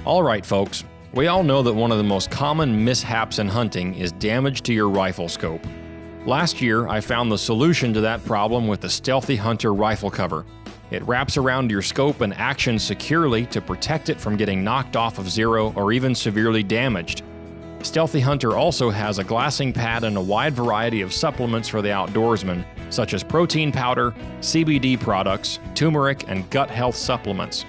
All right, folks. We all know that one of the most common mishaps in hunting is damage to your rifle scope. Last year, I found the solution to that problem with the Stealthy Hunter rifle cover. It wraps around your scope and actions securely to protect it from getting knocked off of zero or even severely damaged. Stealthy Hunter also has a glassing pad and a wide variety of supplements for the outdoorsman, such as protein powder, CBD products, turmeric, and gut health supplements.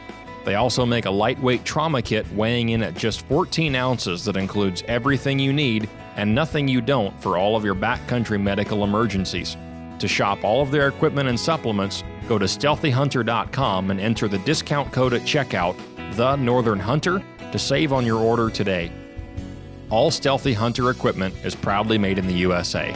They also make a lightweight trauma kit weighing in at just 14 ounces that includes everything you need and nothing you don't for all of your backcountry medical emergencies. To shop all of their equipment and supplements, go to stealthyhunter.com and enter the discount code at checkout, The Northern Hunter, to save on your order today. All Stealthy Hunter equipment is proudly made in the USA.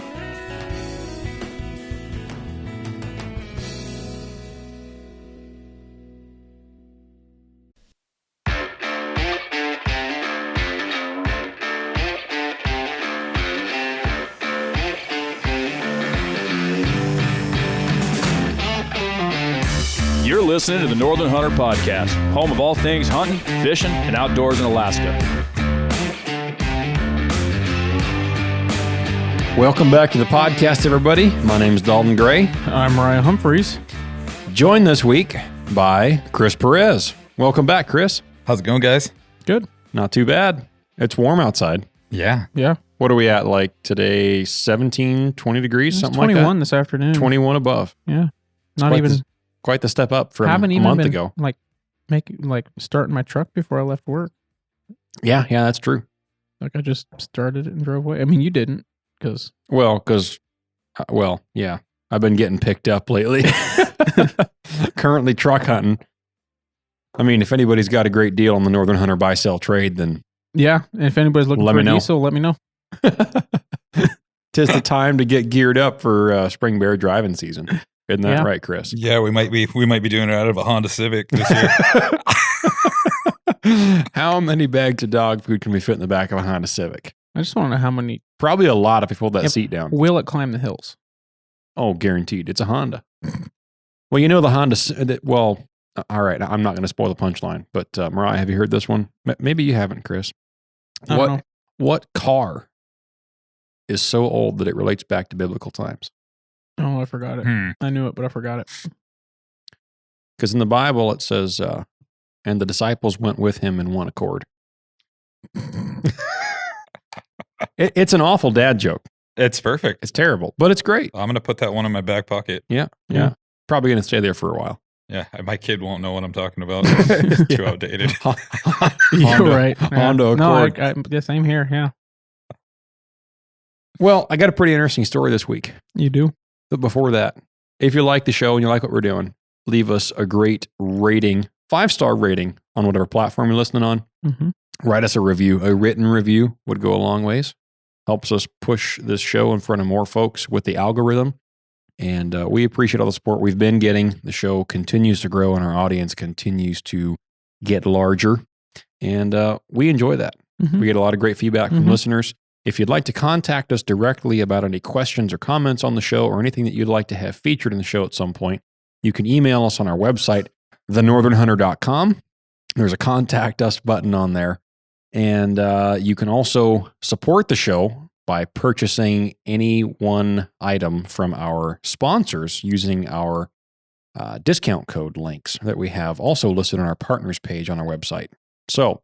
You're listening to the Northern Hunter Podcast, home of all things hunting, fishing, and outdoors in Alaska. Welcome back to the podcast, everybody. My name is Dalton Gray. I'm Ryan Humphreys. Joined this week by Chris Perez. Welcome back, Chris. How's it going, guys? Good. Not too bad. It's warm outside. Yeah. Yeah. What are we at, like today, 17, 20 degrees, It's something 21 like that? this afternoon. 21 above. Yeah. Not quite even. Quite the step up from Haven't a even month been, ago. Starting my truck before I left work. Yeah, that's true. Like I just started it and drove away. I mean, you didn't because. Well, yeah. I've been getting picked up lately. Currently truck hunting. I mean, if anybody's got a great deal on the Northern Hunter buy-sell trade, then Yeah. And if anybody's looking for a diesel, let me know. Tis the time to get geared up for spring bear driving season. Isn't that right, Chris? Yeah, we might be doing it out of a Honda Civic this year. How many bags of dog food can we fit in the back of a Honda Civic? I just want to know how many. Probably a lot if you pull that seat down. Will it climb the hills? Oh, guaranteed. It's a Honda. Well, you know the Honda. Well, all right. I'm not going to spoil the punchline, but Mariah, have you heard this one? Maybe you haven't, Chris. I don't know. What car is so old that it relates back to biblical times? Oh, I forgot it. I knew it, but I forgot it. Because in the Bible it says, and the disciples went with him in one accord. It's an awful dad joke. It's perfect. It's terrible, but it's great. I'm going to put that one in my back pocket. Yeah. Probably going to stay there for a while. Yeah, my kid won't know what I'm talking about. It's too outdated. You're right. Honda Accord. No, yeah, same here. Yeah. Well, I got a pretty interesting story this week. You do? But before that, if you like the show and you like what we're doing, leave us a great rating, 5-star rating on whatever platform you're listening on. Mm-hmm. Write us a review. A written review would go a long ways. Helps us push this show in front of more folks with the algorithm. And we appreciate all the support we've been getting. The show continues to grow and our audience continues to get larger. And we enjoy that. Mm-hmm. We get a lot of great feedback from listeners. If you'd like to contact us directly about any questions or comments on the show or anything that you'd like to have featured in the show at some point, you can email us on our website, thenorthernhunter.com. There's a contact us button on there. And you can also support the show by purchasing any one item from our sponsors using our discount code links that we have also listed on our partners page on our website. So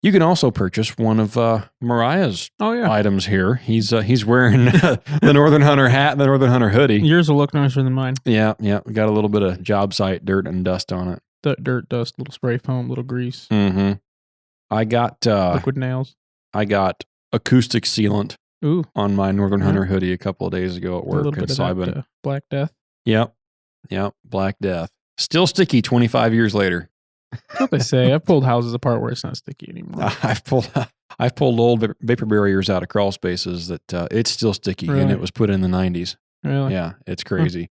you can also purchase one of Mariah's items here. He's wearing the Northern Hunter hat and the Northern Hunter hoodie. Yours will look nicer than mine. Yeah. We got a little bit of job site dirt and dust on it. Dirt, dust, little spray foam, little grease. Mm-hmm. I got liquid nails. I got acoustic sealant on my Northern Hunter hoodie a couple of days ago at work. A little bit of that, Black Death. Yep. Black Death. Still sticky 25 years later. That's what they say. I've pulled houses apart where it's not sticky anymore. I've pulled old vapor barriers out of crawl spaces that it's still sticky, and it was put in the 90s. Really? Yeah, it's crazy.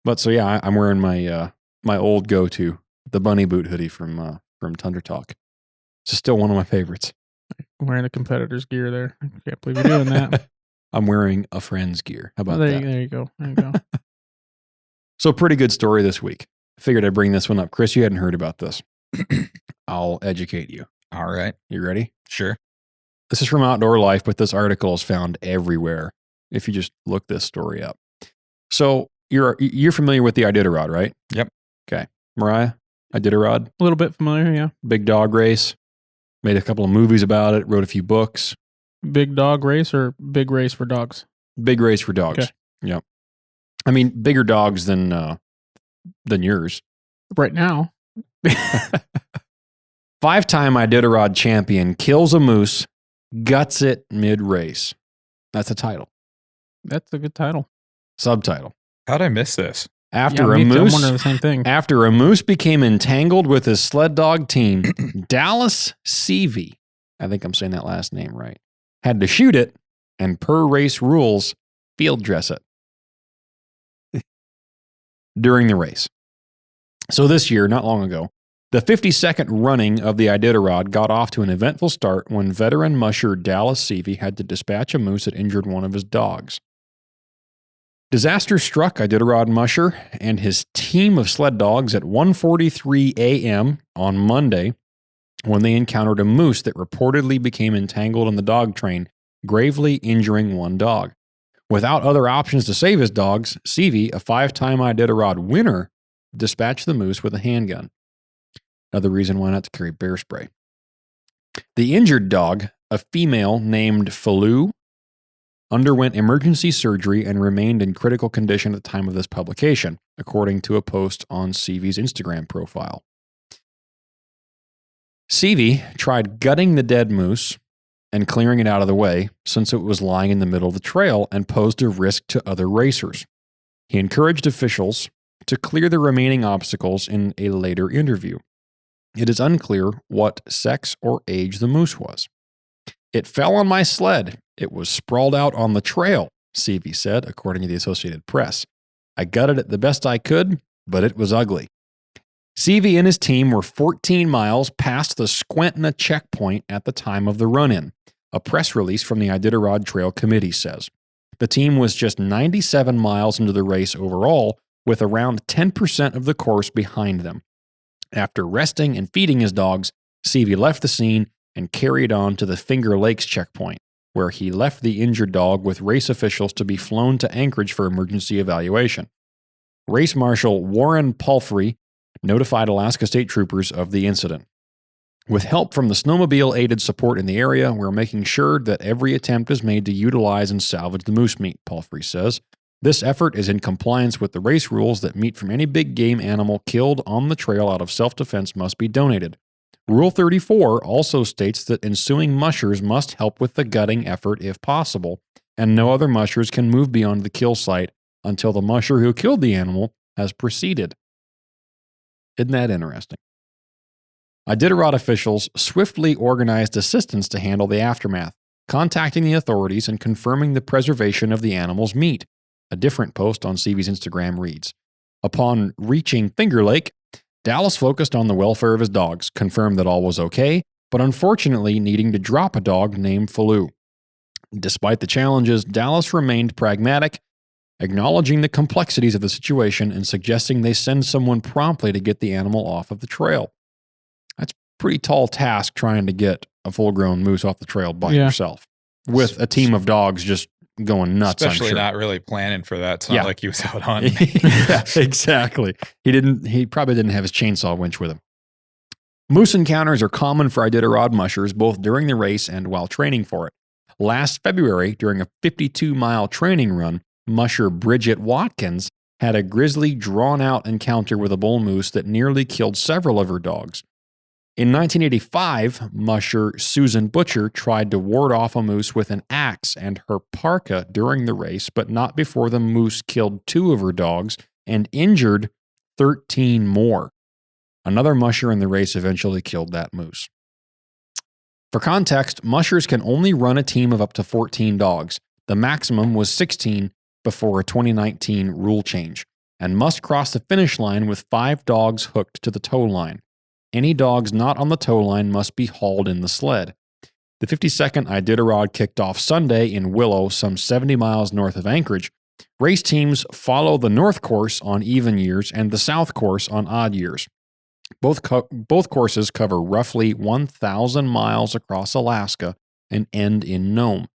But so yeah, I'm wearing my my old go-to, the bunny boot hoodie from Tundra Talk. It's still one of my favorites. Wearing the competitor's gear there. I can't believe you're doing that. I'm wearing a friend's gear. How about that? There you go. So pretty good story this week. I figured I'd bring this one up. Chris, you hadn't heard about this. I'll educate you. All right. You ready? Sure. This is from Outdoor Life, but this article is found everywhere if you just look this story up. So you're familiar with the Iditarod, right? Yep. Okay. Mariah, Iditarod, A little bit familiar, yeah. big dog race. Made a couple of movies about it, wrote a few books. Big dog race or big race for dogs? Big race for dogs. Okay. Yep. I mean, bigger dogs than yours. Right now. 5-time Iditarod champion kills a moose, guts it mid-race. That's a title. That's a good title. Subtitle. How'd I miss this? After me a too. I'm moose, wondering the same thing. after a moose became entangled with his sled dog team, Dallas Seavey, I think I'm saying that last name right, had to shoot it and per race rules, field dress it during the race. So this year, not long ago, the 52nd running of the Iditarod got off to an eventful start when veteran musher Dallas Seavey had to dispatch a moose that injured one of his dogs. Disaster struck Iditarod musher and his team of sled dogs at 1:43 a.m. on Monday when they encountered a moose that reportedly became entangled in the dog train, gravely injuring one dog. Without other options to save his dogs, Seavey, a 5-time Iditarod winner, dispatched the moose with a handgun. Another reason why not to carry bear spray. The injured dog, a female named Falou, underwent emergency surgery and remained in critical condition at the time of this publication, according to a post on Seavey's Instagram profile. Seavey tried gutting the dead moose and clearing it out of the way since it was lying in the middle of the trail and posed a risk to other racers. He encouraged officials to clear the remaining obstacles in a later interview. It is unclear what sex or age the moose was. It fell on my sled. It was sprawled out on the trail, Seavey said, according to the Associated Press. I gutted it the best I could, but it was ugly. Seavey and his team were 14 miles past the Squentna checkpoint at the time of the run-in, a press release from the Iditarod Trail Committee says. The team was just 97 miles into the race overall, with around 10% of the course behind them. After resting and feeding his dogs, Seavey left the scene and carried on to the Finger Lakes checkpoint, where he left the injured dog with race officials to be flown to Anchorage for emergency evaluation. Race Marshal Warren Palfrey notified Alaska State Troopers of the incident. With help from the snowmobile-aided support in the area, we're making sure that every attempt is made to utilize and salvage the moose meat, Palfrey says. This effort is in compliance with the race rules that meat from any big game animal killed on the trail out of self-defense must be donated. Rule 34 also states that ensuing mushers must help with the gutting effort if possible, and no other mushers can move beyond the kill site until the musher who killed the animal has proceeded. Isn't that interesting? Iditarod officials swiftly organized assistance to handle the aftermath, contacting the authorities and confirming the preservation of the animal's meat. A different post on Seavey's Instagram reads, upon reaching Finger Lake, Dallas focused on the welfare of his dogs, confirmed that all was okay, but unfortunately needing to drop a dog named Falou. Despite the challenges, Dallas remained pragmatic, acknowledging the complexities of the situation and suggesting they send someone promptly to get the animal off of the trail. That's a pretty tall task trying to get a full-grown moose off the trail by yourself, with a team of dogs just going nuts. Especially I'm sure. not really planning for that. It's not like he was out hunting. Yeah, exactly. He probably didn't have his chainsaw winch with him. Moose encounters are common for Iditarod mushers both during the race and while training for it. Last February, during a 52-mile training run, musher Bridget Watkins had a grisly, drawn-out encounter with a bull moose that nearly killed several of her dogs. In 1985, musher Susan Butcher tried to ward off a moose with an axe and her parka during the race, but not before the moose killed 2 of her dogs and injured 13 more. Another musher in the race eventually killed that moose. For context, mushers can only run a team of up to 14 dogs. The maximum was 16 before a 2019 rule change, and must cross the finish line with 5 dogs hooked to the tow line. Any dogs not on the tow line must be hauled in the sled. The 52nd Iditarod kicked off Sunday in Willow, some 70 miles north of Anchorage. Race teams follow the north course on even years and the south course on odd years. Both courses cover roughly 1,000 miles across Alaska and end in Nome.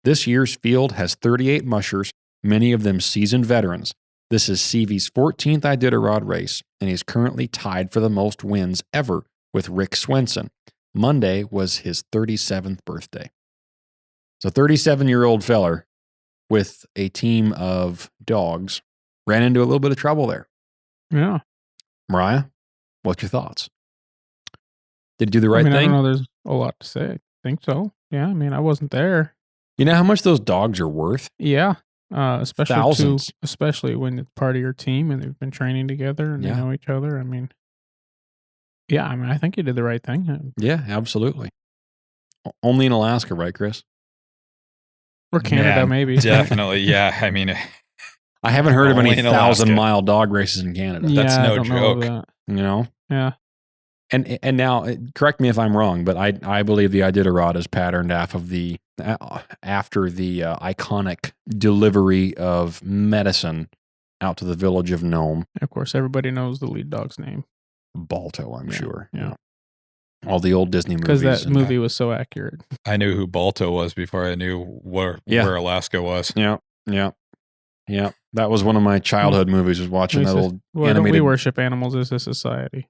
This year's field has 38 mushers, many of them seasoned veterans. This is Seavey's 14th Iditarod race, and he's currently tied for the most wins ever with Rick Swenson. Monday was his 37th birthday. So 37-year-old feller with a team of dogs ran into a little bit of trouble there. Yeah. Mariah, what's your thoughts? Did he do the right I thing? don't know. There's a lot to say. I think so. Yeah. I mean, I wasn't there. You know how much those dogs are worth? Yeah. Especially Thousands. especially when it's part of your team and they've been training together and they know each other. I mean, yeah. I mean, I think he did the right thing. Yeah, absolutely. Only in Alaska, right, Chris? Or Canada, Man, maybe. Definitely. Yeah. I mean, I haven't heard of any Only in Alaska. 1,000-mile dog races in Canada. Yeah, That's no I don't know joke. that. You know? Yeah. And now, correct me if I'm wrong, but I believe the Iditarod is patterned after the iconic delivery of medicine out to the village of Nome. Of course, everybody knows the lead dog's name. Balto, I'm sure. Yeah. All the old Disney movies. Because that movie was so accurate. I knew who Balto was before I knew where Alaska was. Yeah. That was one of my childhood movies, was watching that old animated. We worship animals as a society.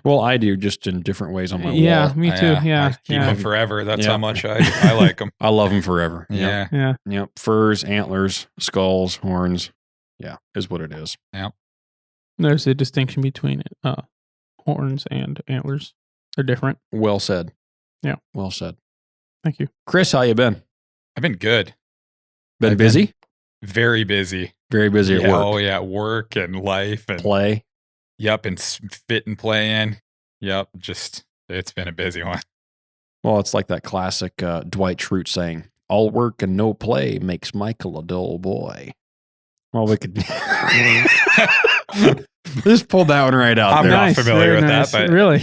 Well, I do, just in different ways on my Yeah, wall. me too. Yeah. I keep them forever. That's how much I like them. I love them forever. Yeah. Yeah. Yep. Furs, antlers, skulls, horns. Yeah, is what it is. Yeah. There's a distinction between horns and antlers. They're different. Well said. Yeah. Well said. Thank you. Chris, how you been? I've been good. Been busy? Very busy. Very busy at work. Oh, yeah. Work and life and Play. Yep. And fit and play in. Yep. Just, it's been a busy one. Well, it's like that classic Dwight Schrute saying, all work and no play makes Michael a dull boy. Well, we could just pull that one right out I'm there. not familiar with that, but really,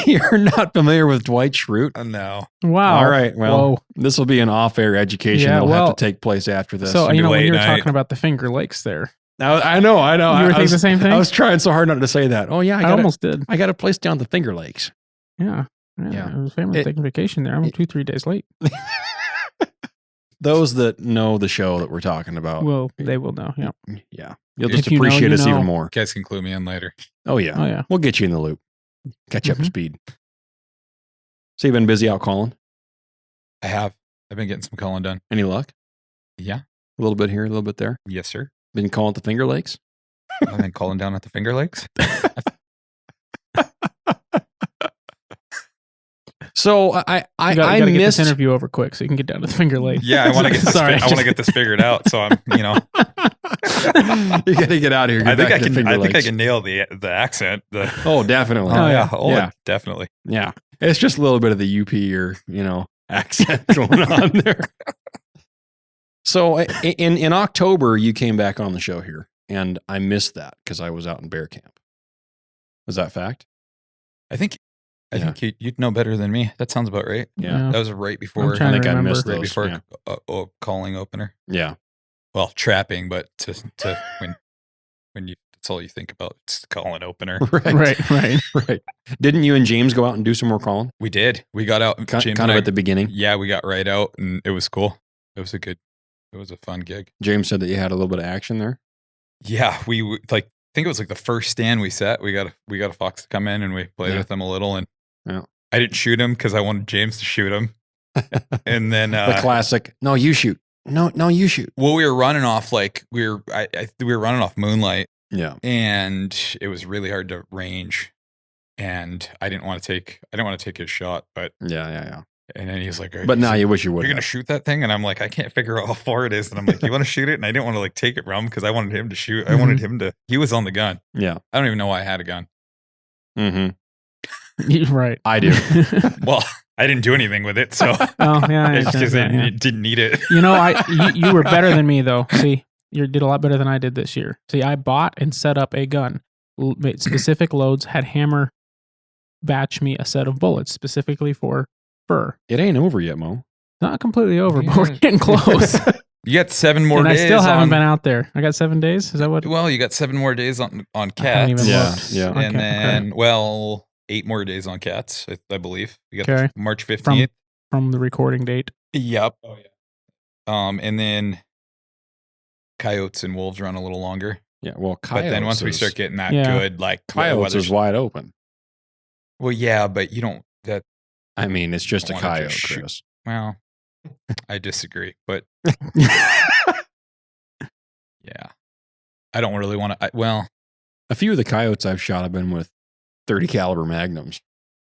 You're not familiar with Dwight Schrute? No. wow. All right. Well, Whoa. this will be an off-air education Yeah, that'll well, have to take place after this. So It'll be you know when late you were night. talking about the Finger Lakes there, I know. you were thinking the same thing. I was trying so hard not to say that. Oh yeah, I almost did. I got a place down the Finger Lakes. Yeah. Yeah. I was family taking vacation there. I'm 2-3 days late. Those that know the show that we're talking about, Well, they will know. Yeah. yeah, you'll If just you know, appreciate you us know. even more. You guys can clue me in later. Oh yeah. Oh yeah. We'll get you in the loop. Catch you up to Mhm. speed. So you've been busy out calling? I have. I've been getting some calling done. Any luck? Yeah. A little bit here, a little bit there. Yes, sir. Been calling at the Finger Lakes? I've been calling down at the Finger Lakes. So I You gotta get missed this interview over quick so you can get down to the Finger Lakes. Yeah, I want to get this. Sorry, I want to get this figured out. So I'm, you got to get out of here. I Get think back I to the can. Finger I think I Lakes. can nail the accent. Oh, definitely. Oh, yeah. Oh, Yeah. definitely. Yeah. It's just a little bit of the UP or, accent going on there. So in October, you came back on the show here, and I missed that because I was out in bear camp. Is that fact? I think you'd know better than me. That sounds about right. Yeah. That was right I'm before. trying I think to I remember. missed Right those. before Yeah. calling opener. Yeah. Well, trapping, but to when you that's all you think about. It's calling opener. Right. Right. Didn't you and James go out and do some more calling? We did. We got out. Kind James of and I- at the beginning. Yeah, we got right out, and it was cool. It was a fun gig. James said that you had a little bit of action there. Yeah, we I think it was like the first stand we set. We got a fox to come in, and we played with him a little, and Yeah. I didn't shoot him because I wanted James to shoot him. And then The classic, no, you shoot. No, you shoot. well, we were running off we were running off Moonlight, Yeah. and it was really hard to range, and I didn't want to take his shot, but Yeah. and then he's like, But now you wish you would. you're gonna shoot that thing, and I'm like, I can't figure out how far it is, and I'm like, you want to shoot it? And I didn't want to take it from him because I wanted him to shoot. I wanted him to. He was on the gun. Yeah. I don't even know why I had a gun. Mm-hmm. Right. I do. Well, I didn't do anything with it, so Oh yeah. it's just yeah. it didn't need it. You know, you were better than me though. See, you did a lot better than I did this year. See, I bought and set up a gun, made specific loads, had Hammer batch me a set of bullets specifically for fur. It ain't over yet, Mo. Not completely over, but we're getting close. You got 7 more And I days. still haven't been out there. I got 7 days. Is that what? Well, you got 7 more days on I haven't cats. even Yeah, looked. yeah. Okay, And then, well, 8 more days on cats, I believe. You got Okay. March 15th. From the recording date. Yep. Oh, yeah. And then coyotes and wolves run a little longer. Yeah, well, But then once we start getting that Yeah. good, like coyotes is wide open. Well, yeah, but you don't. That I mean, it's just a wanna just coyote, shoot. Chris. well, I disagree, but yeah, I don't really want to. Well, A few of the coyotes I've shot have been with 30 caliber magnums.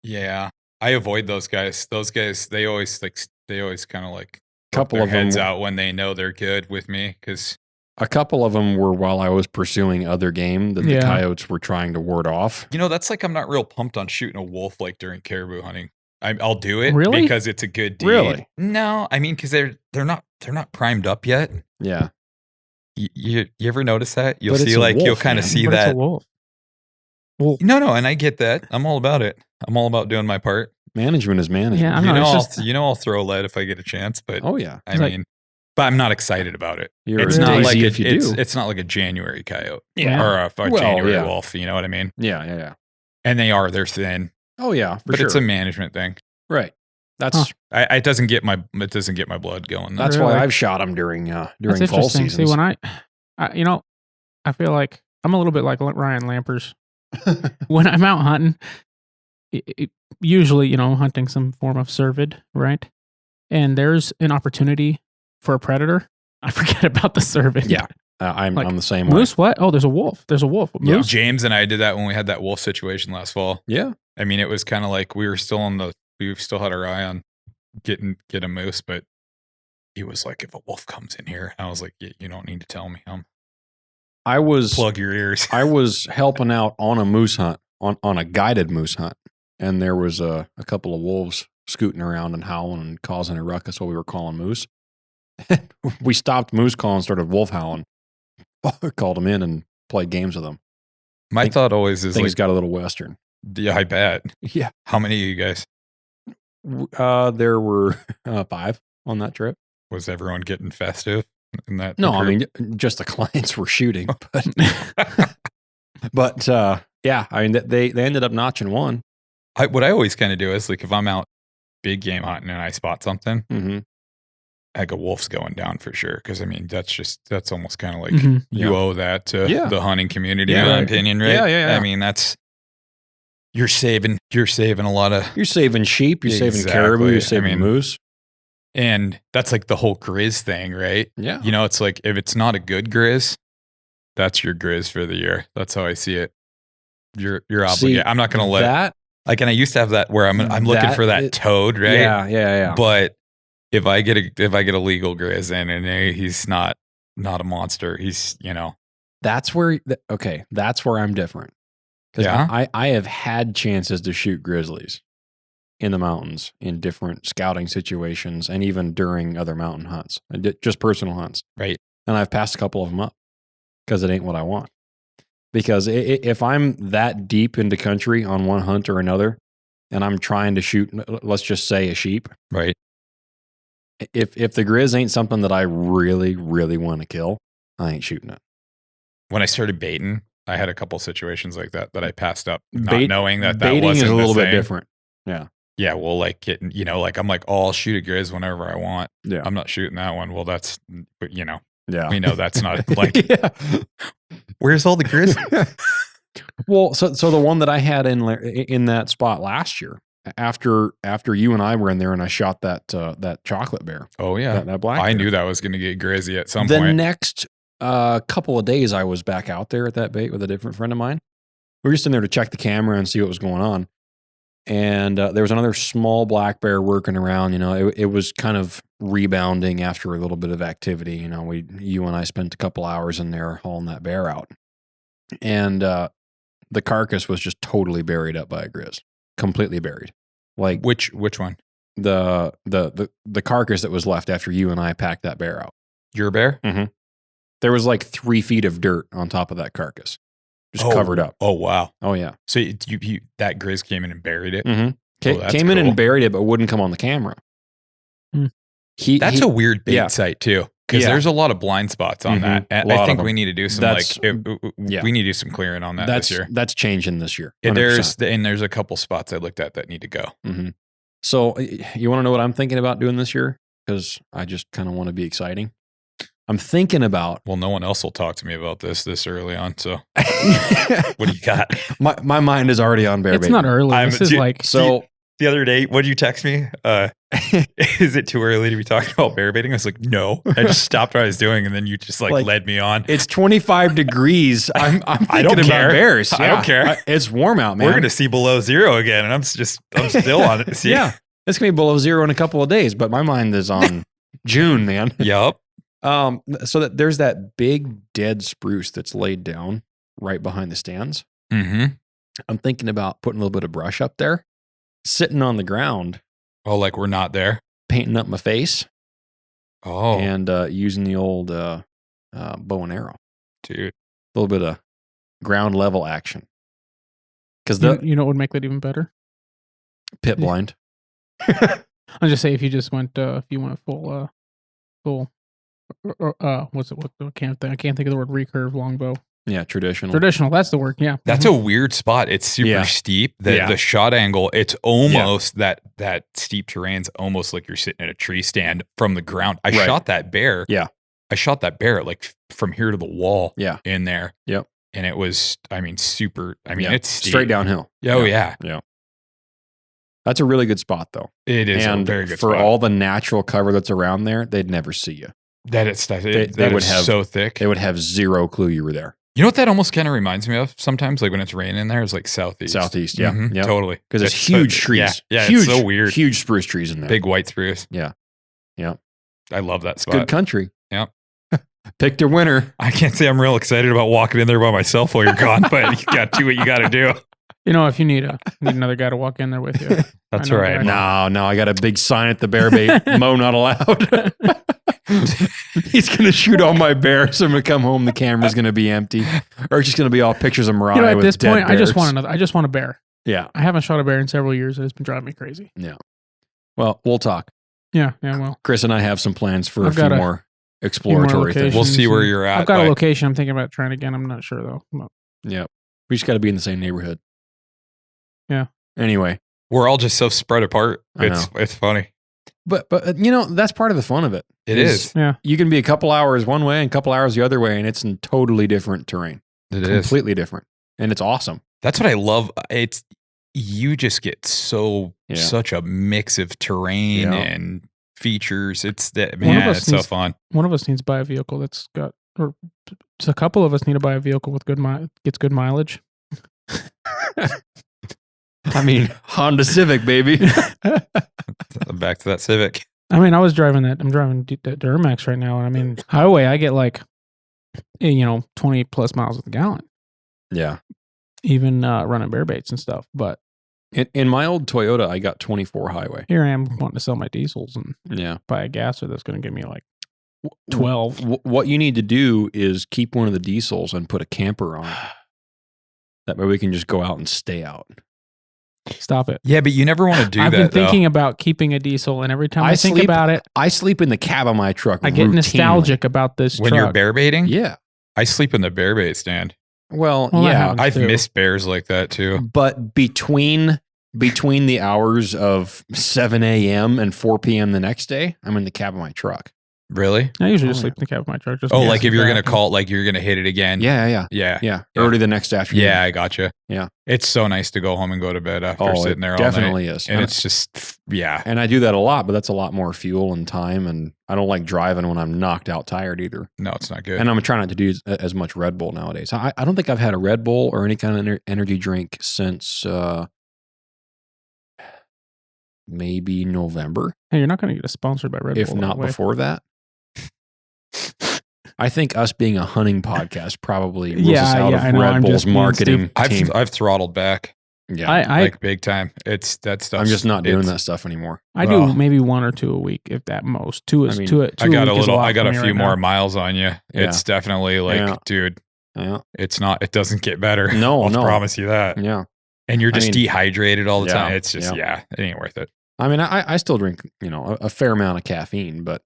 yeah, I avoid those guys. Those guys, they always kind of like Couple their of them heads out when they know they're good with me because A couple of them were while I was pursuing other game that the Yeah. coyotes were trying to ward off. that's like I'm not real pumped on shooting a wolf like during caribou hunting. I'll do it Really? because it's a good deed. Really? No, I mean because they're not primed up yet. Yeah. You ever notice that? You'll But it's see a like you'll wolf, kind of man. see But it's that. a wolf. No, and I get that. I'm all about it. I'm all about doing my part. Management is management. Yeah, I know. It's just, I'll throw lead if I get a chance, but Oh, yeah. I It's like- mean, but I'm not excited about it. You're It's a not daisy like if you do. it's not like a January coyote Yeah. or a Well, January yeah. wolf. You know what I mean? Yeah. And they're thin, Oh, yeah, for but sure. it's a management thing. right. That's Huh. It doesn't get my blood going. that's Really? why I've shot them during that's fall interesting. seasons. See, when I feel like I'm a little bit like Ryan Lampers. When I'm out hunting, usually, hunting some form of cervid, right? And there's an opportunity for a predator. I forget about the cervid. Yeah. I'm Like, the same way. Moose, what? Oh, there's a wolf. There's a wolf. Yeah, Moose? James and I did that when we had that wolf situation last fall. Yeah. I mean, it was kind of like we still had our eye on get a moose, but he was like, if a wolf comes in here, I was like, you don't need to tell me. I was Plug your ears. I was helping out on a moose hunt, on a guided moose hunt, and there was a couple of wolves scooting around and howling and causing a ruckus while we were calling moose. We stopped moose calling and started wolf howling. Called them in and played games with them. My thought always is Things like, got a little western. yeah, I bet. Yeah. How many of you guys? There were 5 on that trip. Was everyone getting festive in that? No, I group? mean, just the clients were shooting, but yeah, I mean, they ended up notching one. What I always kind of do is like if I'm out big game hunting and I spot something, Mm-hmm. like a wolf's going down for sure. Because I mean, that's almost kind of like Mhm. you owe that to Yeah. the hunting community, Yeah, in my right. opinion, right? Yeah. I mean, that's you're saving a lot of, You're saving sheep, you're saving Exactly. caribou, I you're saving mean, moose. and that's like the whole grizz thing, right? Yeah. It's like if it's not a good grizz, that's your grizz for the year. That's how I see it. You're obligated. I'm not going to let that. like, and I used to have that where I'm looking That for that is- toad, right? Yeah. But if I get a legal grizz in and he's not a monster, he's That's where that's where I'm different. Because Yeah? I have had chances to shoot grizzlies in the mountains in different scouting situations and even during other mountain hunts, just personal hunts. right. And I've passed a couple of them up because it ain't what I want. Because if I'm that deep into country on one hunt or another, and I'm trying to shoot, let's just say a sheep, Right. if the grizz ain't something that I really, really want to kill, I ain't shooting it. When I started baiting, I had a couple situations like that I passed up, not Bait- knowing that Baiting wasn't is a the little bit thing. different. Yeah, well, like getting, like I'm like, oh, I'll shoot a grizz whenever I want. Yeah. I'm not shooting that one. Well, that's, but Yeah. we know that's not like. Yeah. Where's all the grizz? Well, so the one that I had in that spot last year, after you and I were in there and I shot that chocolate bear, Oh yeah, that black I bear. knew that was going to get grizzy at some The point. next couple of days, I was back out there at that bait with a different friend of mine. We were just in there to check the camera and see what was going on. And there was another small black bear working around. It was kind of rebounding after a little bit of activity. You and I spent a couple hours in there hauling that bear out. And the carcass was just totally buried up by a grizz, completely buried. Like Which one? the carcass that was left after you and I packed that bear out. Your bear? There was like 3 feet of dirt on top of that carcass, just covered up. Oh wow. Oh yeah. So you that grizz came in and buried it. Mm-hmm. that's Came in cool. and buried it, but wouldn't come on the camera. Hmm. That's a weird bait yeah. site too. Because Yeah. there's a lot of blind spots on Mhm. that. A And lot I of think them. we need to do some Yeah. we need to do some clearing on that this year. That's changing this year. And 100%. there's a couple spots I looked at that need to go. Mhm. So you want to know what I'm thinking about doing this year? Because I just kind of want to be exciting. I'm thinking about Well, no one else will talk to me about this early on. So what do you got? my mind is already on bear It's baiting. not early. I'm- This is dude, like So The other day, what did you text me? Is it too early to be talking about bear baiting? I was like, no. I just stopped what I was doing, and then you just like led me on. it's 25 degrees. I'm thinking I don't about care. bears. I don't care. It's warm out, man. We're going to see below zero again, and I'm still on it. See? Yeah, it's gonna be below zero in a couple of days, but my mind is on June, man. Yup. So that there's that big dead spruce that's laid down right behind the stands. Mm-hmm. I'm thinking about putting a little bit of brush up there, sitting on the ground, Oh, like we're not there. painting up my face, Oh, and using the old bow and arrow. dude. A little bit of ground level action. Because you, the you know what would make that even better? pit blind. I'll just say if you just went if you went full what's it? What I can't think of the word recurve longbow. Yeah, traditional. Traditional. That's the word. Yeah. That's a weird spot. It's super Yeah. steep. Yeah. The shot angle, it's almost that steep terrain's almost like you're sitting at a tree stand from the ground. I Right. shot that bear. Yeah. I shot that bear like from here to the wall. Yeah. In there. Yep. And it was, super. Yeah. It's steep. straight downhill. Oh yeah. That's a really good spot, though. It is And a very good for spot. all the natural cover that's around there, they'd never see you. That it's that They that would is have- so thick. They would have zero clue you were there. You know what that almost kind of reminds me of sometimes, like when it's raining there, it's like southeast. Southeast, yeah. Mhm, Yep. Totally. Because it's so- huge trees. Yeah, huge, it's so weird. Huge spruce trees in there. Big white spruce. Yeah. Yeah. I love that It's spot. good country. Yep. Picked your winner. I can't say I'm real excited about walking in there by myself while you're gone, but you got to do what you got to do. You know, if you need another guy to walk in there with you. That's I know right. that. No, I got a big sign at the bear bait. Moe not allowed. He's gonna shoot all my bears. I'm gonna come home. The camera's gonna be empty, or it's just gonna be all pictures of Mariah. You know, at with this dead point, I just bears. want I just want a bear. Yeah. I haven't shot a bear in several years. It's been driving me crazy. Well, we'll talk. Yeah. Well, Chris and I have some plans for I've a few got a more exploratory things. We'll see where and- you're at. I've got a by- location. I'm thinking about trying again. I'm not sure though. Yeah. We just got to be in the same neighborhood. Yeah. Anyway, We're all just so spread apart. I It's funny. but that's part of the fun of it. It is. Yeah. You can be a couple hours one way and a couple hours the other way, and it's in totally different terrain. It is. Completely different, and it's awesome. That's what I love. It's you just get such a mix of terrain Yeah. and features. It's that One of man. us It's so needs- fun. One of us needs to buy a vehicle that's got, or a couple of us need to buy a vehicle with gets good mileage. I mean, Honda Civic, baby. Back to that Civic. I mean, I'm driving the Duramax right now, and I mean, highway, I get like, 20 plus miles a gallon, Yeah. even running bear baits and stuff. But In my old Toyota, I got 24 highway. here I am wanting to sell my diesels and Yeah. buy a gasser that's going to give me like 12. What you need to do is keep one of the diesels and put a camper on it. That way we can just go out and stay out. Stop it. Yeah, but you never want to do I've that. been thinking about keeping a diesel, and every time I think sleep- about it, I sleep in the cab of my truck. I get routinely. nostalgic about this when truck. you're bear baiting. Yeah. I sleep in the bear bait stand. Well, Well, that yeah. happens. I've too. missed bears like that too. But between the hours of 7 a.m. and 4 p.m. the next day, I'm in the cab of my truck. Really? I usually just Oh, sleep in the cab of my truck. Just Oh, in like case if you're of gonna that. call, like you're gonna hit it again. Yeah. Yeah. Early the next afternoon. Yeah, I gotcha. Yeah. It's so nice to go home and go to bed after Oh, sitting it there all definitely night. is. And it's just, yeah. And I do that a lot, but that's a lot more fuel and time. And I don't like driving when I'm knocked out tired either. No, it's not good. And I'm trying not to do as much Red Bull nowadays. I don't think I've had a Red Bull or any kind of energy drink since maybe November, Hey, you're not going to get sponsored by Red Bull. if by the not way. before that. I think us being a hunting podcast probably rules Yeah, us out yeah, I of know, Red I'm Bull's just being marketing team. I've throttled back Yeah, I like big time. It's that stuff. I'm just not doing that stuff anymore. I do Well, maybe one or two a week, if that most. Two is I mean, two. I got a week is little. lot I got for a me few right more now. miles on you. Yeah. It's definitely like, Yeah. dude, Yeah, it's not. It doesn't get better. No, I'll no. promise you that. yeah. And you're I just mean, dehydrated all the yeah, time. It's just yeah. it ain't worth it. I mean, I still drink, a fair amount of caffeine, but,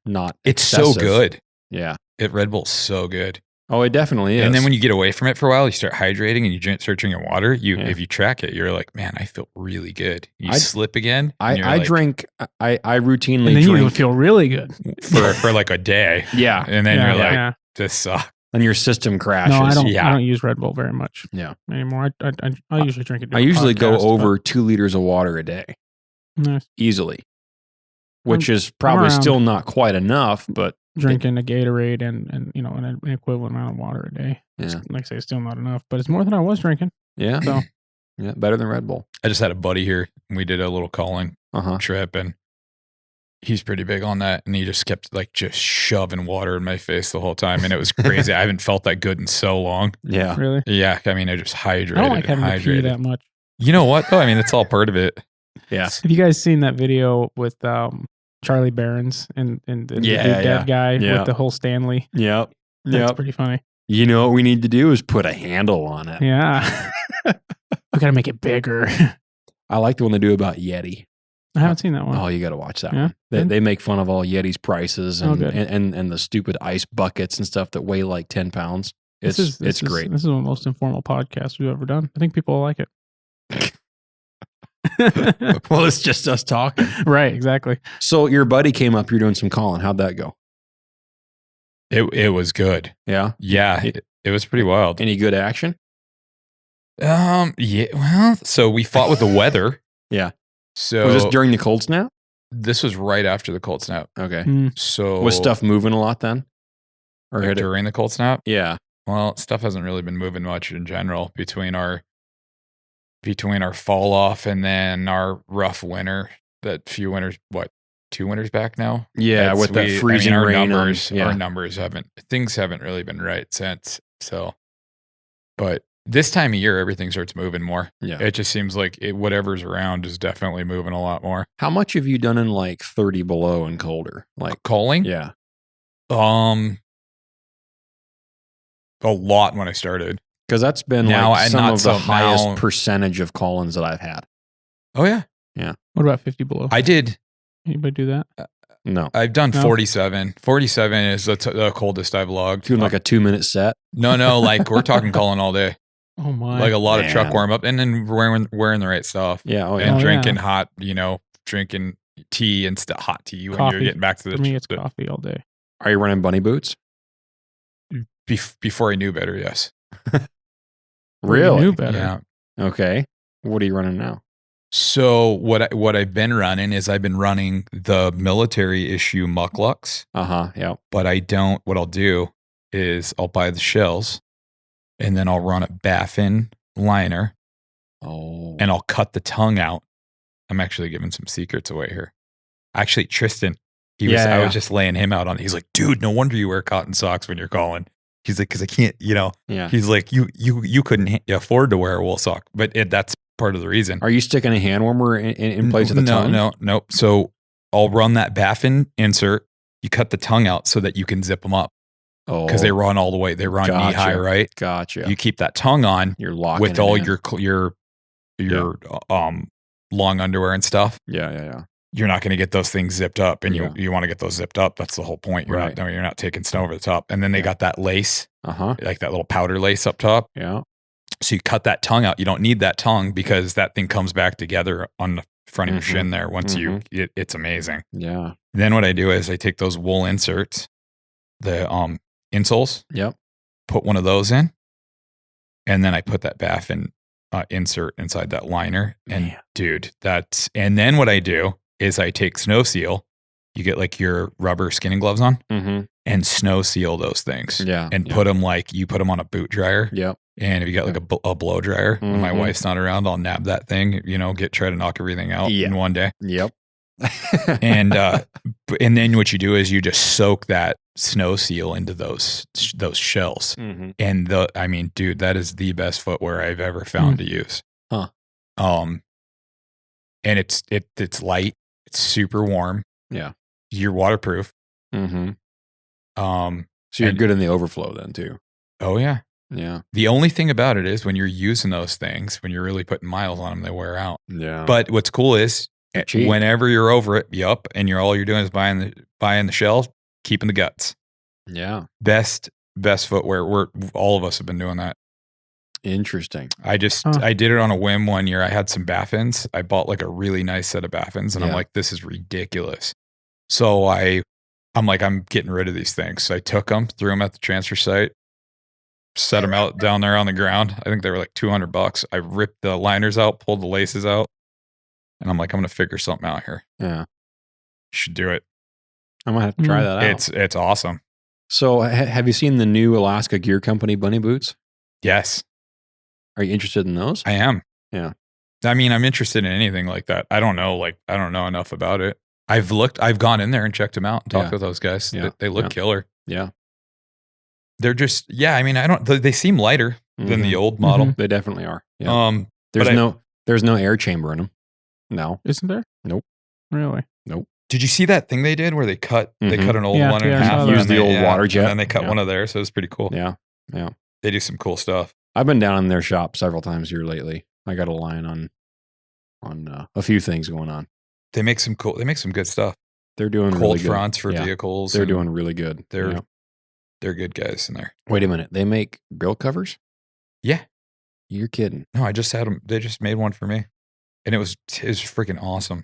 not It's excessive. so good. Yeah. Red Bull's so good. Oh, it definitely is. And then when you get away from it for a while, you start hydrating and you start drinking water. If you track it, you're like, man, I feel really good. You slip again. I routinely And then drink you feel really good. for like a day. Yeah. And then you're like, this sucks. And your system crashes. No, I don't. Yeah. I don't use Red Bull very much. Yeah. Anymore. I usually drink it. I usually go over 2 liters of water a day. Nice. Easily. Which is probably still not quite enough, but drinking a Gatorade and an equivalent amount of water a day. Yeah. Like I say, it's still not enough, but it's more than I was drinking. Yeah. So yeah, better than Red Bull. I just had a buddy here and we did a little calling trip and he's pretty big on that. And he just kept just shoving water in my face the whole time. And it was crazy. I haven't felt that good in so long. Yeah. Really? Yeah. I mean, I just hydrated. I don't like having to pee that much. You know what though? I mean, it's all part of it. Yeah. Have you guys seen that video with Charlie Barons and the dead guy with the whole Stanley? Yep. That's pretty funny. You know what we need to do is put a handle on it. Yeah. We got to make it bigger. I like the one they do about Yeti. I haven't seen that one. Oh, you got to watch that one. They make fun of all Yeti's prices and, good. and the stupid ice buckets and stuff that weigh like 10 pounds. It's great. This is one of the most informal podcasts we've ever done. I think people will like it. Well, it's just us talking. Right, exactly. So your buddy came up, you're doing some calling. How'd that go? It was good. Yeah? Yeah, it was pretty wild. Any good action? Yeah, well, so we fought with the weather. Yeah. So was this during the cold snap? This was right after the cold snap. Okay. So was stuff moving a lot then? Or during the cold snap? Yeah. Well, stuff hasn't really been moving much in general between our fall off and then our rough winter. That few winters, 2 winters back now? Yeah, with that freezing our rain. Our numbers things haven't really been right since. So, but this time of year, everything starts moving more. Yeah. It just seems like whatever's around is definitely moving a lot more. How much have you done in like 30 below and colder? Like calling? Yeah. A lot when I started. Because that's been now, like some of the now, highest percentage of call-ins that I've had. Oh, yeah. Yeah. What about 50 below? I did. Anybody do that? No. I've done 47. 47 is the coldest I've logged. Doing like a 2-minute set? No, like we're talking calling all day. Oh, my. Like a lot of truck warm up and then wearing the right stuff. Yeah. Oh, yeah. And drinking hot, drinking tea and hot tea when you're getting back to the... For me, it's coffee all day. Are you running bunny boots? Before I knew better, yes. Really? You knew better. Yeah. Okay. What are you running now? So what I've been running is I've been running the military issue mucklucks. Yeah. But what I'll do is I'll buy the shells and then I'll run a baffin liner. Oh. And I'll cut the tongue out. I'm actually giving some secrets away here. Actually, Tristan, I was just laying him out on it. He's like, dude, no wonder you wear cotton socks when you're calling. He's like, because I can't, Yeah. He's like, you couldn't afford to wear a wool sock, but that's part of the reason. Are you sticking a hand warmer in place of the tongue? No. So I'll run that baffin insert. You cut the tongue out so that you can zip them up. Oh. Because they run all the way. They run knee high, right? Gotcha. You keep that tongue on. You're locking with all your long underwear and stuff. Yeah. You're not going to get those things zipped up, and you want to get those zipped up. That's the whole point. You're Right. you're not taking snow over the top. And then they got that lace, like that little powder lace up top. Yeah. So you cut that tongue out. You don't need that tongue because that thing comes back together on the front of your shin there. Once it's amazing. Yeah. Then what I do is I take those wool inserts, the insoles. Yep. Put one of those in, and then I put that baffin insert inside that liner. And dude, and then what I do is I take Snow Seal. You get like your rubber skinning gloves on and Snow Seal those things. Yeah. And put them on a boot dryer. Yep. And if you got like a blow dryer, when my wife's not around, I'll nab that thing, try to knock everything out in one day. Yep. And then what you do is you just soak that Snow Seal into those shells. And dude, that is the best footwear I've ever found to use. Huh. And it's light. It's super warm. Yeah. You're waterproof. So you're good in the overflow then too. Oh yeah. Yeah. The only thing about it is when you're using those things, when you're really putting miles on them, they wear out. Yeah. But what's cool is They're cheap. Whenever you're over it, yup, and all you're doing is buying the shell, keeping the guts. Yeah. Best footwear. All of us have been doing that. Interesting. I did it on a whim one year. I had some Baffins. I bought like a really nice set of Baffins, and I'm like, this is ridiculous. So I'm like, I'm getting rid of these things. So I took them, threw them at the transfer site, set them out down there on the ground. I think they were like $200. I ripped the liners out, pulled the laces out, and I'm like, I'm going to figure something out here. Yeah. You should do it. I'm going to have to try that out. It's awesome. So have you seen the new Alaska Gear Company bunny boots? Yes. Are you interested in those? I am. Yeah. I mean, I'm interested in anything like that. I don't know enough about it. I've gone in there and checked them out and talked with those guys. Yeah. They look killer. Yeah. They're just, I mean, they seem lighter than the old model. They definitely are. Yeah. There's no air chamber in them. No. Isn't there? Nope. Really? Nope. Did you see that thing they did where they cut an old one in I half? saw that. Used the old water jet. And then they cut one of theirs, so it was pretty cool. Yeah. Yeah. They do some cool stuff. I've been down in their shop several times here lately. I got a line on a few things going on. They make some good stuff. They're doing cold really good. fronts for vehicles. They're doing really good. They're good guys in there. Wait a minute. They make bill covers? Yeah. You're kidding. No, I just had them. They just made one for me. And it was freaking awesome.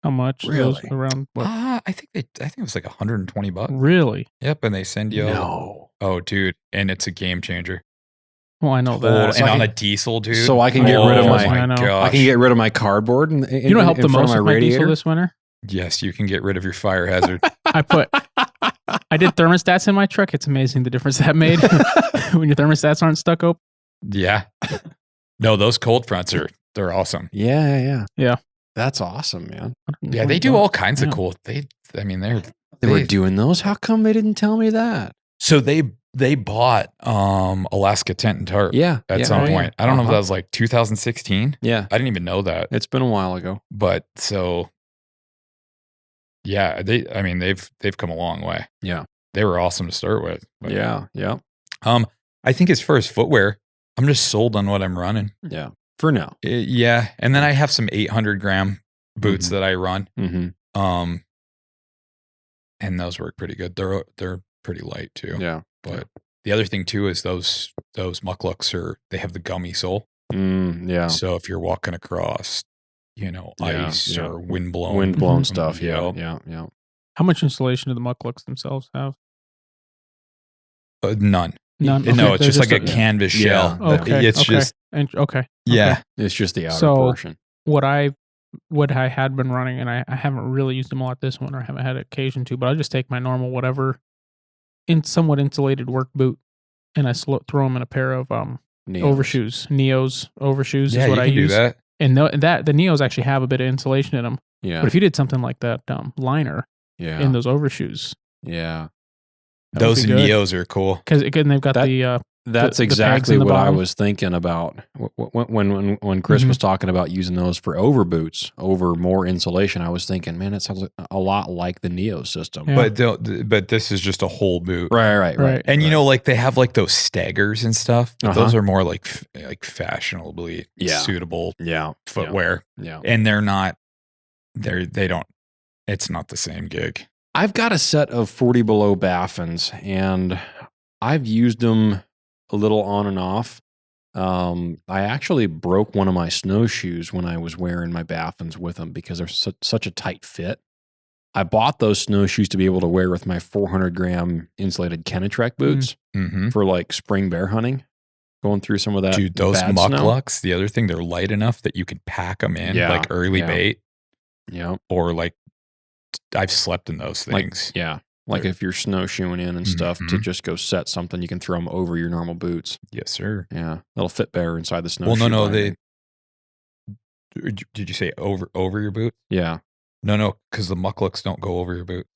How much? Really? Around what? I think it was like $120. Really? Yep, and they send you. No. Oh, dude, and it's a game changer. Well, I know that. And on a diesel, dude. So I can get rid of my. gosh. I can get rid of my cardboard. You know what helped the most with my diesel this winter? Yes, you can get rid of your fire hazard. I did thermostats in my truck. It's amazing the difference that made when your thermostats aren't stuck open. Yeah. No, those cold fronts they're awesome. Yeah. Yeah. That's awesome, man. Yeah, they do all kinds of cool. They were doing those. How come they didn't tell me that? So they bought Alaska Tent and Tarp. At some point. I don't know if that was like 2016. Yeah. I didn't even know that. It's been a while ago. But so yeah, they've come a long way. Yeah. They were awesome to start with. But, yeah. I think as far as footwear, I'm just sold on what I'm running. Yeah. For now. Yeah. And then I have some 800-gram boots that I run. Mm-hmm. And those work pretty good. They're pretty light too. Yeah. But the other thing too is those mucklucks they have the gummy sole. Yeah. So if you're walking across, ice or windblown stuff. Yeah. How much insulation do the mucklucks themselves have? None. None. No, Okay, it's just like a canvas shell. Okay. It's just okay. yeah. It's just the outer So, portion. What I had been running, and I haven't really used them a lot this winter. I haven't had occasion to, but I just take my normal whatever, somewhat insulated work boot, and I throw them in a pair of overshoes. Neos overshoes is what I use. Do that. And the Neos actually have a bit of insulation in them. Yeah. But if you did something like that liner in those overshoes, those Neos are cool. Because again, they've got that's exactly what I was thinking about when Chris was talking about using those for over boots, over more insulation. I was thinking, man, it sounds a lot like the Neo system. Yeah. But this is just a whole boot, right. And they have like those staggers and stuff. But those are more like fashionably suitable footwear. Yeah, and they're not. They don't. It's not the same gig. I've got a set of 40 below Baffins, and I've used them a little on and off. I actually broke one of my snowshoes when I was wearing my Baffins with them because they're such a tight fit. I bought those snowshoes to be able to wear with my 400-gram insulated Kenetrek boots for like spring bear hunting, going through some of that. Dude, those mucklucks, the other thing, they're light enough that you can pack them in like early bait. Yeah. Or like, I've slept in those things. Like if you're snowshoeing in and stuff to just go set something, you can throw them over your normal boots. Yes, sir. Yeah. They'll fit better inside the snowshoe. Well, no, did you say over your boot? Yeah. No, because the mucklucks don't go over your boot.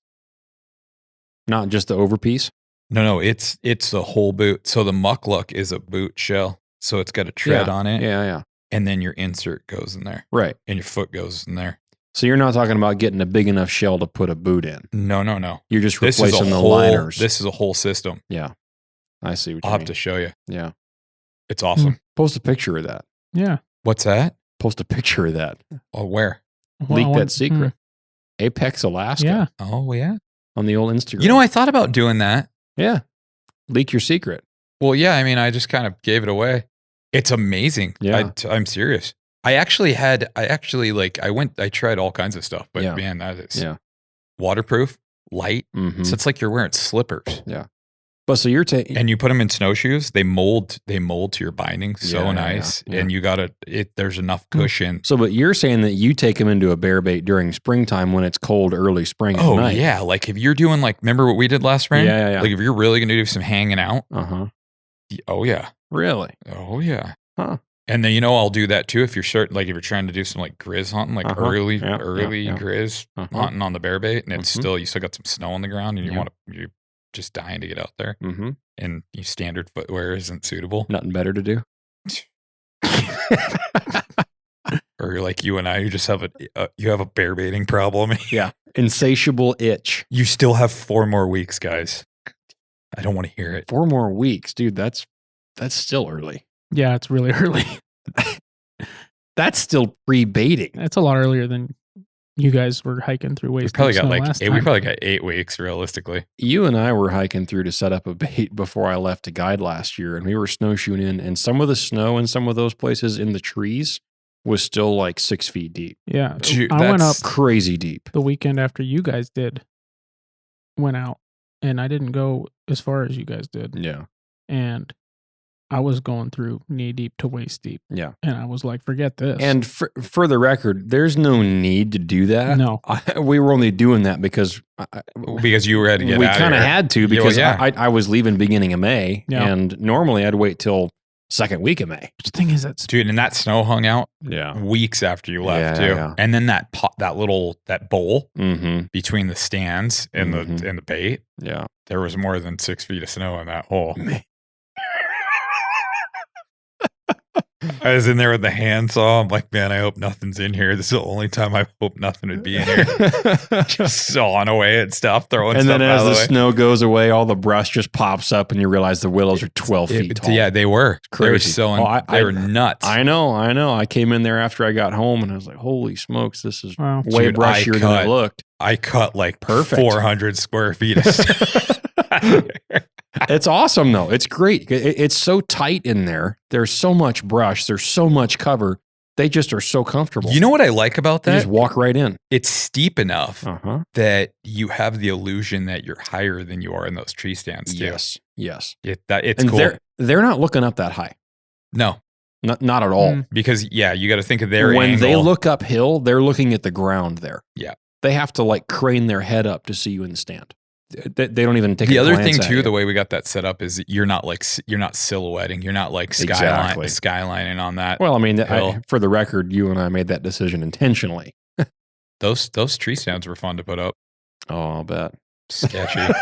Not just the over piece? No, it's the whole boot. So the muckluck is a boot shell. So it's got a tread on it. Yeah. And then your insert goes in there. Right. And your foot goes in there. So you're not talking about getting a big enough shell to put a boot in. No. You're just replacing the liners. This is a whole system. Yeah. I see what you I'll mean. have to show you. Yeah. It's awesome. Post a picture of that. Yeah. What's that? Post a picture of that. Oh, where? Leak that secret. Apex, Alaska. Yeah. Oh, yeah. On the old Instagram. You know, I thought about doing that. Yeah. Leak your secret. Well, yeah. I mean, I just kind of gave it away. It's amazing. Yeah. I'm serious. I tried all kinds of stuff, but Yeah. man, that is waterproof, light. Mm-hmm. So it's like you're wearing slippers. Yeah. But so you're taking, and you put them in snowshoes. They mold to your binding so nice, and you there's enough cushion. So, but you're saying that you take them into a bear bait during springtime when it's cold, early spring. At night. Yeah, like if you're doing remember what we did last spring? Yeah. Like if you're really gonna do some hanging out. Oh yeah. Really? Oh yeah. Huh. And then I'll do that too if you're if you're trying to do some grizz hunting, early grizz hunting on the bear bait, and it's you still got some snow on the ground, and you're just dying to get out there, and your standard footwear isn't suitable. Nothing better to do. Or like you and I, you just have a bear baiting problem. Yeah, insatiable itch. You still have 4 more weeks, guys. I don't want to hear it. 4 more weeks, dude. That's still early. Yeah, it's really early. That's still pre-baiting. That's a lot earlier than you guys were hiking through waist. We probably got 8 weeks realistically. You and I were hiking through to set up a bait before I left to guide last year, and we were snowshoeing in, and some of the snow in some of those places in the trees was still 6 feet deep. Yeah, Dude, I went up crazy deep the weekend after you guys went out, and I didn't go as far as you guys did. Yeah, and I was going through knee deep to waist deep. Yeah. And I was like, forget this. And for the record, there's no need to do that. No. We were only doing that because you were ready to get we out of kind of here. had to because I was leaving beginning of May, and normally I'd wait till second week of May. The thing is dude, and that snow hung out weeks after you left too. Yeah. And then that bowl between the stands and the bait. Yeah. There was more than 6 feet of snow in that hole. I was in there with the handsaw. I'm like, man, I hope nothing's in here. This is the only time I hope nothing would be in here. Just sawing away at stuff, throwing and stuff then out as of the the way. snow goes away, all the brush just pops up, and you realize the willows are 12 feet tall. Yeah, they were. Crazy. They were nuts. I know. I came in there after I got home, and I was like, holy smokes, this is way Dude, brushier than it looked. I cut perfect 400 square feet of stuff. It's awesome though. It's great. It's so tight in there. There's so much brush. There's so much cover. They just are so comfortable. You know what I like about that? You just walk right in. It's steep enough that you have the illusion that you're higher than you are in those tree stands too. Yes. It's cool. They're not looking up that high. No. Not at all. Because you got to think of their when angle. they look uphill, they're looking at the ground there. Yeah. They have to crane their head up to see you in the stand. They don't even take the a other glance thing at too. you. The way we got that set up is you're not silhouetting. You're not skylining on that. Well, I mean, hill. for the record, you and I made that decision intentionally. Those tree stands were fun to put up. Oh, I'll bet. Sketchy.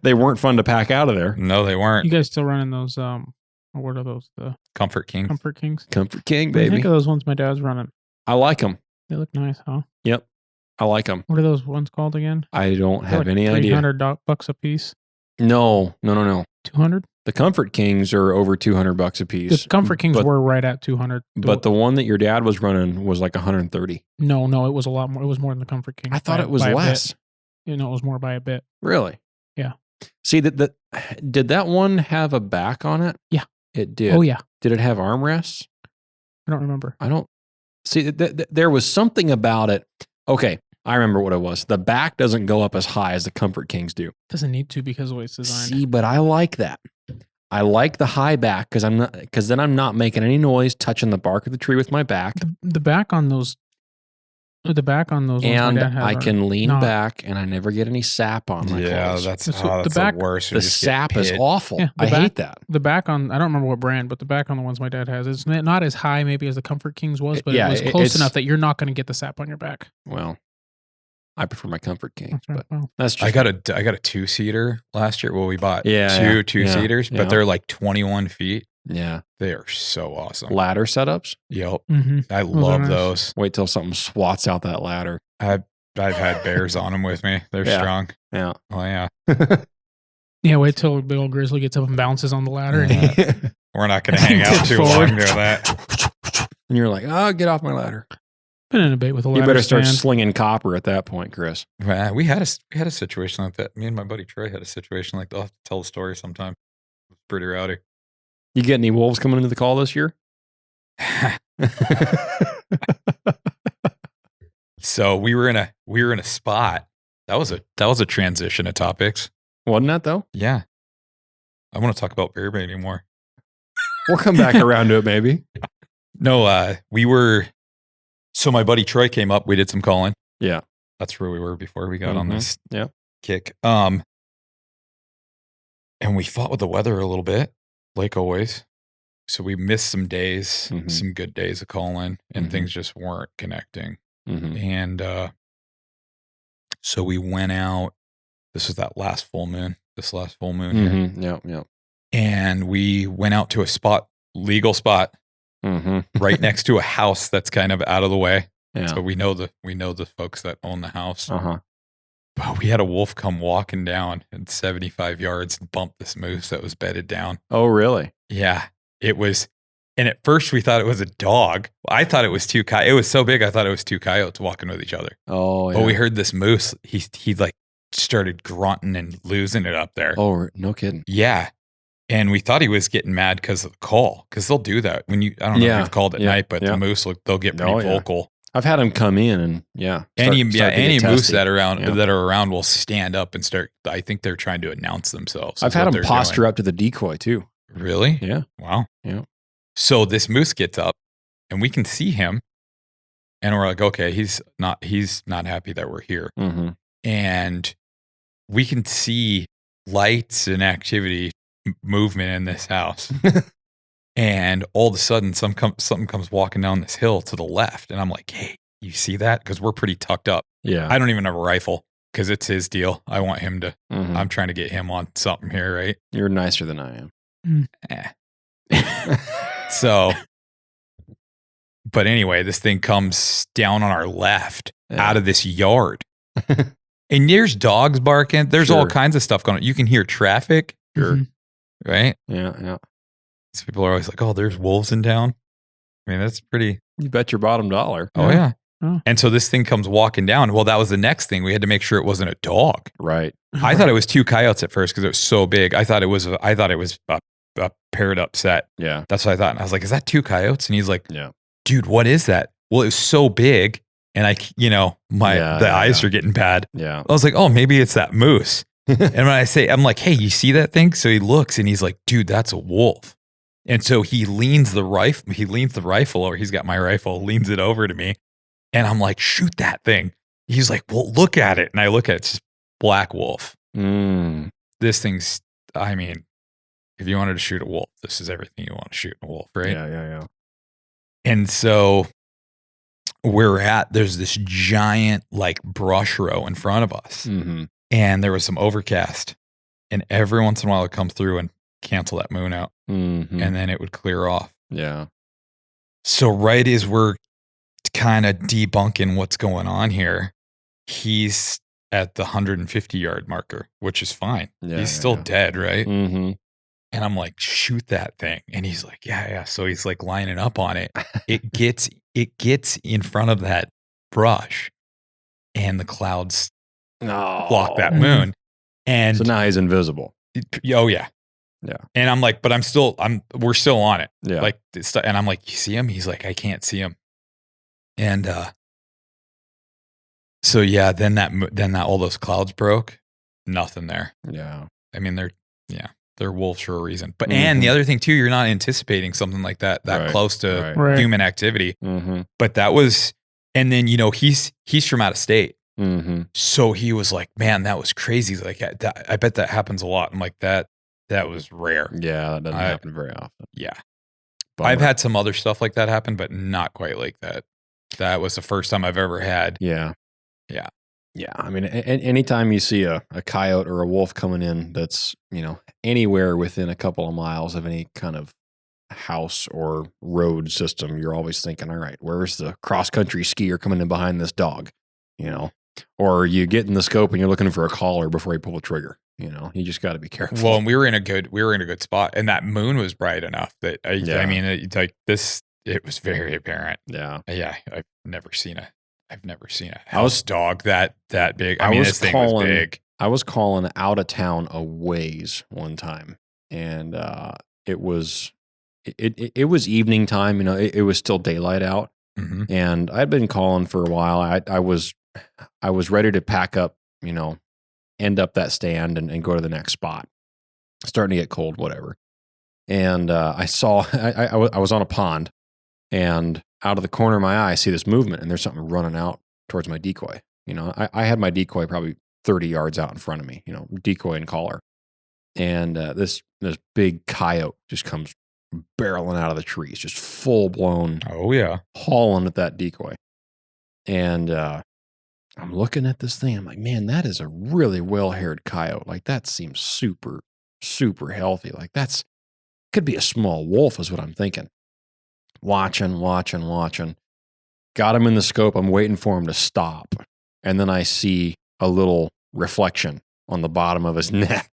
They weren't fun to pack out of there. No, they weren't. You guys still running those? What are those? The Comfort King. Comfort Kings. Comfort King, What do you baby. think of those ones my dad's running? I like them. They look nice, huh? Yep, I like them. What are those ones called again? I don't have any idea. $300 a piece. No. 200. The Comfort Kings are over $200 a piece. The Comfort Kings were right at 200. But the one that your dad was running was like 130. No, it was a lot more. It was more than the Comfort King. I thought it was less. It was more by a bit. Really? Yeah. See, did that one have a back on it? Yeah. It did. Oh, yeah. Did it have armrests? I don't remember. I don't. See, there was something about it. Okay, I remember what it was. The back doesn't go up as high as the Comfort Kings do. Doesn't need to because of the way it's designed. See, but I like that. I like the high back because then I'm not making any noise touching the bark of the tree with my back. The back on those. The back on those. And ones my dad has I can lean not. back, and I never get any sap on my clothes. That's the back. the worst. The sap is awful. Yeah, I hate that. The back on, I don't remember what brand, but the back on the ones my dad has is not as high maybe as the Comfort Kings was, but it was close enough that you're not going to get the sap on your back. Well, I prefer my Comfort King, That's right. but that's just I got a 2-seater last year. Well, we bought Yeah, two-seaters, yeah. but they're like 21 feet. yeah. They are so awesome. Ladder setups. Yep. Mm-hmm. I are love nice. those. Wait till something swats out that ladder. I've had bears on them with me. They're Yeah. strong. Yeah. Oh yeah. Yeah, wait till a big old grizzly gets up and bounces on the ladder. And We're not going to hang out too long doing that. And you're like, oh, get off my ladder. Been in a debate with a ladder You better start stand. slinging copper at that point, Chris. We had a situation like that. Me and my buddy Trey had a situation like that. I'll have to tell the story sometime. It was pretty rowdy. You get any wolves coming into the call this year? So we were in a spot. That was a transition of topics. Wasn't that though? Yeah. I want to talk about bear bait anymore. We'll come back around to it maybe. No, so my buddy Troy came up. We did some calling. Yeah. That's where we were before we got on this kick. And we fought with the weather a little bit, like always. So we missed some days, some good days of calling, and things just weren't connecting. And so we went out. This was this last full moon here. Yeah. And we went out to a legal spot, right next to a house that's kind of out of the way. Yeah. So we know the folks that own the house. Uh-huh. But we had a wolf come walking down at 75 yards and bump this moose that was bedded down. Oh, really? Yeah, it was. And at first we thought it was a dog. I thought it was two coyotes. It was so big, I thought it was two coyotes walking with each other. Oh, yeah. But we heard this moose. He like started grunting and losing it up there. Oh, no kidding. Yeah. And we thought he was getting mad because of the call. Because they'll do that when I don't know if you've called at night, but the moose, they'll get pretty vocal. I've had them come in and any moose testy. that are around will stand up and start. I think they're trying to announce themselves. I've had them posture up to the decoy too. Really? Yeah. Wow. Yeah. So this moose gets up, and we can see him, and we're like, okay, he's not happy that we're here, and we can see lights and activity, movement in this house. And all of a sudden, something comes walking down this hill to the left. And I'm like, hey, you see that? Because we're pretty tucked up. Yeah. I don't even have a rifle because it's his deal. I want him to, I'm trying to get him on something here, right? You're nicer than I am. So, but anyway, this thing comes down on our left out of this yard. And there's dogs barking. There's all kinds of stuff going on. You can hear traffic. Sure. Right? Yeah. So people are always like, oh, there's wolves in town. I mean, that's pretty. You bet your bottom dollar. Oh, yeah. Oh. And so this thing comes walking down. Well, that was the next thing. We had to make sure it wasn't a dog. Right. I thought it was two coyotes at first because it was so big. I thought it was a paired up set. Yeah. That's what I thought. And I was like, is that two coyotes? And he's like, yeah, dude, what is that? Well, it was so big. And the eyes are getting bad. Yeah. I was like, oh, maybe it's that moose. And when I'm like, hey, you see that thing? So he looks and he's like, dude, that's a wolf. And so he leans the rifle over. He's got my rifle, leans it over to me. And I'm like, shoot that thing. He's like, well, look at it. And I look at it, it's just black wolf. This thing's, I mean, if you wanted to shoot a wolf, this is everything you want to shoot a wolf, right? Yeah. And so there's this giant like brush row in front of us. And there was some overcast. And every once in a while it would come through and cancel that moon out. And then it would clear off. Yeah. So right as we're kind of debunking what's going on here, he's at the 150 yard marker, which is fine. He's still dead, right? And I'm like, shoot that thing. And he's like, yeah. So he's like lining up on it. It gets in front of that brush and the clouds block that moon. And so now he's invisible. Oh yeah. Yeah. And I'm like, but we're still on it. Yeah. Like, and I'm like, you see him? He's like, I can't see him. And, so yeah, then all those clouds broke, nothing there. Yeah. I mean, they're wolves for a reason. But, and the other thing too, you're not anticipating something like that close to human activity. But that was, and then, he's from out of state. So he was like, man, that was crazy. He's like, I bet that happens a lot. I'm like, that was rare. Yeah. That doesn't happen very often. Yeah. Bummer. I've had some other stuff like that happen, but not quite like that. That was the first time I've ever had. Yeah. Yeah. Yeah. I mean, anytime you see a coyote or a wolf coming in that's, anywhere within a couple of miles of any kind of house or road system, you're always thinking, all right, where's the cross-country skier coming in behind this dog? Or you get in the scope and you're looking for a collar before you pull the trigger. You just got to be careful. Well, and we were in a good spot, and that moon was bright enough that I mean, it's like this it was very apparent. Yeah. Yeah, I've never seen a house dog that big. I mean, this thing was big. I was calling out of town a ways one time, and it was evening time. You know, it was still daylight out, and I'd been calling for a while. I was ready to pack up, you know, end up that stand and go to the next spot. Starting to get cold, whatever. And I saw I was on a pond, and out of the corner of my eye, I see this movement, and there's something running out towards my decoy. You know, I had my decoy probably 30 yards out in front of me, you know, decoy and collar. And this big coyote just comes barreling out of the trees, just full blown. Oh, yeah. Hauling at that decoy. And I'm looking at this thing. I'm like, man, that is a really well-haired coyote. Like, that seems super, super healthy. Like, could be a small wolf is what I'm thinking. Watching. Got him in the scope. I'm waiting for him to stop. And then I see a little reflection on the bottom of his neck.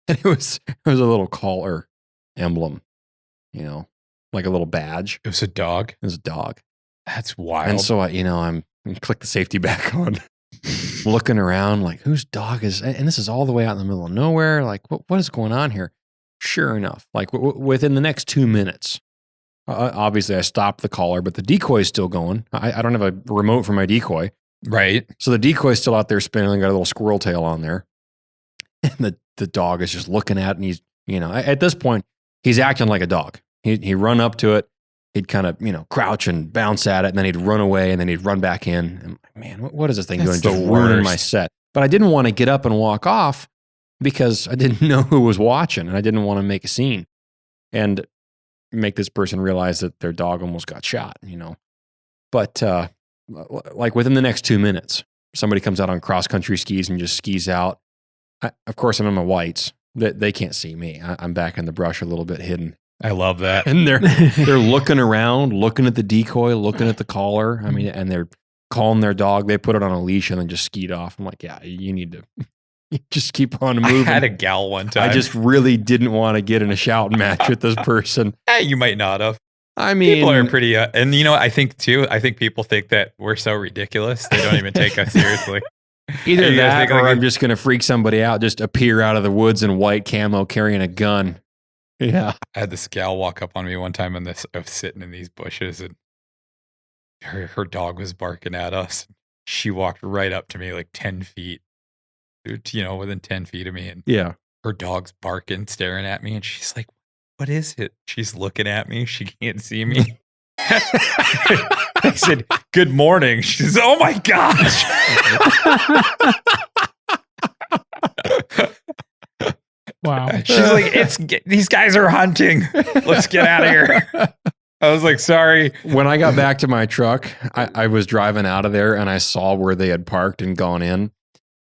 And it was a little collar emblem, you know, like a little badge. It was a dog? It was a dog. That's wild. And so, I'm click the safety back on, looking around like, whose dog is, and this is all the way out in the middle of nowhere. Like, what is going on here? Sure enough, like within the next 2 minutes, obviously I stopped the collar, but the decoy is still going. I don't have a remote for my decoy. Right. So the decoy is still out there spinning, got a little squirrel tail on there. And the dog is just looking at it, and he's, you know, at this point, he's acting like a dog. He'd run up to it. He'd kind of, you know, crouch and bounce at it, and then he'd run away, and then he'd run back in. And man, what is this thing doing? Just ruining my set. But I didn't want to get up and walk off because I didn't know who was watching, and I didn't want to make a scene and make this person realize that their dog almost got shot, you know. But like within the next 2 minutes, somebody comes out on cross-country skis and just skis out. Of course, I'm in my whites. They can't see me. I'm back in the brush a little bit hidden. I love that. And they're looking around, looking at the decoy, looking at the collar. I mean, and they're calling their dog. They put it on a leash and then just skied off. I'm like, yeah, you need to just keep on moving. I had a gal one time. I just really didn't want to get in a shouting match with this person. You might not have. I mean, people are pretty, and you know, I think people think that we're so ridiculous. They don't even take us seriously. Either that or I'm just going to freak somebody out, just appear out of the woods in white camo carrying a gun. Yeah. I had this gal walk up on me one time I was sitting in these bushes, and her dog was barking at us. She walked right up to me like 10 feet, you know, within 10 feet of me. And yeah, her dog's barking, staring at me. And she's like, what is it? She's looking at me. She can't see me. I said, good morning. She says, oh my gosh. Wow. She's like, these guys are hunting. Let's get out of here. I was like, sorry. When I got back to my truck, I was driving out of there and I saw where they had parked and gone in.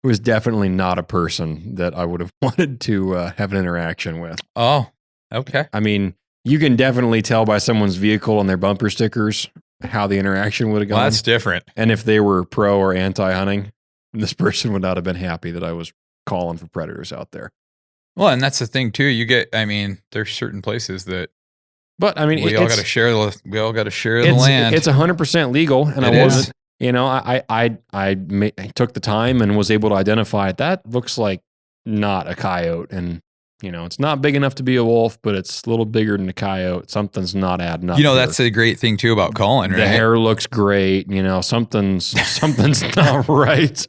It was definitely not a person that I would have wanted to have an interaction with. Oh, okay. I mean, you can definitely tell by someone's vehicle and their bumper stickers how the interaction would have gone. Well, that's different. And if they were pro or anti-hunting, this person would not have been happy that I was calling for predators out there. Well, and that's the thing too. There's certain places that, but I mean, we all got to share the land. It's 100% legal, and I wasn't. You know, I took the time and was able to identify it. That looks like not a coyote, and you know, it's not big enough to be a wolf, but it's a little bigger than a coyote. Something's not adding up. You know, that's a great thing too about calling, right? The hair looks great. You know, something's not right.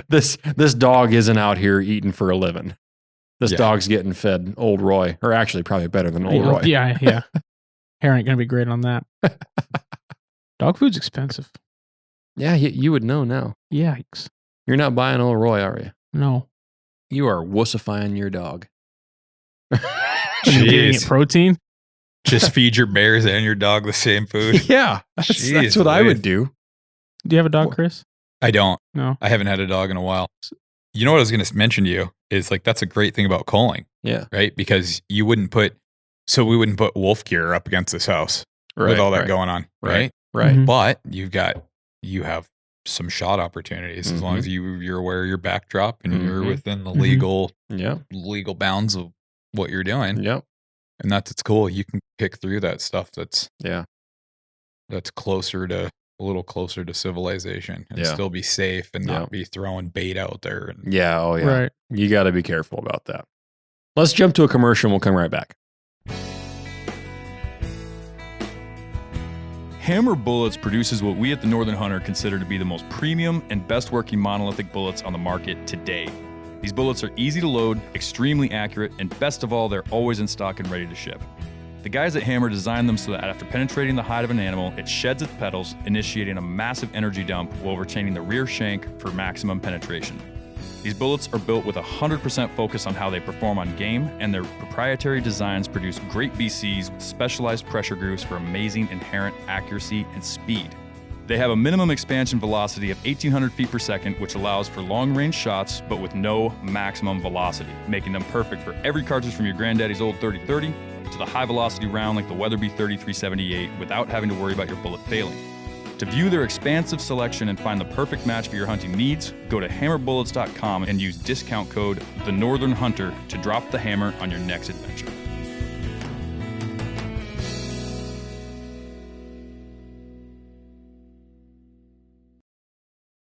This dog isn't out here eating for a living. This dog's getting fed Old Roy, or actually probably better than Old Roy. Yeah. Hair ain't gonna be great on that. Dog food's expensive. Yeah, you would know now. Yikes. You're not buying Old Roy, are you? No. You are wussifying your dog. You're giving it protein? Just feed your bears and your dog the same food. Yeah, that's what I would do. Do you have a dog, Chris? I don't. No. I haven't had a dog in a while. You know what I was going to mention to you is like, that's a great thing about culling. Yeah. Right? Because we wouldn't put wolf gear up against this house with all that going on. Right? Right. Mm-hmm. But you have some shot opportunities as long as you're aware of your backdrop and you're within the legal bounds of what you're doing. Yep. And it's cool. You can pick through that stuff that's closer to a little closer to civilization and still be safe and not be throwing bait out there. And, Right. You got to be careful about that. Let's jump to a commercial and we'll come right back. Hammer Bullets produces what we at the Northern Hunter consider to be the most premium and best working monolithic bullets on the market today. These bullets are easy to load, extremely accurate, and best of all, they're always in stock and ready to ship. The guys at Hammer designed them so that after penetrating the hide of an animal, it sheds its petals, initiating a massive energy dump while retaining the rear shank for maximum penetration. These bullets are built with 100% focus on how they perform on game, and their proprietary designs produce great BCs with specialized pressure grooves for amazing inherent accuracy and speed. They have a minimum expansion velocity of 1,800 feet per second, which allows for long-range shots, but with no maximum velocity, making them perfect for every cartridge from your granddaddy's old 30-30 to the high-velocity round like the Weatherby 3378 without having to worry about your bullet failing. To view their expansive selection and find the perfect match for your hunting needs, go to hammerbullets.com and use discount code TheNorthernHunter to drop the hammer on your next adventure.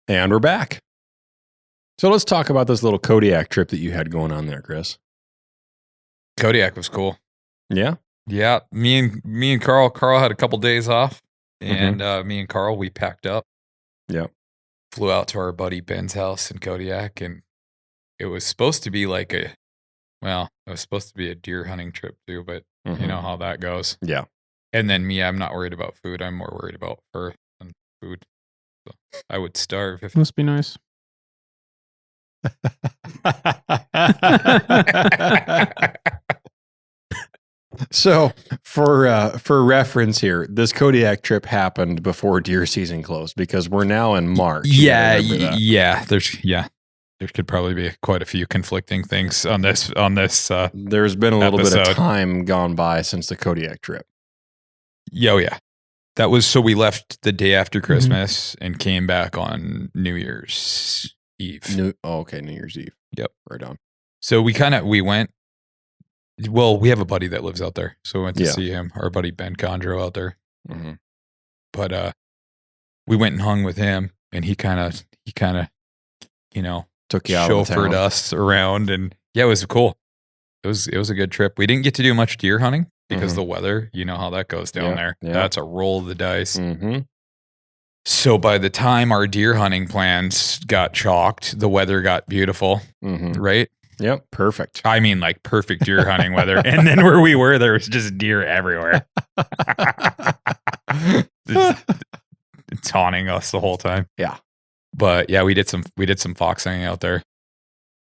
And we're back. So let's talk about this little Kodiak trip that you had going on there, Chris. Kodiak was cool. Yeah? Yeah. Me and Carl had a couple days off. And me and Carl, we packed up. Yep. Flew out to our buddy Ben's house in Kodiak, and it was supposed to be like it was supposed to be a deer hunting trip too, but you know how that goes. Yeah. And then me, I'm not worried about food. I'm more worried about fur than food. So I would starve if Must be nice. So for reference here, this Kodiak trip happened before deer season closed because we're now in March. Yeah. There could probably be quite a few conflicting things on this. There's been a little bit episode. of time gone by since the Kodiak trip. Yeah. That was so we left the day after Christmas and came back on New Year's Eve. New Year's Eve. Yep. Right on. So we went. Well, we have a buddy that lives out there, so we went to see him. Our buddy Ben Condro out there. Mm-hmm. But we went and hung with him, and he kind of took you out of chauffeured town. us around, and yeah, it was cool. It was a good trip. We didn't get to do much deer hunting because the weather. You know how that goes down there. Yeah. That's a roll of the dice. Mm-hmm. So by the time our deer hunting plans got chalked, the weather got beautiful, right? Yep, perfect. I mean, like perfect deer hunting weather. And then where we were, there was just deer everywhere. It's haunting us the whole time. Yeah. But yeah, we did some fox hunting out there,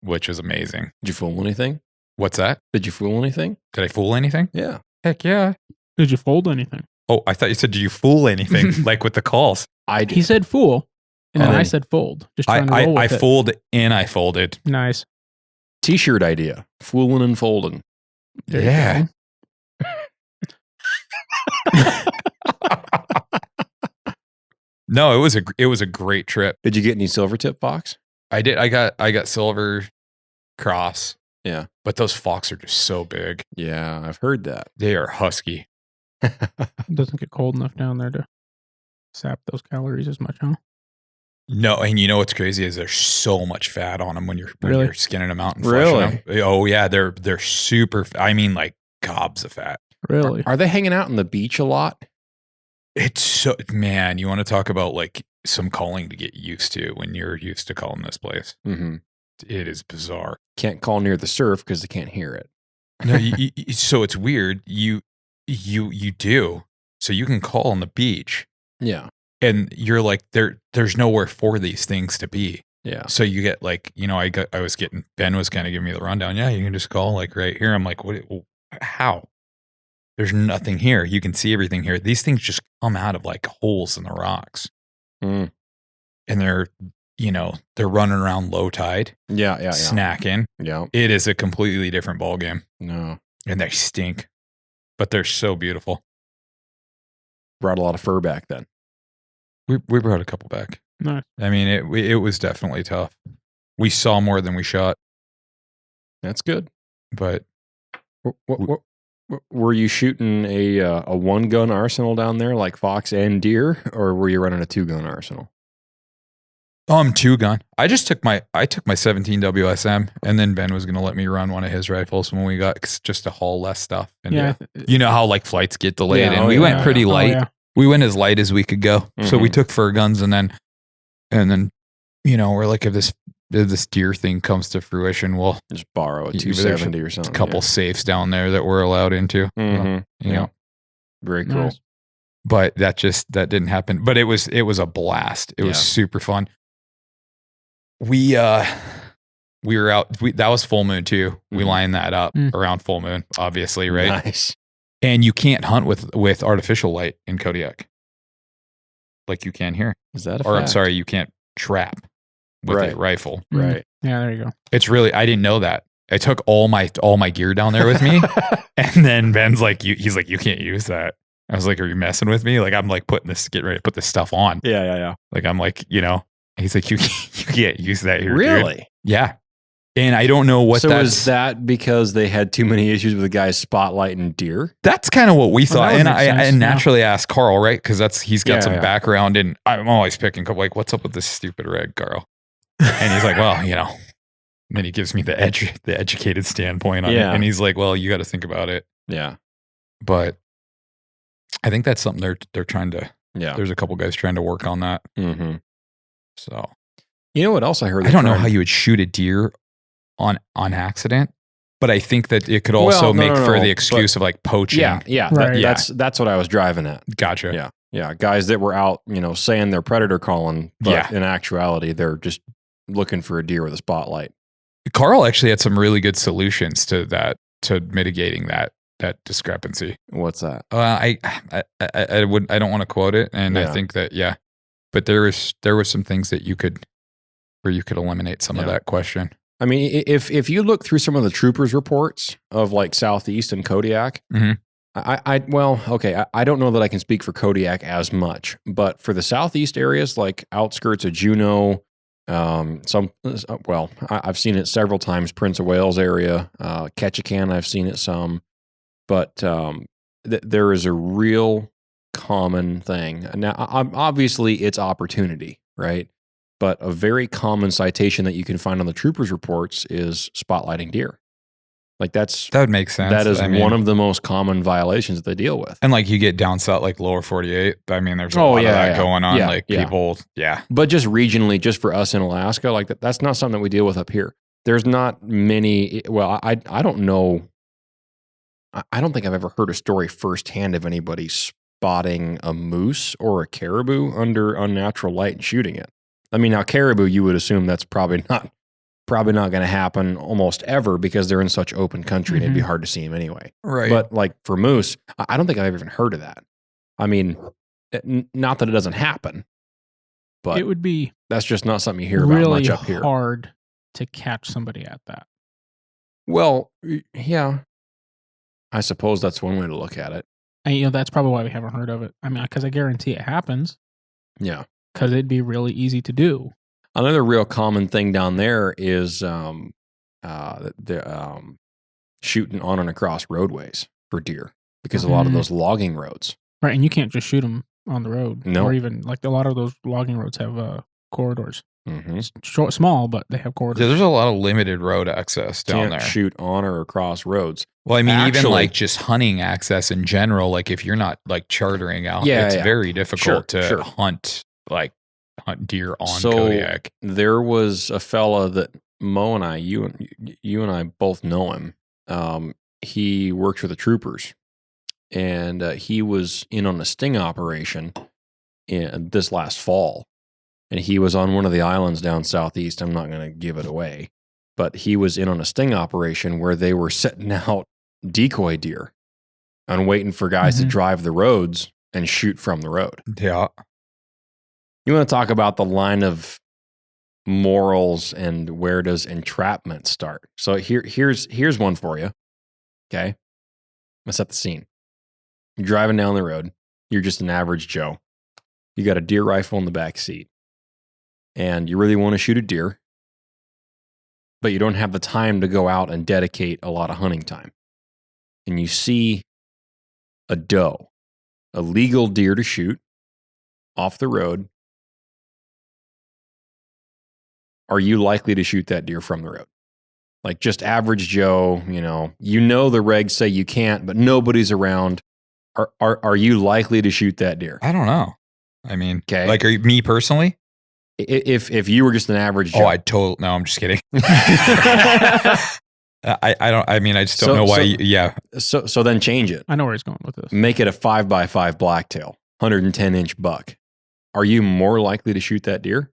which was amazing. Did you fool anything? What's that? Did you fool anything? Did I fool anything? Yeah. Heck yeah. Did you fold anything? Oh, I thought you said, did you fool anything? Like with the calls. I did. He said fool, and then Oh. I said fold. Just trying to roll I with it. fooled and I folded. Nice. T-shirt idea. Fooling and folding. There you Yeah. No, it was a great trip. Did you get any silver tip fox? I did. I got silver cross. Yeah. But those fox are just so big. Yeah, I've heard that. They are husky. It doesn't get cold enough down there to sap those calories as much, huh? No, and you know what's crazy is there's so much fat on them when you're Really? skinning them out and Really? fleshing them. Oh yeah, they're super. I mean, like gobs of fat. Really? Are they hanging out on the beach a lot? It's so man. You want to talk about like some calling to get used to when you're used to calling this place. Mm-hmm. It is bizarre. Can't call near the surf because they can't hear it. No, so it's weird. You do. So you can call on the beach. Yeah. And you're like, there's nowhere for these things to be. Yeah. So you get like, Ben was kind of giving me the rundown. Yeah, you can just call like right here. I'm like, what? How? There's nothing here. You can see everything here. These things just come out of like holes in the rocks. Mm. And they're running around low tide. Yeah. Snacking. Yeah. It is a completely different ballgame. No. And they stink. But they're so beautiful. Brought a lot of fur back then. We brought a couple back. Nice. I mean, it was definitely tough. We saw more than we shot, That's good. but What Were you shooting a 1-gun arsenal down there like fox and deer, or were you running a 2-gun arsenal? 2-gun. I took my 17 WSM, and then Ben was going to let me run one of his rifles when we got just to haul less stuff. And Yeah. you know how like flights get delayed, Yeah, and oh, we yeah, went pretty Oh, light. yeah. We went as light as we could go. So we took fur guns, and then we're like, if this deer thing comes to fruition, we'll Just borrow a There's 270 or something. a couple safes down there that we're allowed into. Mhm. You know. Very cool. Nice. But that didn't happen. But it was a blast. It was super fun. We were out. That was full moon too. We lined that up around full moon, obviously, right? Nice. And you can't hunt with artificial light in Kodiak, like you can here. Is that a Or I'm fact? sorry, you can't trap with Right. a rifle. Right. Yeah, there you go. It's really, I didn't know that. I took all my gear down there with me, and then Ben's like, he's like, you can't use that. I was like, are you messing with me? Like, I'm like getting ready to put this stuff on. Yeah. Like, I'm like, he's like, you can't use that here. Really? Dude. Yeah. And I don't know what So that's. is that because they had too many issues with the guys spotlighting deer? That's kind of what we Well, thought. that would And make sense, I yeah. naturally asked Carl, right? Because he's got Yeah, some yeah. background, and I'm always picking up, like, what's up with this stupid red, Carl? And he's like, well, And then he gives me the educated standpoint on it. Yeah. And he's like, well, you got to think about it. Yeah. But I think that's something they're trying to. Yeah. There's a couple guys trying to work on that. Mm-hmm. So You know what else I heard? I don't know how you would shoot a deer on accident, but I think that it could also Well, no, make no, for no, the excuse of like poaching. Yeah. Right. That's what I was driving at. Gotcha. Yeah. Yeah. Guys that were out, saying they're predator calling, but Yeah. in actuality, they're just looking for a deer with a spotlight. Carl actually had some really good solutions to that, to mitigating that discrepancy. What's that? I don't want to quote it, and I Yeah. think that but there was some things that you could eliminate some of Yeah. that question. I mean, if you look through some of the troopers' reports of like Southeast and Kodiak, Mhm. I don't know that I can speak for Kodiak as much, but for the Southeast areas, like outskirts of Juneau, I've seen it several times. Prince of Wales area, Ketchikan, I've seen it some, but there is a real common thing. Now, obviously, it's opportunity, right? But a very common citation that you can find on the troopers' reports is spotlighting deer. Like that That would make sense. that is I mean, one of the most common violations that they deal with. and like you get down south, like lower 48. I mean, there's a Oh, lot of yeah, that yeah. going on. Yeah, Like yeah. people, But just regionally, just for us in Alaska, like that's not something that we deal with up here. There's not many. Well, I don't know. I don't think I've ever heard a story firsthand of anybody spotting a moose or a caribou under unnatural light and shooting it. I mean, now caribou, you would assume that's probably not going to happen almost ever because they're in such open country and it'd be hard to see them anyway. right. But like for moose, I don't think I've even heard of that. I mean, not that it doesn't happen, but It would be that's just not something you hear about really much up here. hard to catch somebody at that. Well, yeah, I suppose that's one way to look at it. And that's probably why we haven't heard of it. I mean, because I guarantee it happens. Yeah. Because it'd be really easy to do. Another real common thing down there is shooting on and across roadways for deer because a lot of those logging roads. Right, and you can't just shoot them on the road. No. Or even, like, a lot of those logging roads have corridors. Mm-hmm. Short, small, but they have corridors. Yeah, there's a lot of limited road access down Can't there. shoot on or across roads. Well, I mean, even Actually- like just hunting access in general, like if you're not like chartering out, Yeah, it's yeah. very difficult to Sure. hunt deer on So, Kodiak. There was a fella that Mo and I, you and I both know him. He works for the troopers, and he was in on a sting operation this last fall, and he was on one of the islands down southeast. I'm not going to give it away, but he was in on a sting operation where they were setting out decoy deer and waiting for guys to Mhm. drive the roads and shoot from the road. Yeah. You want to talk about the line of morals and where does entrapment start? So here's one for you. Okay. Let's set the scene. You're driving down the road. You're just an average Joe. You got a deer rifle in the back seat. And you really want to shoot a deer, but you don't have the time to go out and dedicate a lot of hunting time. and you see a doe, a legal deer to shoot off the road, are you likely to shoot that deer from the road? Like just average Joe, you know the regs say you can't, but nobody's around. Are you likely to shoot that deer? I don't know. I mean, Okay. like me personally? If you were just an average Joe. Oh, no, I'm just kidding. I just don't know why. Yeah. So then change it. I know where he's going with this. Make it a 5x5 blacktail, 110-inch buck. Are you more likely to shoot that deer?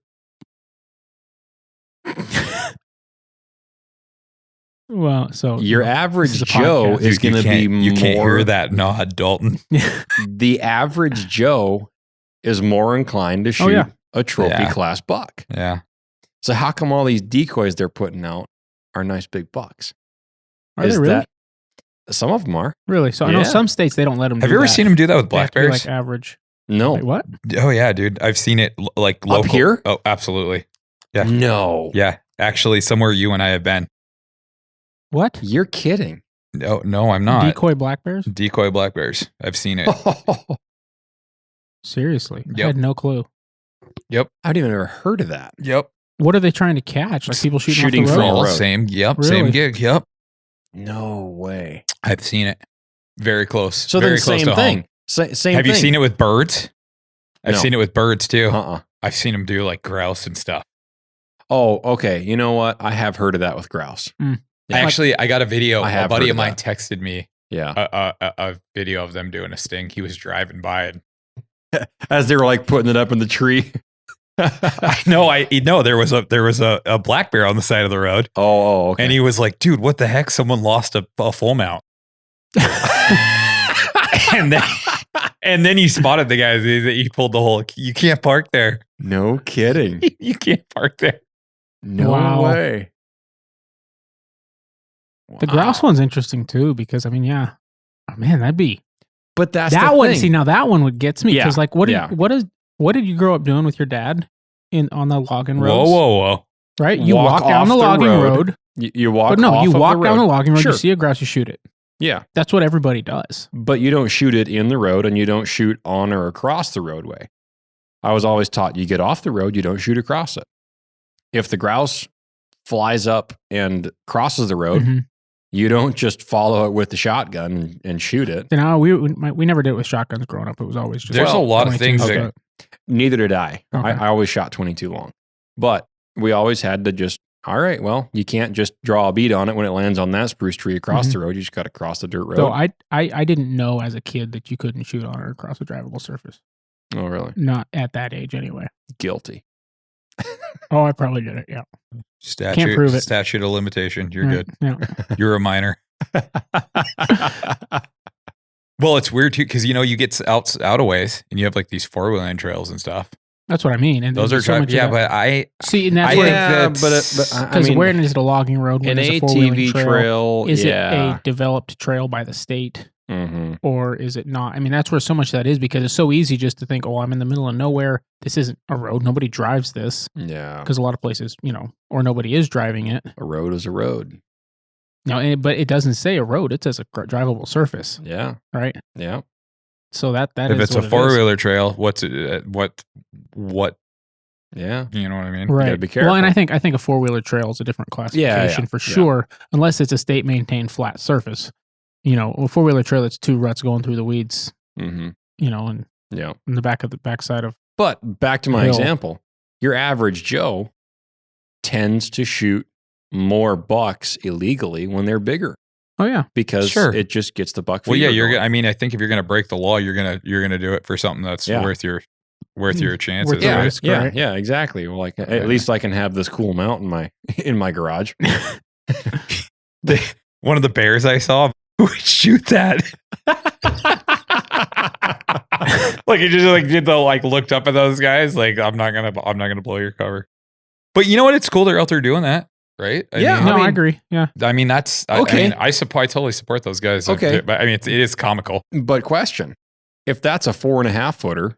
Well, so Your this average is a Joe podcast. is going to be more. You can't hear that nod, Dalton. The average Joe is more inclined to shoot a trophy class buck. Yeah. So how come all these decoys they're putting out are nice big bucks? Are they really? Some of them are. Really? So I know some states they don't let them. Have you ever seen them do that with black bears? Like average. No. Wait, what? Oh yeah, dude. I've seen it like local. Up here? Oh, absolutely. Yeah. No. Yeah. Actually, somewhere you and I have been. What? You're kidding. No, I'm not. Decoy black bears? Decoy black bears. I've seen it. Seriously? Yep. I had no clue. Yep. I've even never heard of that. Yep. What are they trying to catch? Like people shooting off from the road? the road. Same. Yep. Really? Same gig. Yep. No way. I've seen it. Very close. So Very then close same to thing. home. Same Have thing. you seen it with birds? I've No. seen it with birds too. Uh-uh. I've seen them do like grouse and stuff. Oh, okay. You know what? I have heard of that with grouse. Actually, I got a video. I have A buddy heard of of mine that. texted me Yeah. a video of them doing a sting. He was driving by and As they were like putting it up in the tree. I know there was a black bear on the side of the road. Oh, okay. And he was like, dude, what the heck? Someone lost a full mount. and then he spotted the guys. He pulled the whole, you can't park there. No kidding. You can't park there. No Wow. way. The grouse one's interesting too because I mean, oh, man, that'd be But that's that the one. thing. See, now that one would get me because Yeah, like, what yeah. did you grow up doing with your dad on the logging roads? Whoa. Right, you Walk walk down off the the logging road. road. You walk But no, off you of walk down the logging road. Sure. You see a grouse, you shoot it. Yeah. That's what everybody does. But you don't shoot it in the road and you don't shoot on or across the roadway. I was always taught you get off the road, you don't shoot across it. If the grouse flies up and crosses the road, Mhm. you don't just follow it with the shotgun and shoot it. You know, we never did it with shotguns growing up. It was always just There's a lot of 22, things okay. that Neither did I. Okay. I always shot 22 long. But we always had to just, all right, well, you can't just draw a bead on it when it lands on that spruce tree across Mhm. the road. You just got to cross the dirt road. So I didn't know as a kid that you couldn't shoot on or across a drivable surface. Oh, really? Not at that age, anyway. Guilty. Oh, I probably did it. Yeah, statute, prove it. statute of limitation. You're Right, good. Yeah. You're a minor. Well, it's weird too because you get out a ways and you have like these 4-wheeling trails and stuff. That's what I mean. And Those are so much of that. but I See, and that's I where think that's because where is it a logging road? When an is a 4-wheeling ATV trail, Is yeah. it a developed trail by the state? Mm-hmm. Or is it not? I mean, that's where so much of that is because it's so easy just to think, oh, I'm in the middle of nowhere. This isn't a road. Nobody drives this Yeah. because a lot of places, or nobody is driving it. A road is a road. No, but it doesn't say a road. It says a drivable surface, Yeah. right? Yeah. So that if is it's a what it is. 4-wheeler trail, what's it? What? Yeah. You know what I mean? Right. gotta be careful. Well, and I think a 4-wheeler trail is a different classification for Yeah. sure, unless it's a state maintained flat surface. A 4-wheeler trail that's 2 ruts going through the weeds. Mm-hmm. And Yeah. in the backside of. But back to my Hill. example, your average Joe tends to shoot more bucks illegally when they're bigger Oh yeah, because Sure. it just gets the buck. Well, yeah, fever going. I mean, I think if you're going to break the law, you're gonna do it for something that's Yeah. worth your chances. Worth your Yeah, risk, yeah, right? yeah, exactly. Well, like Okay. at least I can have this cool mount in my garage. One of the bears I saw would shoot that. Like he just did the looked up at those guys like I'm not gonna blow your cover. But you know what? It's cool they're out there doing that, right? Yeah, no, I mean- I agree. Yeah, I mean that's Okay. I totally support those guys. Okay. But I mean it is comical. But question: if that's a 4.5 footer,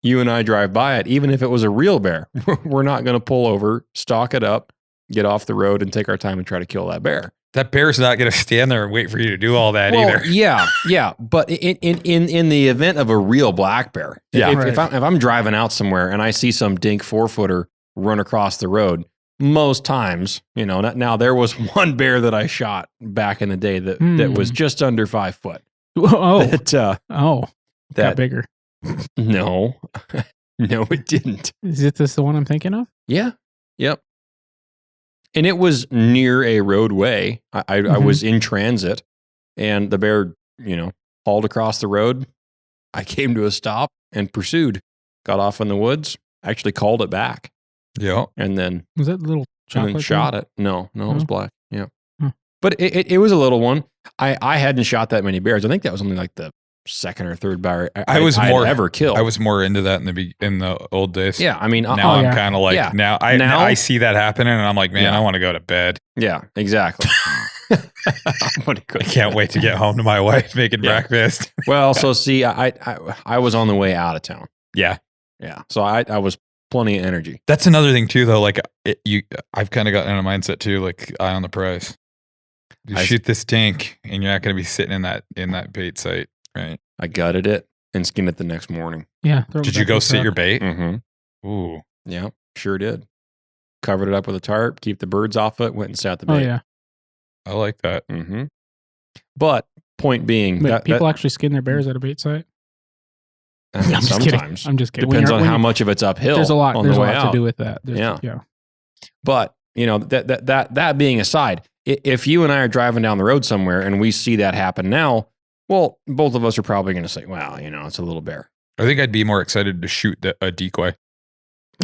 you and I drive by it, even if it was a real bear, we're not going to pull over, stalk it up, get off the road, and take our time and try to kill that bear. That bear's not going to stand there and wait for you to do all that Well, either. yeah. But in the event of a real black bear, Yeah. if I'm driving out somewhere and I see some dink 4-footer run across the road, most times, now there was one bear that I shot back in the day that was just under 5 foot. Oh, That got bigger. no, it didn't. Is it this the one I'm thinking of? Yeah. Yep. And it was near a roadway. I was in transit, and the bear, hauled across the road. I came to a stop and pursued. Got off in the woods. Actually called it back. Yeah. And then Was that little chocolate? and then shot it. No, it was Oh. black. Yeah. Huh. But it was a little one. I hadn't shot that many bears. I think that was only like the second or third bear I was I'd more ever killed. I was more into that in the old days. Yeah, I mean, Now I'm yeah. kind of like Yeah. now I see that happening and I'm like, man, Yeah. I want to go to bed. yeah, exactly. I can't wait to get home to my wife making Yeah. breakfast. Well, so see, I was on the way out of town. Yeah. Yeah, so I was plenty of energy. That's another thing too, though. Like I've kind of gotten in a mindset too, like eye on the prize. You shoot this tank, and you're not going to be sitting in that bait site, right? I gutted it and skinned it the next morning. Yeah. Did you go sit your bait? Mm-hmm. Ooh, Yeah, sure did. Covered it up with a tarp, keep the birds off it, went and sat the bait. Oh yeah. I like that. Mm-hmm. But point being, Wait, people actually skin their bears at a bait site. I'm just kidding. sometimes I'm just kidding. depends on how much of it's uphill. There's a lot. on There's the a way lot out. to do with that. Yeah. Yeah. But that being aside, if you and I are driving down the road somewhere and we see that happen now, well, both of us are probably going to say, "Well, it's a little bear." I think I'd be more excited to shoot a decoy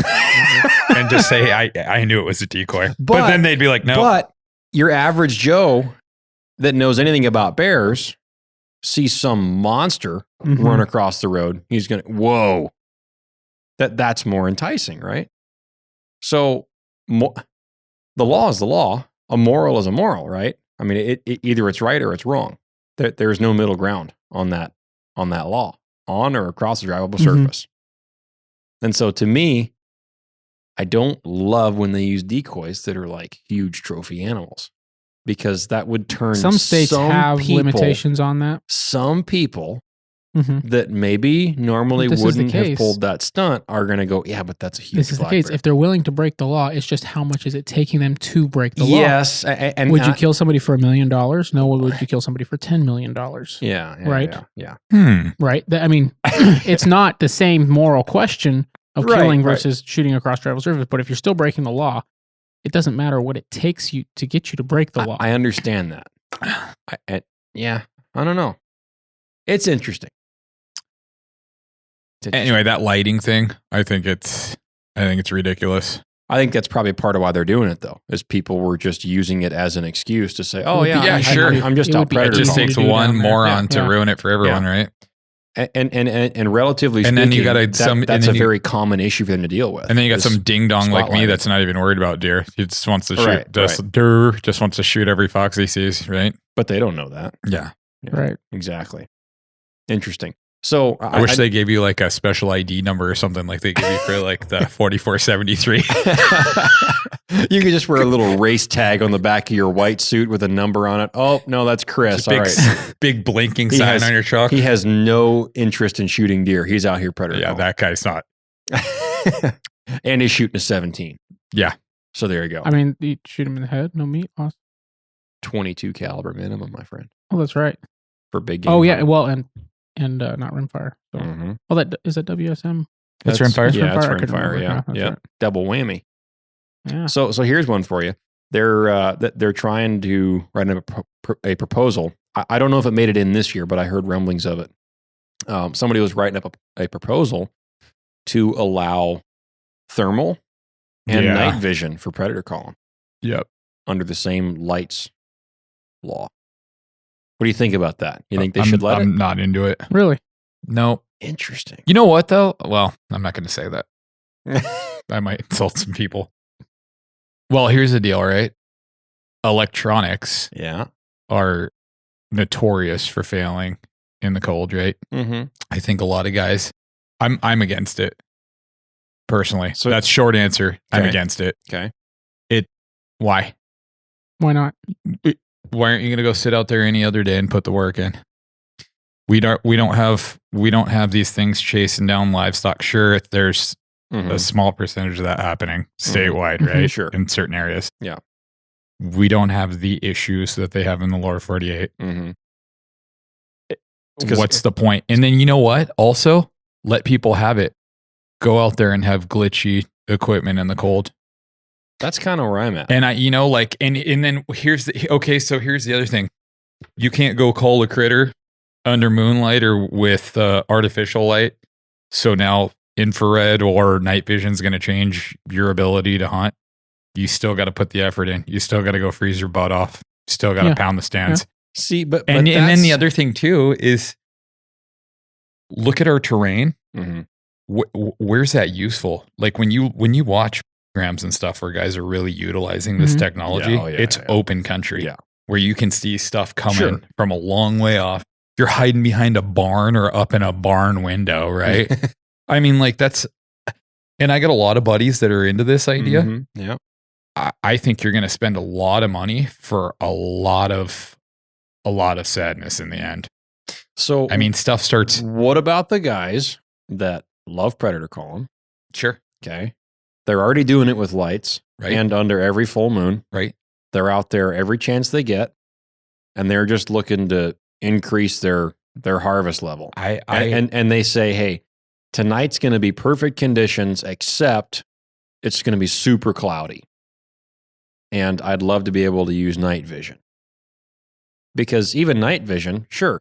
and just say I knew it was a decoy. But then they'd be like, no. But your average Joe that knows anything about bears sees some monster Mhm. run across the road. He's going to, whoa. That's more enticing, right? So the law is the law. A moral is a moral, right? I mean, either it's right or it's wrong. There's no middle ground on that law, on or across the drivable surface. And so to me, I don't love when they use decoys that are like huge trophy animals, because that would turn Some states have people- limitations on that. Some people Mhm. that maybe normally But this is the wouldn't have case. pulled that stunt are going to go, yeah, but that's a huge This is the black case. bear. If they're willing to break the law, it's just how much is it taking them to break the law? Yes. And Would you kill somebody for $1 million? No. Would you kill somebody for $10 million? Yeah. Right. Yeah. Right. I mean, it's not the same moral question of Right, killing right. versus shooting across drivable surface. But if you're still breaking the law, it doesn't matter what it takes you to get you to break the law. I understand that. I don't know. It's interesting. Anyway, that lighting thing, I think it's ridiculous. I think that's probably part of why they're doing it, though, is people were just using it as an excuse to say, "Oh would be- yeah, yeah, sure. I'm just It would out be It predator just easy calling." takes to do one down there. moron to Yeah. ruin it for everyone, right? And relatively And speaking, then you gotta that's a very common issue for them to deal with. And then you got is some ding dong like me spotlighting. that's not even worried about deer. He just wants to shoot, Right, just wants to shoot every fox he sees, right? but they don't know that. Yeah. Right. Exactly. Interesting. So I wish they gave you like a special ID number or something like they give you for like the 4473. you could just wear a little race tag on the back of your white suit with a number on it. Oh no, that's Chris. All big, right. big blinking He sign has- on your truck. He has no interest in shooting deer. He's out here predator. Yeah, calling. that guy's not. And he's shooting a 17. Yeah. So there you go. I mean, you shoot him in the head, no meat. Awesome. 22 caliber minimum, my friend, Oh, that's right. for big game. Oh yeah. hunting. Well, and not rimfire. So. Mhm. Oh, that is that WSM. That's rimfire? Yeah, Rimfire? it's I couldn't rimfire. remember. Yeah, That's yeah. right. Double whammy. Yeah. So here's one for you. They're trying to write a proposal. I don't know if it made it in this year, but I heard rumblings of it. Somebody was writing up a proposal to allow thermal and Yeah. night vision for predator calling Yep. under the same lights law. What do you think about that? You think they should let I'm not into it. Really? No. it? Interesting. You know what though? Well, I'm not going to say that. I might insult some people. Well, here's the deal, right? Electronics Yeah. are notorious for failing in the cold, right? Mm-hmm. I think a lot of guys. I'm against it personally. So- So that's short answer. I'm Okay. against it. Okay. Why? Why not? Why aren't you going to go sit out there any other day and put the work in? We don't have these things chasing down livestock. Sure, there's a small percentage of that happening statewide, right? Sure. In certain areas. Yeah. We don't have the issues that they have in the lower 48. What's the point? And then you know what? Also, let people have it. Go out there and have glitchy equipment in the cold. That's kind of where I'm at. And and then here's the other thing. You can't go call a critter under moonlight or with artificial light. So now infrared or night vision is going to change your ability to hunt. You still got to put the effort in. You still got to go freeze your butt off. Still got to pound the stands. Yeah. See, but and then the other thing too is look at our terrain. Where's that useful? Like when you watch programs and stuff where guys are really utilizing this technology, it's open country where you can see stuff coming from a long way off. You're hiding behind a barn or up in a barn window, right? I mean, like that's, and I got a lot of buddies that are into this idea. Yeah. I think you're going to spend a lot of money for a lot of sadness in the end. So, I mean, stuff starts. What about the guys that love predator calling? Sure. Okay. They're already doing it with lights and under every full moon. Right. They're out there every chance they get, and they're just looking to increase their harvest level. And they say, hey, tonight's going to be perfect conditions, except it's going to be super cloudy. And I'd love to be able to use night vision. Because even night vision, sure,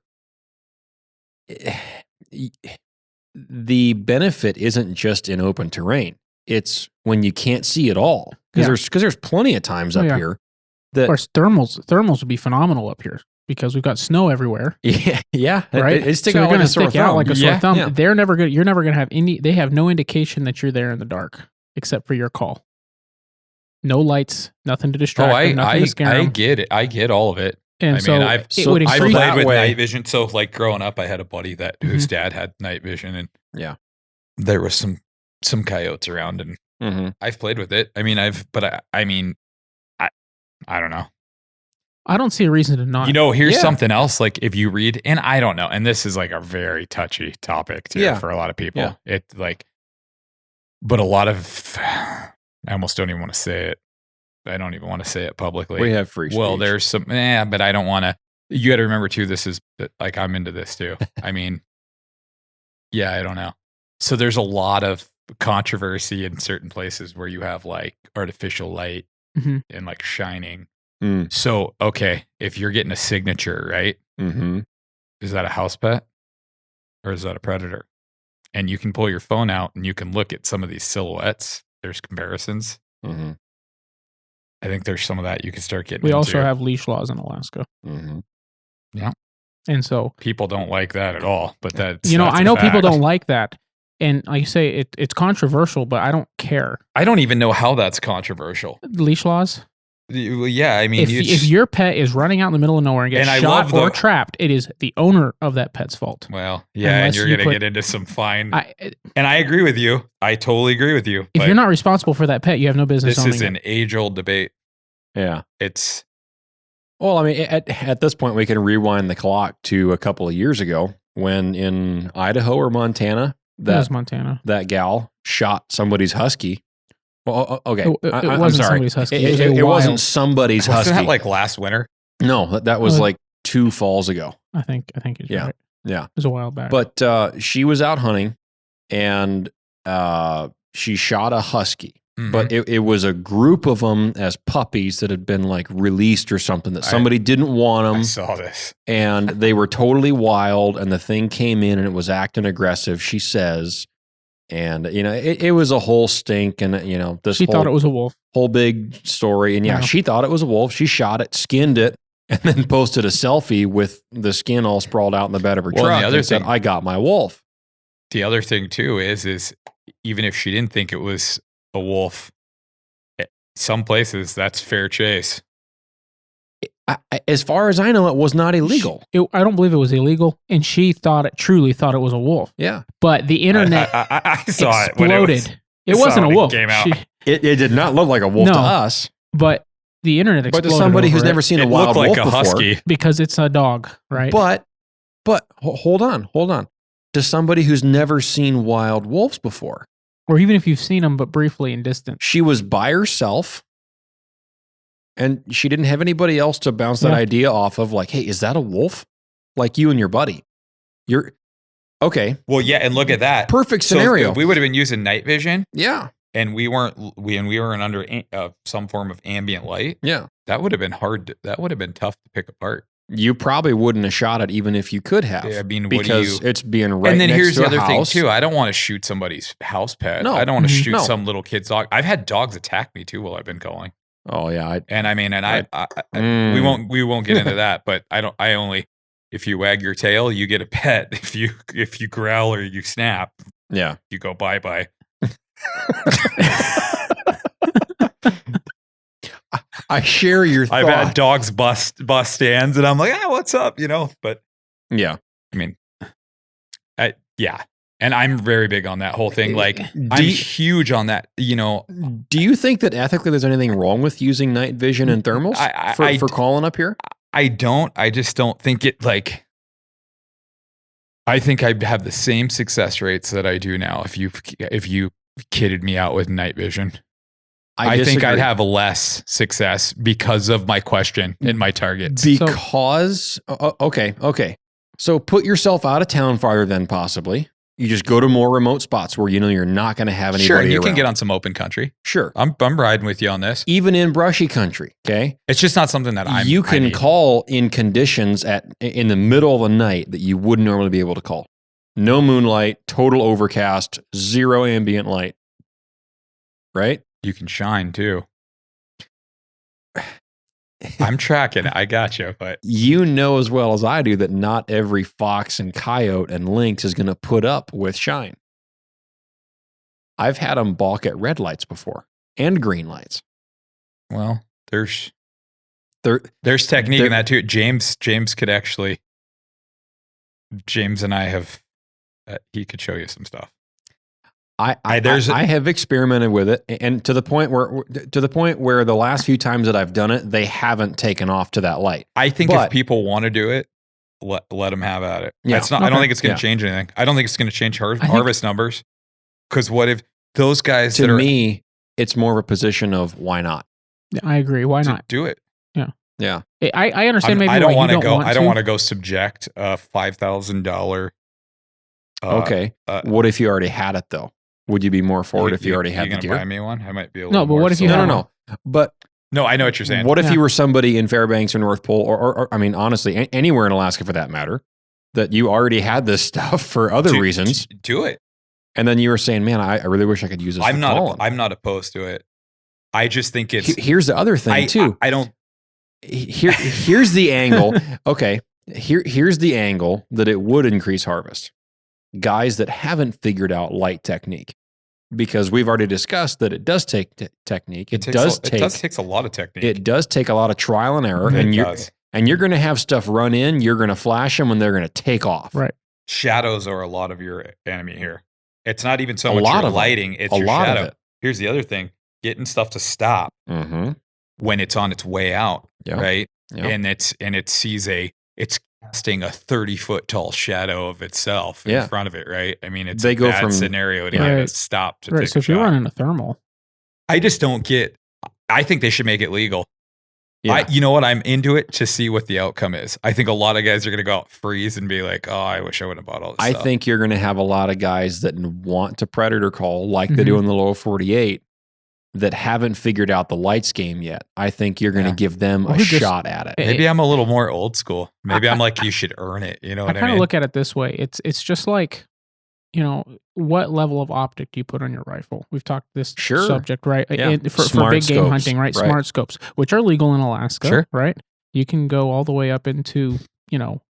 the benefit isn't just in open terrain. It's when you can't see at all. Because there's plenty of times up here that... Of course, thermals would be phenomenal up here because we've got snow everywhere. Yeah. Right? It's so you're going to stick out like a sore thumb. Yeah. They're never good. You're never going to have any... They have no indication that you're there in the dark except for your call. No lights, nothing to distract them, nothing to scare them. I get it. I get all of it. And I've played with night vision. So like growing up, I had a buddy whose dad had night vision, and there was some coyotes around, and I've played with it. I mean, I don't know. I don't see a reason to not. Here's something else. Like if you read, and I don't know, and this is like a very touchy topic too for a lot of people. Yeah. It like, but a lot of, I almost don't even want to say it. I don't even want to say it publicly. We have free speech. Well, there's some, but I don't want to. You got to remember too. This is like I'm into this too. I mean, I don't know. So there's a lot of controversy in certain places where you have like artificial light and like shining. So, okay, if you're getting a signature, right? Is that a house pet or is that a predator? And you can pull your phone out and you can look at some of these silhouettes. There's comparisons. I think there's some of that you can start getting into. Also have leash laws in Alaska. Yeah. And so people don't like that at all, but that's, I know people don't like that. And like you say, it's controversial, but I don't care. I don't even know how that's controversial. Leash laws? Yeah, I mean, if your pet is running out in the middle of nowhere and gets shot or trapped, it is the owner of that pet's fault. Well, yeah, and you're going to get into some fine. And I agree with you. I totally agree with you. If you're not responsible for that pet, you have no business owning it. This is an age-old debate. Yeah. Well, I mean, at this point, we can rewind the clock to a couple of years ago when in Idaho or Montana, that gal shot somebody's husky. Well, okay. It wasn't somebody's husky. It wasn't somebody's husky. Wasn't that like last winter? No, that was like 2 falls ago. I think he's right. Yeah. It was a while back. But she was out hunting and she shot a husky. But it was a group of them as puppies that had been like released or something that somebody didn't want them. I saw this. And they were totally wild and the thing came in and it was acting aggressive, she says. And, it was a whole stink and, she thought it was a wolf. Whole big story. And she thought it was a wolf. She shot it, skinned it, and then posted a selfie with the skin all sprawled out in the bed of her truck and said, I got my wolf. The other thing too is even if she didn't think it was a wolf, some places that's fair chase. As far as I know, it was not illegal. I don't believe it was illegal, and she truly thought it was a wolf. Yeah, but the internet I saw exploded. It wasn't a wolf. Came out. It did not look like a wolf to us. But the internet But exploded to somebody over who's it never seen a It wild looked like wolf a before, husky. because it's a dog, right? but hold on. To somebody who's never seen wild wolves before, Or even if you've seen them, but briefly in distance. she was by herself, and she didn't have anybody else to bounce that Yeah. idea off of. Like, hey, is that a wolf? Like you and your buddy. You're okay. Well, yeah, and look at that. Perfect So scenario. if we would have been using night vision, Yeah. and we weren't under some form of ambient light. Yeah. That would have been hard. That would have been tough to pick apart. You probably wouldn't have shot it even if you could have. I mean, because it's being right and then next here's to the a other thing house. too. I don't want to shoot somebody's house pet. No. I don't want to Mhm. shoot No. some little kid's dog. I've had dogs attack me too while I've been calling. Oh yeah. And I mean, and Mm. we won't get into that. But I only, if you wag your tail, you get a pet. If you growl or you snap, Yeah. you go bye. I share your thought. I've had dogs bust stands, and I'm like, what's up? But Yeah. I mean, yeah. And I'm very big on that whole thing. Like, I'm huge on that. Do you think that ethically there's anything wrong with using night vision and thermals for calling up here? I don't. I just don't think it like. I think I have the same success rates that I do now. If you kitted me out with night vision, I think I'd have less success because of my question and my targets. Because okay. So put yourself out of town farther than possibly. You just go to more remote spots where you know you're not going to have anybody Sure, and you around. can get on some open country. Sure. I'm riding with you on this. Even in brushy country, okay? It's just not something that you can call in conditions in the middle of the night that you wouldn't normally be able to call. No moonlight, total overcast, zero ambient light. Right? You can shine too. I'm tracking. I got you, but you know as well as I do that not every fox and coyote and lynx is going to put up with shine. I've had them balk at red lights before and green lights. Well, there's technique in that too. James could actually. James and I have. He could show you some stuff. I have experimented with it, and to the point where the last few times that I've done it, they haven't taken off to that light. I think if people want to do it, let them have at it. Yeah. I don't think it's going to change anything. I don't think it's going to change harvest numbers. Because what if those guys? To me, it's more of a position of why not? I agree. Why not do it? Yeah. I understand. Maybe I don't want to go. I don't want to go subject a $5,000. Okay. What if you already had it though? Would you be more for it if you already had the gear? Buy me one? I might be a little. No, but more what if you select. have No. But no, I know what you're saying. What if you were somebody in Fairbanks or North Pole, or I mean, honestly, anywhere in Alaska for that matter, that you already had this stuff for other reasons? Do it. And then you were saying, "Man, I really wish I could use this." I'm not opposed to it. I just think it's. Here's the other thing too. I don't. Here's the angle. Okay. Here's the angle that it would increase harvest. Guys that haven't figured out light technique, because we've already discussed that it does take technique. It takes a lot of technique. It does take a lot of trial and error, and you're going to have stuff run in. You're going to flash them, and they're going to take off. Right. Shadows are a lot of your enemy here. It's not even so much your lighting; it's your shadow. Here's the other thing: getting stuff to stop when it's on its way out, right? Yeah. And it's casting a 30-foot tall shadow of itself in front of it, right? I mean, it's a bad scenario to get it stopped. Right. So if you're running a thermal, I just don't get. I think they should make it legal. Yeah. You know what? I'm into it to see what the outcome is. I think a lot of guys are going to go out freeze and be like, "Oh, I wish I would have bought all this." I think you're going to have a lot of guys that want to predator call like they do in the lower 48 that haven't figured out the lights game yet. I think you're going to give them a shot at it. Maybe I'm a little more old school. Maybe I'm like, you should earn it. You know what I mean? I kind of look at it this way. It's just like, what level of optic do you put on your rifle? We've talked this subject, right? Yeah. For big game hunting, right? Smart scopes, which are legal in Alaska, right? You can go all the way up into,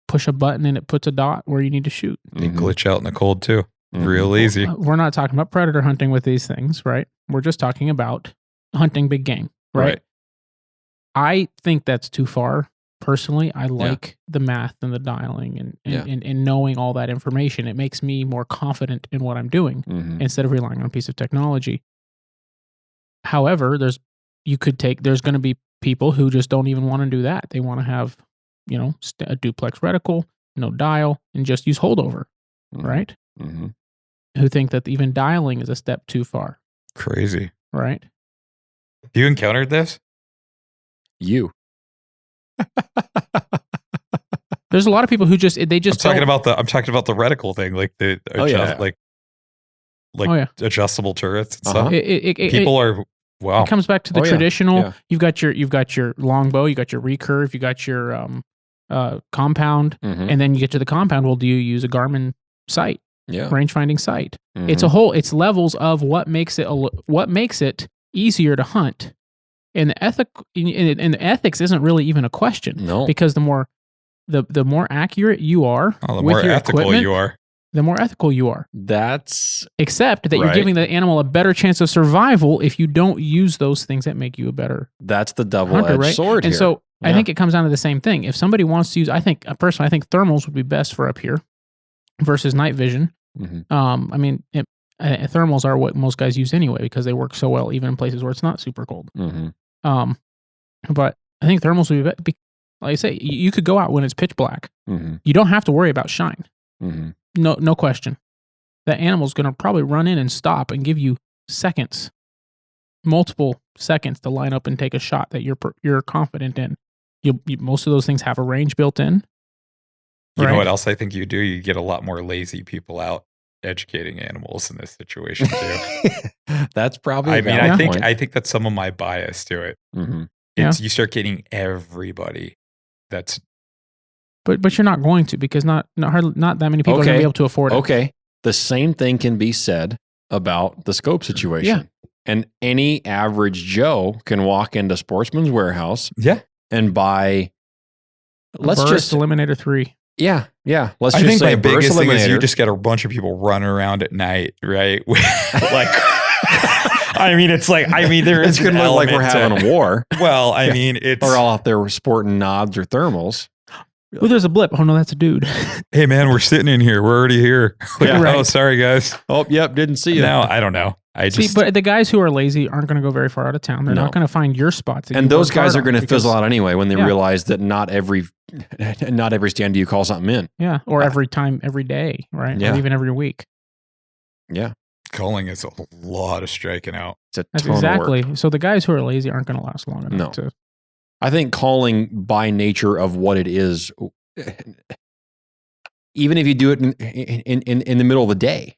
push a button and it puts a dot where you need to shoot. They glitch out in the cold too. Real easy. We're not talking about predator hunting with these things, right? We're just talking about hunting big game, right? I think that's too far. Personally, I like the math and the dialing and knowing all that information. It makes me more confident in what I'm doing instead of relying on a piece of technology. However, there's going to be people who just don't even want to do that. They want to have, a duplex reticle, no dial, and just use holdover, right? Mm-hmm. Who think that even dialing is a step too far, Crazy. right? You encountered this? You. There's a lot of people who just I'm talking about the reticle thing, like the adjustable turrets and stuff. People are wow. It comes back to the traditional. Yeah. You've got your longbow, you got your recurve, you got your compound, and then you get to the compound. Well, do you use a Garmin sight? Yeah. Range finding sight. It's levels of what makes it easier to hunt. And the ethics isn't really even a question. No. Because the more accurate you are, the more ethical you are. The more ethical you are. That's except that you're giving the animal a better chance of survival if you don't use those things that make you a better. That's the double-edged sword. And here. so I think it comes down to the same thing. If somebody wants to use, I think thermals would be best for up here versus night vision. Thermals are what most guys use anyway because they work so well even in places where it's not super cold. But I think thermals would be better. Like I say, you could go out when it's pitch black. You don't have to worry about shine. No question. That animal's going to probably run in and stop and give you seconds, multiple seconds to line up and take a shot that you're confident in. Most of those things have a range built in. You know what else I think you do? You get a lot more lazy people out educating animals in this situation too. That's probably. I think that's some of my bias to it. You start getting everybody. That's. But you're not going to because not that many people are going to be able to afford it. Okay. The same thing can be said about the scope situation. Yeah. And any average Joe can walk into Sportsman's Warehouse and buy Burst Eliminator 3. Yeah. I think my biggest thing is you just get a bunch of people running around at night, right? It's going to look like we're having a war. Well, it's... Or all out there sporting nods or thermals. Oh, there's a blip. Oh, no, that's a dude. Hey, man, we're sitting in here. We're already here. Oh, sorry, guys. Oh, yep, didn't see you. No, I don't know. But the guys who are lazy aren't going to go very far out of town. They're not going to find your spots. And those guys are going to fizzle out anyway when they realize that not every stand do you call something in. Yeah, or every time, every day, right? Yeah. Or even every week. Yeah. Culling is a lot of striking out. It's a ton of work. So the guys who are lazy aren't going to last long enough to... I think calling by nature of what it is, even if you do it in the middle of the day,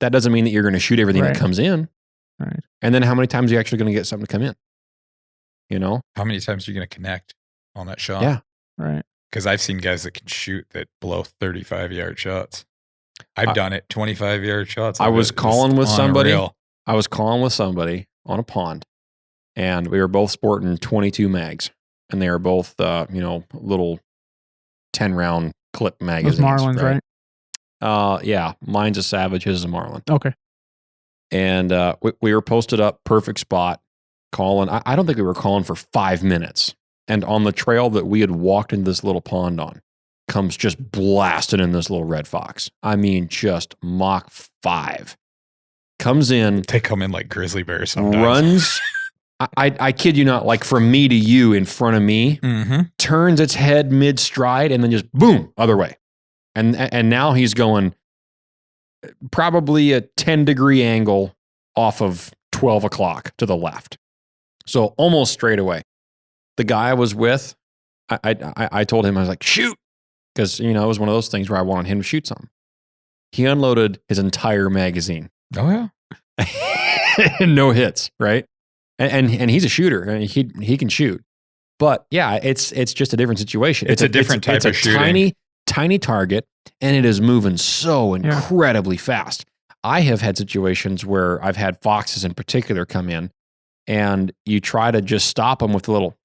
that doesn't mean that you're going to shoot everything that comes in. Right. And then how many times are you actually going to get something to come in? How many times are you going to connect on that shot? Yeah. Right. Because I've seen guys that can shoot that blow 35-yard shots. I've done it, 25-yard shots. I was calling with somebody on a pond. And we were both sporting 22 mags, and they were both, little 10-round clip magazines. Those Marlins, right? Yeah, mine's a Savage, his is a Marlin. Okay. And we were posted up, perfect spot, calling. I don't think we were calling for 5 minutes. And on the trail that we had walked into this little pond on, comes just blasted in this little red fox. Just Mach 5. Comes in. They come in like grizzly bears sometimes. Runs. I kid you not, like from me to you in front of me, turns its head mid-stride and then just boom, other way. And now he's going probably a 10-degree angle off of 12 o'clock to the left. So almost straight away. The guy I was with, I told him, I was like, shoot. Because, it was one of those things where I wanted him to shoot something. He unloaded his entire magazine. Oh, yeah. No hits, right? And he's a shooter. I mean, he can shoot. But yeah, it's just a different situation. It's a different type of shooting. Tiny target, and it is moving so incredibly fast. I have had situations where I've had foxes in particular come in, and you try to just stop them with a little,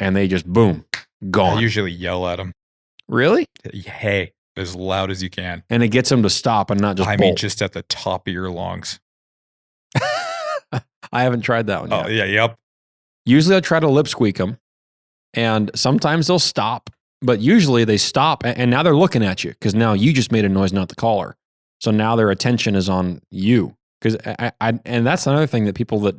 and they just boom, gone. I usually yell at them. Really? Hey, as loud as you can. And it gets them to stop and not just bolt. Just at the top of your lungs. I haven't tried that one yet. Oh, yeah, yep. Usually I try to lip squeak them, and sometimes they'll stop, but usually they stop, and now they're looking at you because now you just made a noise, not the caller. So now their attention is on you. And that's another thing that people that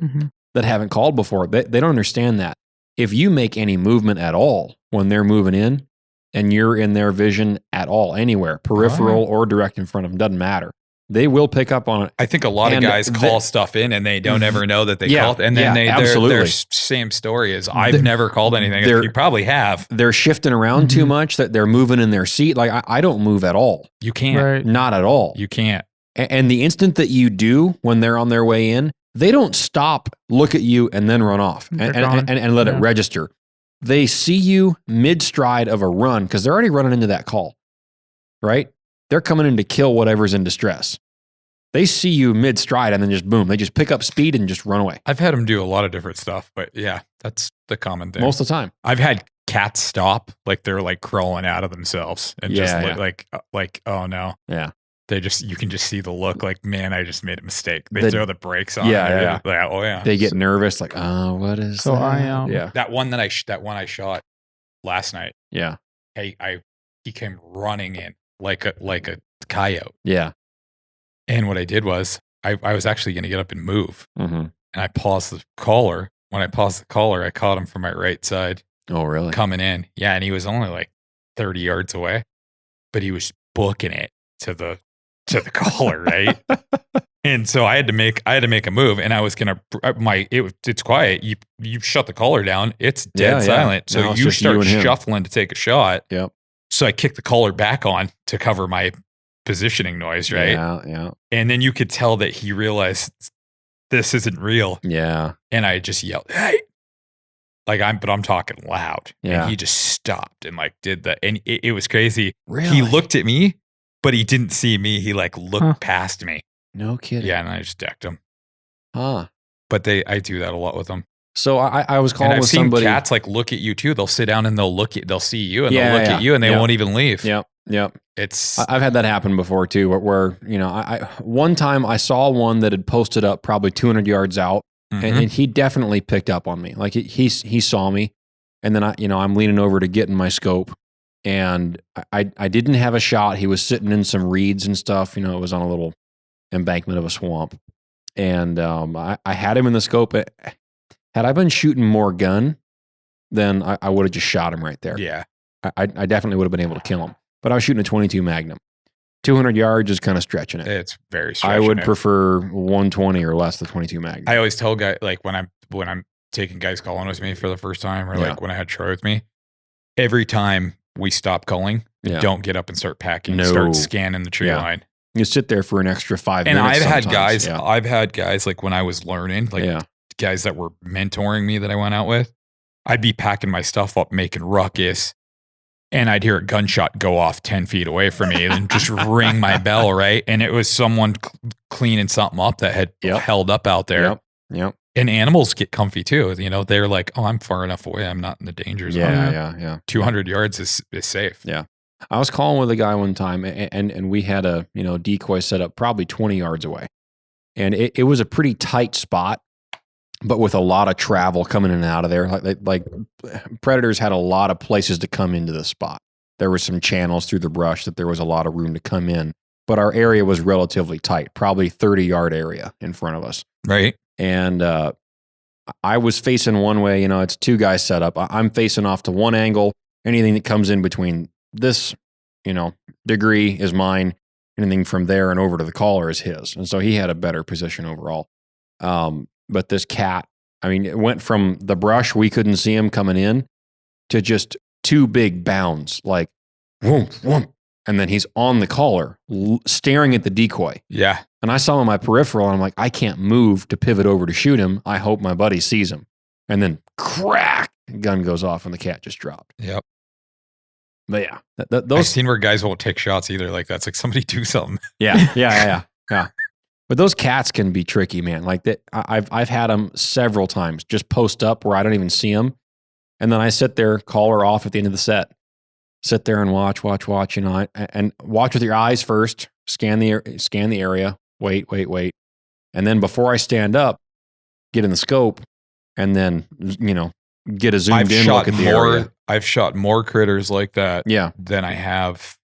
that haven't called before, they don't understand that. If you make any movement at all when they're moving in and you're in their vision at all, anywhere, peripheral or direct in front of them, doesn't matter. They will pick up on it. I think a lot of guys call stuff in and they don't ever know that they called. And then their same story is, I've never called anything. You probably have. They're shifting around too much, that they're moving in their seat. Like I don't move at all. You can't. Right. Not at all. You can't. And the instant that you do, when they're on their way in, they don't stop, look at you, and then run off and let it register. They see you mid-stride of a run because they're already running into that call, right? They're coming in to kill whatever's in distress. They see you mid-stride and then just boom, they just pick up speed and just run away. I've had them do a lot of different stuff, but yeah, that's the common thing. Most of the time. I've had cats stop, like they're like crawling out of themselves and just look like, oh no. Yeah. You can just see the look like, man, I just made a mistake. They throw the brakes on. Yeah. Like, oh yeah. They get nervous, like, oh, what is that? That one I shot last night. Yeah. He came running in like a coyote. Yeah. And what I did was I was actually going to get up and move. Mm-hmm. And I paused the collar. When I paused the collar, I caught him from my right side. Oh, really? Coming in. Yeah. And he was only like 30 yards away, but he was booking it to the collar, right? And so I had to make a move, and I was gonna it's quiet. You shut the collar down, it's dead silent. So now you start shuffling to take a shot. Yep. So I kicked the collar back on to cover my positioning noise, right? Yeah. And then you could tell that he realized this isn't real. Yeah. And I just yelled, "Hey!" I'm talking loud. Yeah. And he just stopped and like did that, and it was crazy. Really? He looked at me, but he didn't see me. He like looked past me. No kidding. Yeah, and I just decked him. Huh. But I do that a lot with them. So I was calling with somebody. I've seen cats like look at you too. They'll sit down and they'll see you and they'll look at you and they won't even leave. Yep. I've had that happen before too, where I one time I saw one that had posted up probably 200 yards out, and he definitely picked up on me. Like he saw me, and then I'm leaning over to get in my scope. And I didn't have a shot. He was sitting in some reeds and stuff. It was on a little embankment of a swamp. And I had him in the scope. Had I been shooting more gun, then I would have just shot him right there. Yeah. I definitely would have been able to kill him. But I was shooting a .22 Magnum. 200 yards is kind of stretching it. It's very stretching. I would prefer 120 or less the .22 Magnum. I always tell guys, like when I'm taking guys calling with me for the first time, or like when I had Troy with me, every time we stop calling, don't get up and start packing. Start scanning the tree line. You sit there for an extra 5 minutes. And I've had guys like when I was learning, like guys that were mentoring me that I went out with, I'd be packing my stuff up, making ruckus, and I'd hear a gunshot go off 10 feet away from me and just ring my bell, right? And it was someone cleaning something up that had held up out there. Yep. And animals get comfy too. They're like, oh, I'm far enough away. I'm not in the danger zone. Yeah. 200 yards is safe. Yeah. I was calling with a guy one time, and we had a decoy set up probably 20 yards away. And it was a pretty tight spot, but with a lot of travel coming in and out of there. Like predators had a lot of places to come into the spot. There were some channels through the brush that there was a lot of room to come in. But our area was relatively tight, probably 30-yard area in front of us. Right. And I was facing one way, it's two guys set up. I'm facing off to one angle. Anything that comes in between this, degree is mine. Anything from there and over to the caller is his. And so he had a better position overall. But this cat, it went from the brush, we couldn't see him coming in, to just two big bounds, like, whoom, whoom. And then he's on the collar, staring at the decoy. Yeah. And I saw him on my peripheral, and I'm like, I can't move to pivot over to shoot him. I hope my buddy sees him. And then crack, gun goes off, and the cat just dropped. Yep. But yeah, I've seen where guys won't take shots either. Like that's like somebody do something. Yeah. But those cats can be tricky, man. Like that, I've had them several times just post up where I don't even see them, and then I sit there, collar off at the end of the set, sit there and watch, and watch with your eyes first. Scan the area. Wait, and then before I stand up, get in the scope, and then get a zoomed in look at the area. I've shot more critters like that Yeah. than I have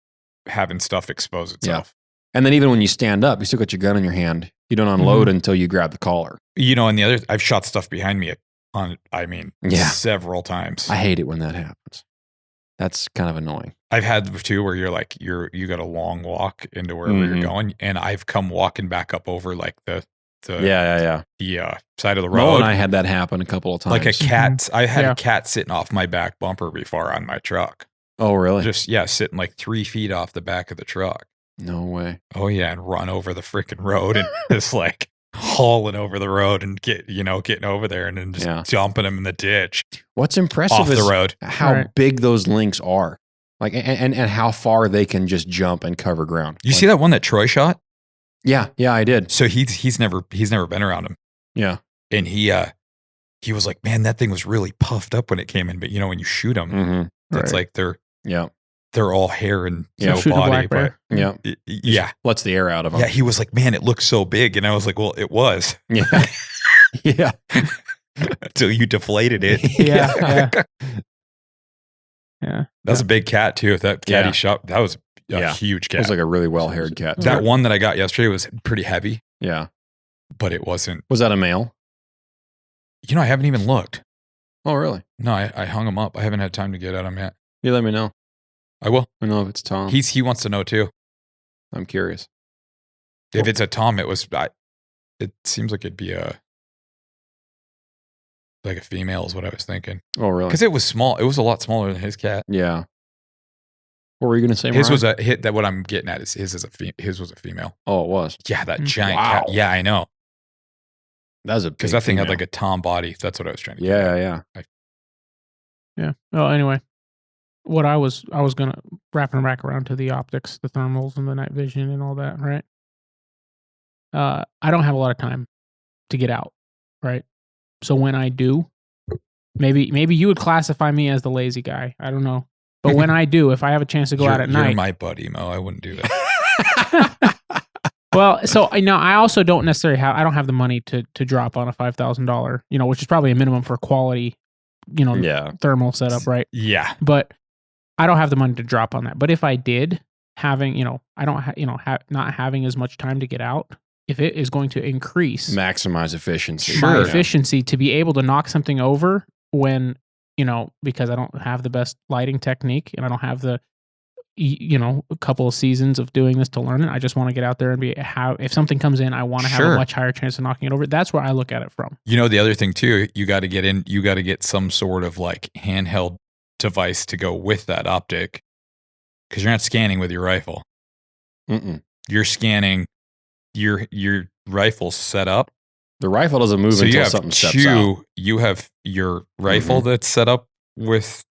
having stuff expose itself. And then even when you stand up, you still got your gun in your hand. You don't unload until you grab the collar. And the other, I've shot stuff behind me Yeah. several times. I hate it when that happens. That's kind of annoying. I've had too where you're like, you got a long walk into wherever you're going, and I've come walking back up over like the side of the road. Mo and I had that happen a couple of times. Like a cat. I had a cat sitting off my back bumper before on my truck. Oh, really? Just, sitting like 3 feet off the back of the truck. No way. Oh, yeah, and run over the freaking road and just like hauling over the road and getting over there and then just dumping them in the ditch. What's impressive off is the road. how big those lynx are. Like, and how far they can just jump and cover ground. You see that one that Troy shot? Yeah, I did. So he's never been around him. Yeah. And he was like, man, that thing was really puffed up when it came in. But when you shoot them, it's like they're all hair and no body. But lets the air out of them. Yeah, he was like, man, it looks so big. And I was like, well, it was. Yeah. Yeah. Until you deflated it. Yeah. That's a big cat too. That cat he shot, that was a huge cat. It was like a really well-haired cat. That one that I got yesterday was pretty heavy. Yeah. But it wasn't. Was that a male? I haven't even looked. Oh, really? No, I hung him up. I haven't had time to get at him yet. You let me know. I will. I know if it's Tom. He wants to know too. I'm curious. If it's a Tom, it seems like it'd be a female is what I was thinking. Oh, really? Because it was small. It was a lot smaller than his cat. Yeah. What were you going to say, His Mariah? was a hit. That what I'm getting at is his was a female. Oh, it was? Yeah, that giant cat. Yeah, I know. That was a big because that thing female. had like a Tom body. That's what I was trying to get Yeah. Yeah. Well, anyway, what I was going to wrapping back around to the optics, the thermals and the night vision and all that, right? I don't have a lot of time to get out, right? So when I do, maybe you would classify me as the lazy guy. I don't know. But when I do, if I have a chance to go out at night. You're my buddy, Mo. I wouldn't do that. Well, so I also don't necessarily I don't have the money to drop on a $5,000, which is probably a minimum for quality, thermal setup, right? Yeah. But I don't have the money to drop on that. But if I did, having, not having as much time to get out, if it is going to increase maximize efficiency, my efficiency to be able to knock something over when, because I don't have the best lighting technique and I don't have the, a couple of seasons of doing this to learn it. I just want to get out there and if something comes in, I want to have a much higher chance of knocking it over. That's where I look at it from. The other thing too, you got to get some sort of like handheld device to go with that optic because you're not scanning with your rifle. You're scanning your rifle set up. The rifle doesn't move until something steps out. You have your rifle that's set up with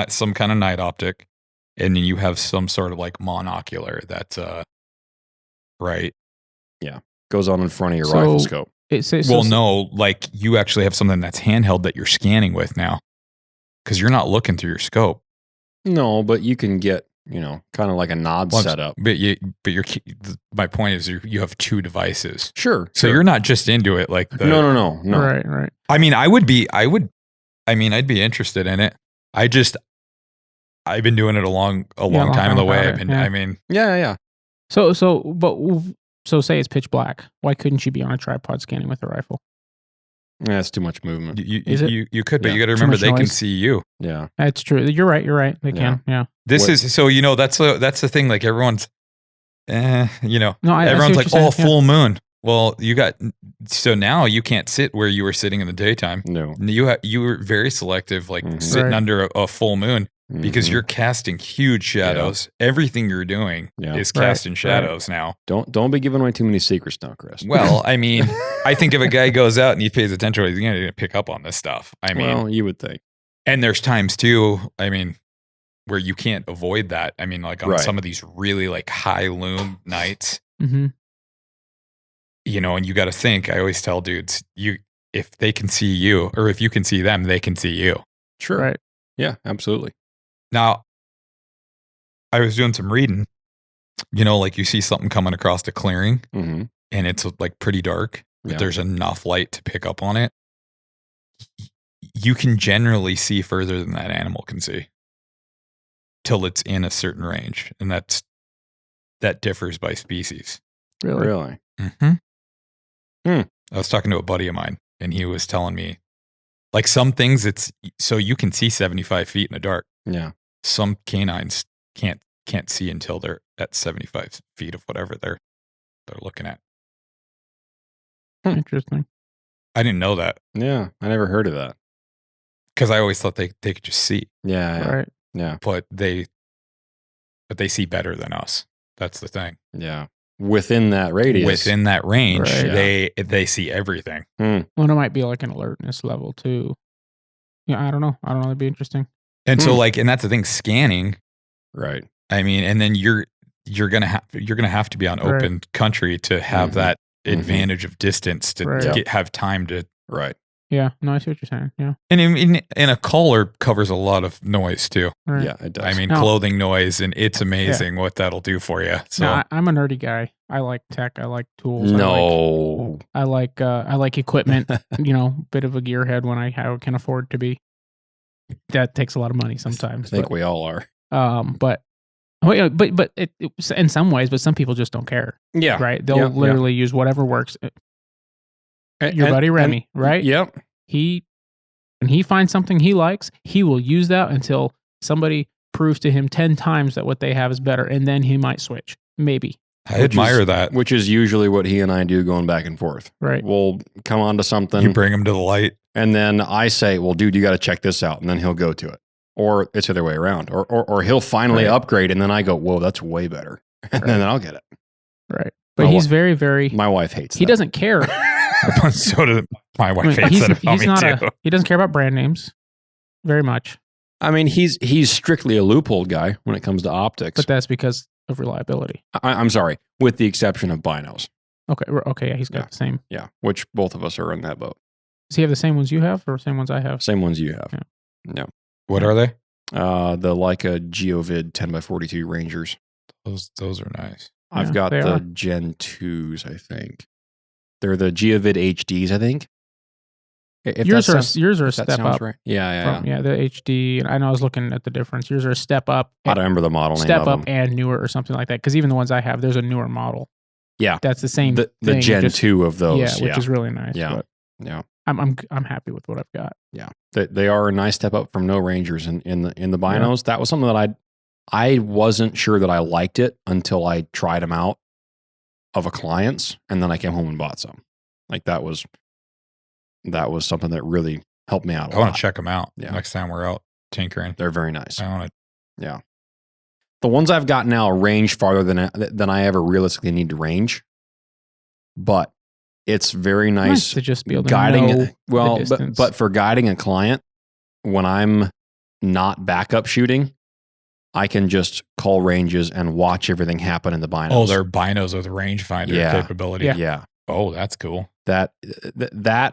some kind of night optic, and then you have some sort of like monocular that's right. Yeah, goes on in front of your rifle scope. No, like you actually have something that's handheld that you're scanning with now, because you're not looking through your scope. No, but you can get kind of like a nod setup. But my point is you have two devices. Sure. So you're not just into it like No. Right. I mean, I'd be interested in it. I've been doing it a long time in the way. Yeah. So say it's pitch black. Why couldn't you be on a tripod scanning with a rifle? Yeah, that's too much movement. You could, but you got to remember they can see you. Yeah, that's true. You're right. They can. Yeah. That's the thing. Like everyone's, everyone's like, full moon. Well, so now you can't sit where you were sitting in the daytime. No, you were very selective, like sitting under a full moon. Because you're casting huge shadows. Yeah. Everything you're doing is casting shadows now. Don't be giving away too many secrets now, Chris. Well, I mean, I think if a guy goes out and he pays attention, he's going to pick up on this stuff. You would think. And there's times too, where you can't avoid that. Like on some of these really like high lume nights, and you got to think. I always tell dudes, if they can see you, or if you can see them, they can see you. Sure. Right. Yeah, absolutely. Now, I was doing some reading, like you see something coming across the clearing and it's like pretty dark, but there's enough light to pick up on it. You can generally see further than that animal can see till it's in a certain range. And that differs by species. Really? Mm-hmm. I was talking to a buddy of mine, and he was telling me, like, some things it's so you can see 75 feet in the dark. Yeah. Some canines can't see until they're at 75 feet of whatever they're looking at. Interesting. I didn't know that Yeah. I never heard of that. because I always thought they could just see, Yeah. Yeah. Right. Yeah. but they see better than us. That's the thing. Yeah. Within that radius. Within that range, Right. they see everything. Well, it might be like an alertness level too. Yeah, I don't know. That'd be interesting. And so, like, and that's the thing, scanning. Right. I mean, and then you're gonna have to be on Right. open country to have that advantage of distance to Right. have time to. Right. Yeah. No, I see what you're saying. Yeah. And a collar covers a lot of noise too. Right. Yeah, it does. I mean, Now- clothing noise, and it's amazing what that'll do for you. So No, I'm a nerdy guy. I like tech. I like tools. No. I like equipment. Bit of a gearhead when I can afford to be. That takes a lot of money I sometimes. think we all are. But in some ways, but some people just don't care, Yeah. right? They'll literally use whatever works. Your buddy Remy, right? Yep. When he finds something he likes, he will use that until somebody proves to him 10 times that what they have is better, and then he might switch. Maybe. I admire that. Which is usually what he and I do going back and forth. Right. We'll come on to something. You bring them to the light. And then I say, well, dude, you got to check this out. And then he'll go to it. Or it's the other way around. Or he'll finally Right. upgrade. And then I go, whoa, that's way better. And then I'll get it. Right. But My he's wi- very, very. My wife hates He that. doesn't care. So did my wife. I mean, hates that about he's me not too. he doesn't care about brand names very much, I mean, he's strictly a loophole guy when it comes to optics. but that's because of reliability. I'm sorry, with the exception of binos. Okay, yeah, he's got Yeah. the same. Yeah, which both of us are in that boat. Does he have the same ones you have or same ones I have? Same ones you have. Yeah. No. What are they? The Leica GeoVid 10x42 Rangers. Those are nice. I've Yeah, got they the are. Gen 2s, I think. They're the GeoVid HDs, I think. If Yours that are sounds- a if that step sounds up. right. Yeah. Yeah, the HD. And I know I was looking at the difference. Yours are a step up. I don't remember the model name Step of up them. and newer or something like that. Because even the ones I have, there's a newer model. Yeah. That's the same The thing. Gen just- 2 of those. Yeah, which is really nice. Yeah. But Yeah. I'm happy with what I've got. Yeah. They are a nice step up from no Rangers in the binos. That was something that I wasn't sure that I liked it until I tried them out of a client's, and then I came home and bought some. Like that was something that really helped me out a I want lot. to check them out Yeah. next time we're out tinkering. They're very nice. I want to. The ones I've got now range farther than I ever realistically need to range, but it's very nice to just be able to guiding. know Well, the distance. but for guiding a client, when I'm not backup shooting, I can just call ranges and watch everything happen in the binos. Oh, they're binos with rangefinder Yeah. capability. yeah. Oh, that's cool. That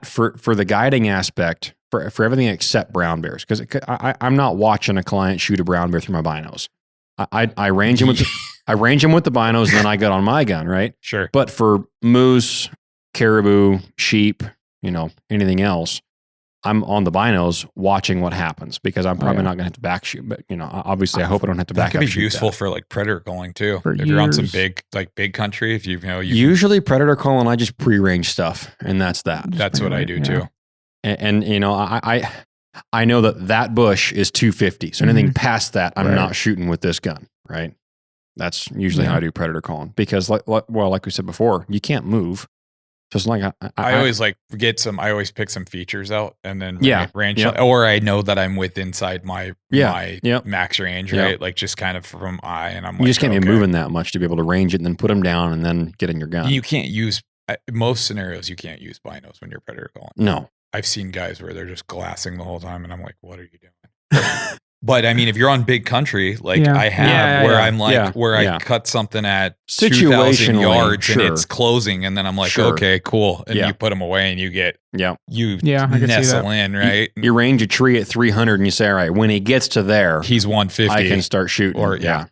for the guiding aspect for everything except brown bears, because I'm not watching a client shoot a brown bear through my binos. I range him with the binos, and then I get on my gun, right? Sure. But for moose, caribou, sheep, anything else, I'm on the binos watching what happens because I'm probably yeah. not going to have to back shoot. But obviously, I hope I don't have to That back could up be shoot useful that. for like predator calling too. For If you're on some years. big country, if you Usually, predator calling, I just pre-range stuff, and that's that. that's what I do too. And I know that bush is 250. So anything past that, I'm Right. not shooting with this gun, right? That's usually Yeah. how I do predator calling because, like we said before, you can't move. Just like I always I always pick some features out and then Yeah. range, Yep. or I know that I'm inside my Yep. max range, Yep. right? Like just kind of from eye, and I'm you like, just can't be okay. moving that much to be able to range it and then put them down and then get in your gun. You can't use most scenarios. You can't use binos when you're predator calling. No. I've seen guys where they're just glassing the whole time, and I'm like, what are you doing? But I mean, if you're on big country, like Yeah. I have, Yeah, where yeah. I'm like, Yeah, where yeah. I cut something at 2,000 Situationally, yards and sure. it's closing, and then I'm like, Sure. okay, cool, and Yeah. you put them away, and you Yeah. Yeah, I can see nestle that. in, right? You range a tree at 300 and you say, all right, when he gets to there, He's 150. I can start shooting. Or- yeah.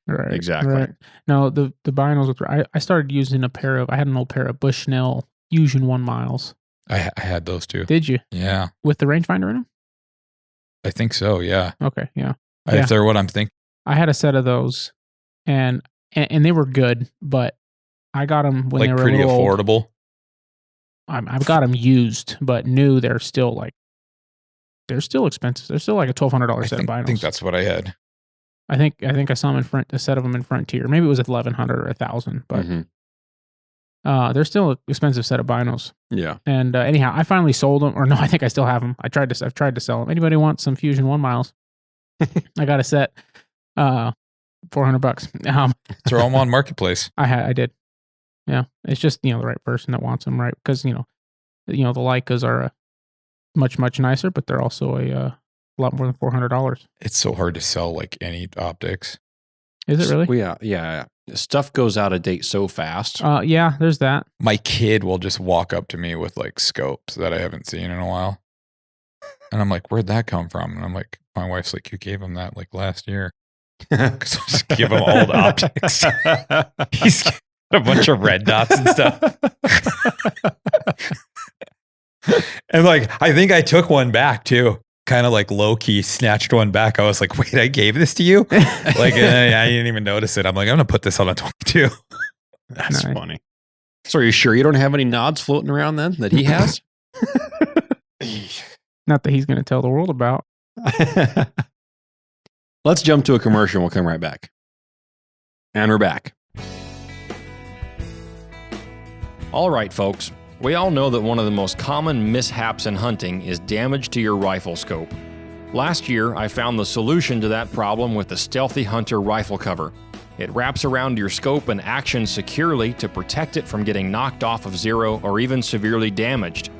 Right. Exactly. Right. No, the binos with I started using I had an old pair of Bushnell Fusion 1 miles. I had those too. Did you? Yeah, With the rangefinder in them? I think so. Yeah, Okay, yeah. Yeah. if they're what I'm thinking. I had a set of those and they were good, but I got them when Like they were pretty a little old. affordable. I've got them used, but new they're still expensive. They're still like a $1,200 set of binos. I think that's what I had. I think I saw them a set of them in Frontier. Maybe it was $1,100 or $1,000, but they're still an expensive set of binos. Yeah. And anyhow, I finally sold them, or no, I think I still have them. I've tried to sell them. Anybody want some Fusion 1 miles? I got a set, $400. Throw them on Marketplace. I did. Yeah, it's just the right person that wants them, right? Because the Leicas are much nicer, but they're also a lot more than $400. It's so hard to sell like any optics. Is it really? Well, yeah. Stuff goes out of date so fast. Yeah, there's that. My kid will just walk up to me with like scopes that I haven't seen in a while. And I'm like, where'd that come from? And I'm like, my wife's like, you gave him that like last year. Because I'll just give him old optics. He's got a bunch of red dots and stuff. And like, I think I took one back too. Kind of like low key snatched one back. I was like, wait, I gave this to you? Like, I didn't even notice it. I'm like, I'm going to put this on a 22. That's funny. So are you sure you don't have any nods floating around then that he has? Not that he's going to tell the world about. Let's jump to a commercial and we'll come right back. And we're back. All right, folks. We all know that one of the most common mishaps in hunting is damage to your rifle scope. Last year, I found the solution to that problem with the Stealthy Hunter rifle cover. It wraps around your scope and actions securely to protect it from getting knocked off of zero or even severely damaged.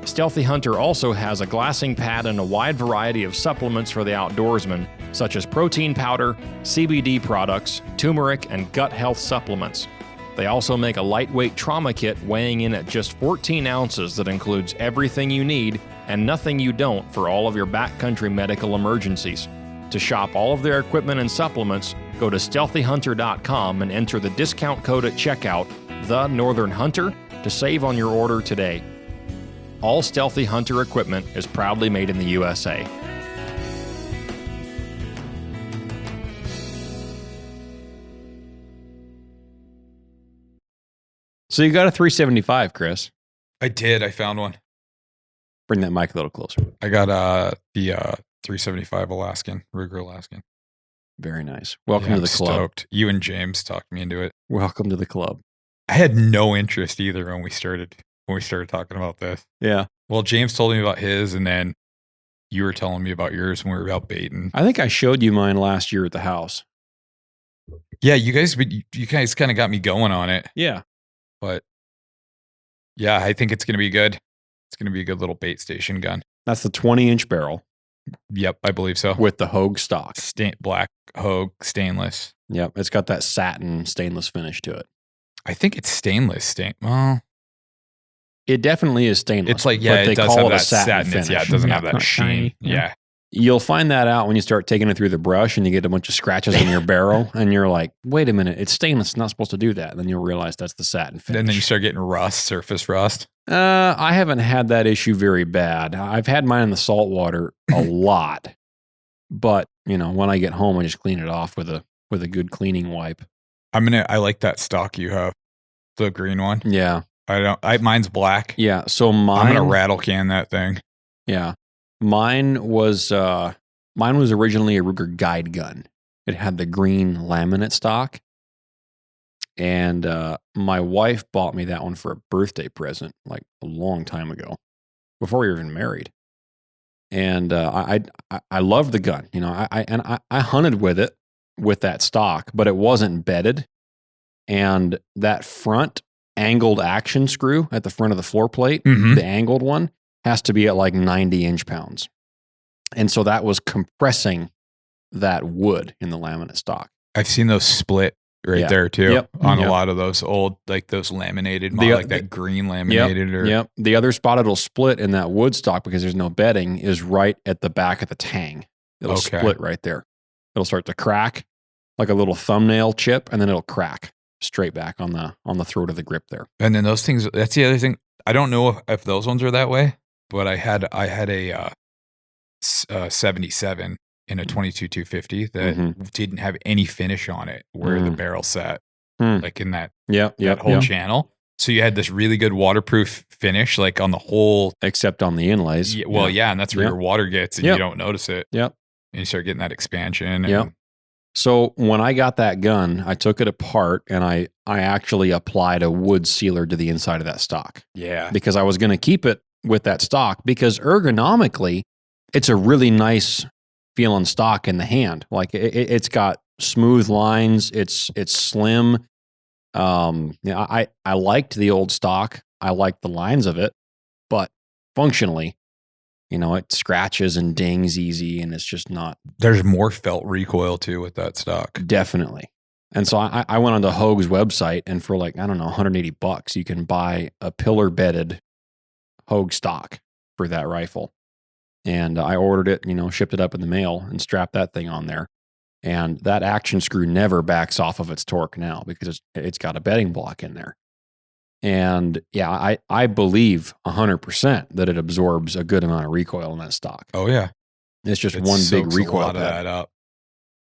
Stealthy Hunter also has a glassing pad and a wide variety of supplements for the outdoorsman, such as protein powder, CBD products, turmeric, and gut health supplements. They also make a lightweight trauma kit weighing in at just 14 ounces that includes everything you need and nothing you don't for all of your backcountry medical emergencies. To shop all of their equipment and supplements, go to stealthyhunter.com and enter the discount code at checkout, The Northern Hunter, to save on your order today. All Stealthy Hunter equipment is proudly made in the USA. So you got a 375, Chris. I did. I found one. Bring that mic a little closer. I got the 375 Alaskan, Ruger Alaskan. Very nice. Welcome to the club. Stoked. You and James talked me into it. Welcome to the club. I had no interest either when we started talking about this. Yeah. Well, James told me about his, and then you were telling me about yours when we were out baiting. I think I showed you mine last year at the house. Yeah, you guys kind of got me going on it. Yeah. But yeah, I think it's going to be good. It's going to be a good little bait station gun. That's the 20-inch barrel. Yep, I believe so. With the Hogue stock. Black Hogue stainless. Yep, it's got that satin stainless finish to it. I think it's stainless. Well, it definitely is stainless. It's like, but it does have that satin finish. Yeah, it doesn't have that not sheen. shiny. Yeah. You'll find that out when you start taking it through the brush and you get a bunch of scratches in your barrel and you're like, wait a minute, it's stainless. It's not supposed to do that. And then you'll realize that's the satin finish. And then you start getting rust, surface rust. I haven't had that issue very bad. I've had mine in the salt water a lot. But, when I get home, I just clean it off with a good cleaning wipe. I like that stock you have. The green one. Yeah. Mine's black. Yeah. So I'm mine. going to rattle can that thing. Yeah. Mine was originally a Ruger guide gun. It had the green laminate stock. And my wife bought me that one for a birthday present like a long time ago, before we were even married. And I loved the gun. I hunted with it with that stock, but it wasn't bedded. And that front angled action screw at the front of the floor plate, the angled one, has to be at like 90 inch-pounds. And so that was compressing that wood in the laminate stock. I've seen those split there too on a lot of those old, like those laminated, like that green laminated. Yep. The other spot it'll split in that wood stock because there's no bedding is right at the back of the tang. It'll split right there. It'll start to crack like a little thumbnail chip, and then it'll crack straight back on the throat of the grip there. And then those things, that's the other thing. I don't know if those ones are that way, but I had a 77 in a 22-250 that didn't have any finish on it where the barrel sat, like in that whole channel. So you had this really good waterproof finish, like on the whole. except on the inlays. Yeah, well, yeah, and that's where Yep. your water gets, and Yep. you don't notice it. Yep. And you start getting that expansion. And Yep. So when I got that gun, I took it apart and I actually applied a wood sealer to the inside of that stock Yeah. because I was going to keep it with that stock because ergonomically, it's a really nice feeling stock in the hand. Like it's got smooth lines. It's slim. I liked the old stock. I liked the lines of it, but functionally, it scratches and dings easy, and it's just not. There's more felt recoil too with that stock. Definitely. And so I went onto Hogue's website, and for like, I don't know, $180, you can buy a pillar bedded Hogue stock for that rifle. And I ordered it, shipped it up in the mail and strapped that thing on there. And that action screw never backs off of its torque now because it's got a bedding block in there. And yeah, I believe 100% that it absorbs a good amount of recoil in that stock. Oh yeah. It's just It one big soaks recoil a lot of pad. that up.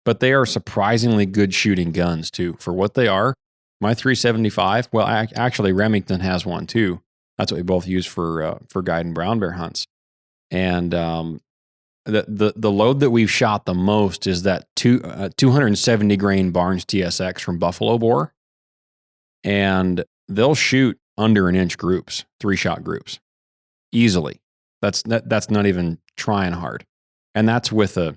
But they are surprisingly good shooting guns too. For what they are, my 375, well, actually Remington has one too. That's what we both use for guiding brown bear hunts. And the load that we've shot the most is that 270 grain Barnes TSX from Buffalo Bore. And they'll shoot under an inch groups, 3-shot groups, easily. That's not even trying hard. And that's with a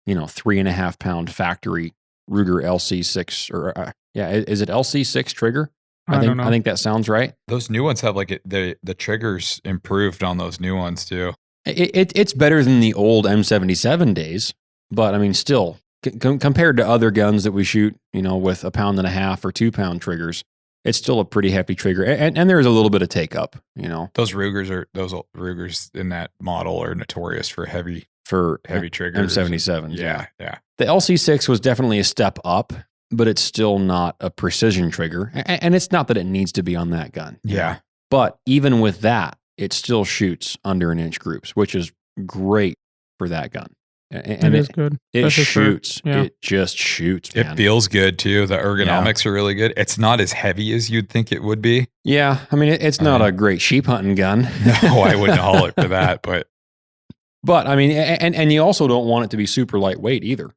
3.5 pound factory Ruger LC6 or is it LC6 trigger? I don't know. I think that sounds right. Those new ones have like the triggers improved on those new ones too. It's better than the old M77 days, but I mean, still compared to other guns that we shoot, with 1.5 pound or 2 pound triggers, it's still a pretty hefty trigger, and there's a little bit of take up. Those Rugers in that model are notorious for heavy triggers. M77. Yeah. The LC6 was definitely a step up, but it's still not a precision trigger, and it's not that it needs to be on that gun. Yeah. But even with that, it still shoots under an inch groups, which is great for that gun. And it is good. It That's for sure. shoots. Yeah. It just shoots, man. It feels good too. The ergonomics are really good. It's not as heavy as you'd think it would be. Yeah. I mean, it's not a great sheep hunting gun. No, I wouldn't haul it for that, but I mean, and you also don't want it to be super lightweight either.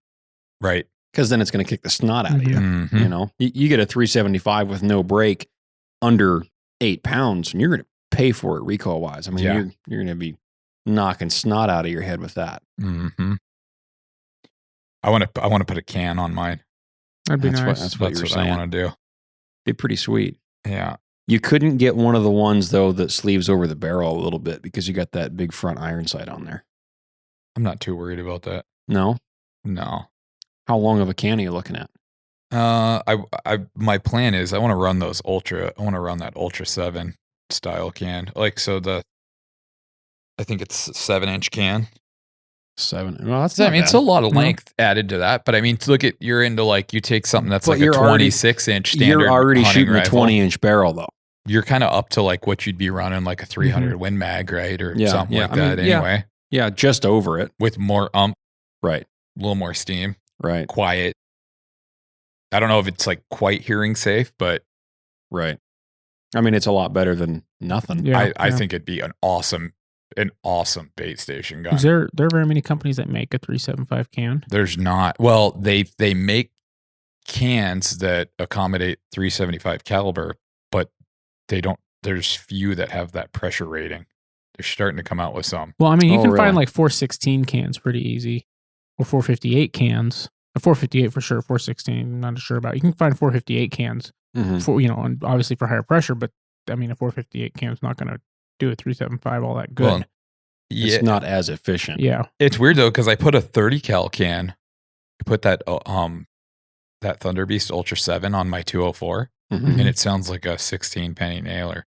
right. Because then it's going to kick the snot out of you. Mhm. You get a 375 with no brake under 8 pounds, and you're going to pay for it recoil wise. I mean, Yeah. you're going to be knocking snot out of your head with that. Mm-hmm. I want to put a can on mine. That'd be That's nice. That's what That's you're what saying. I want to do. Be pretty sweet. Yeah. You couldn't get one of the ones though that sleeves over the barrel a little bit because you got that big front iron sight on there. I'm not too worried about that. No. No. How long of a can are you looking at? My plan is I want to run that Ultra 7 style can. I think it's a 7-inch can. 7. Well, that's I mean, it's a lot of No. length added to that, but I mean, you're into you take something that's But like a you're already- 26-inch standard. You're already hunting shooting rifle. a 20-inch barrel though. You're kind of up to what you'd be running like a 300 Win Mag, right? Or Yeah, something yeah. like I mean, that yeah. anyway. Yeah, just over it. With more a Right. little more steam, Right. quiet. I don't know if it's quite hearing safe, but Right. I mean, it's a lot better than nothing. Yeah. I think it'd be an awesome bait station gun. Is there very many companies that make a 375 can? There's not. Well, they make cans that accommodate 375 caliber, but they don't. There's few that have that pressure rating. They're starting to come out with some. Well, I mean, you Oh, can really? find 416 cans pretty easy, or 458 cans. A 458 for sure. 416, I'm not sure about. You can find 458 cans Mhm. for and obviously for higher pressure. But I mean, a 458 can is not going to do a 375 all that good. Well, yeah, It's not as efficient. Yeah, it's weird though because I put a 30 cal can. I put that Thunder Beast Ultra 7 on my 204, Mhm. and it sounds like a 16 penny nailer.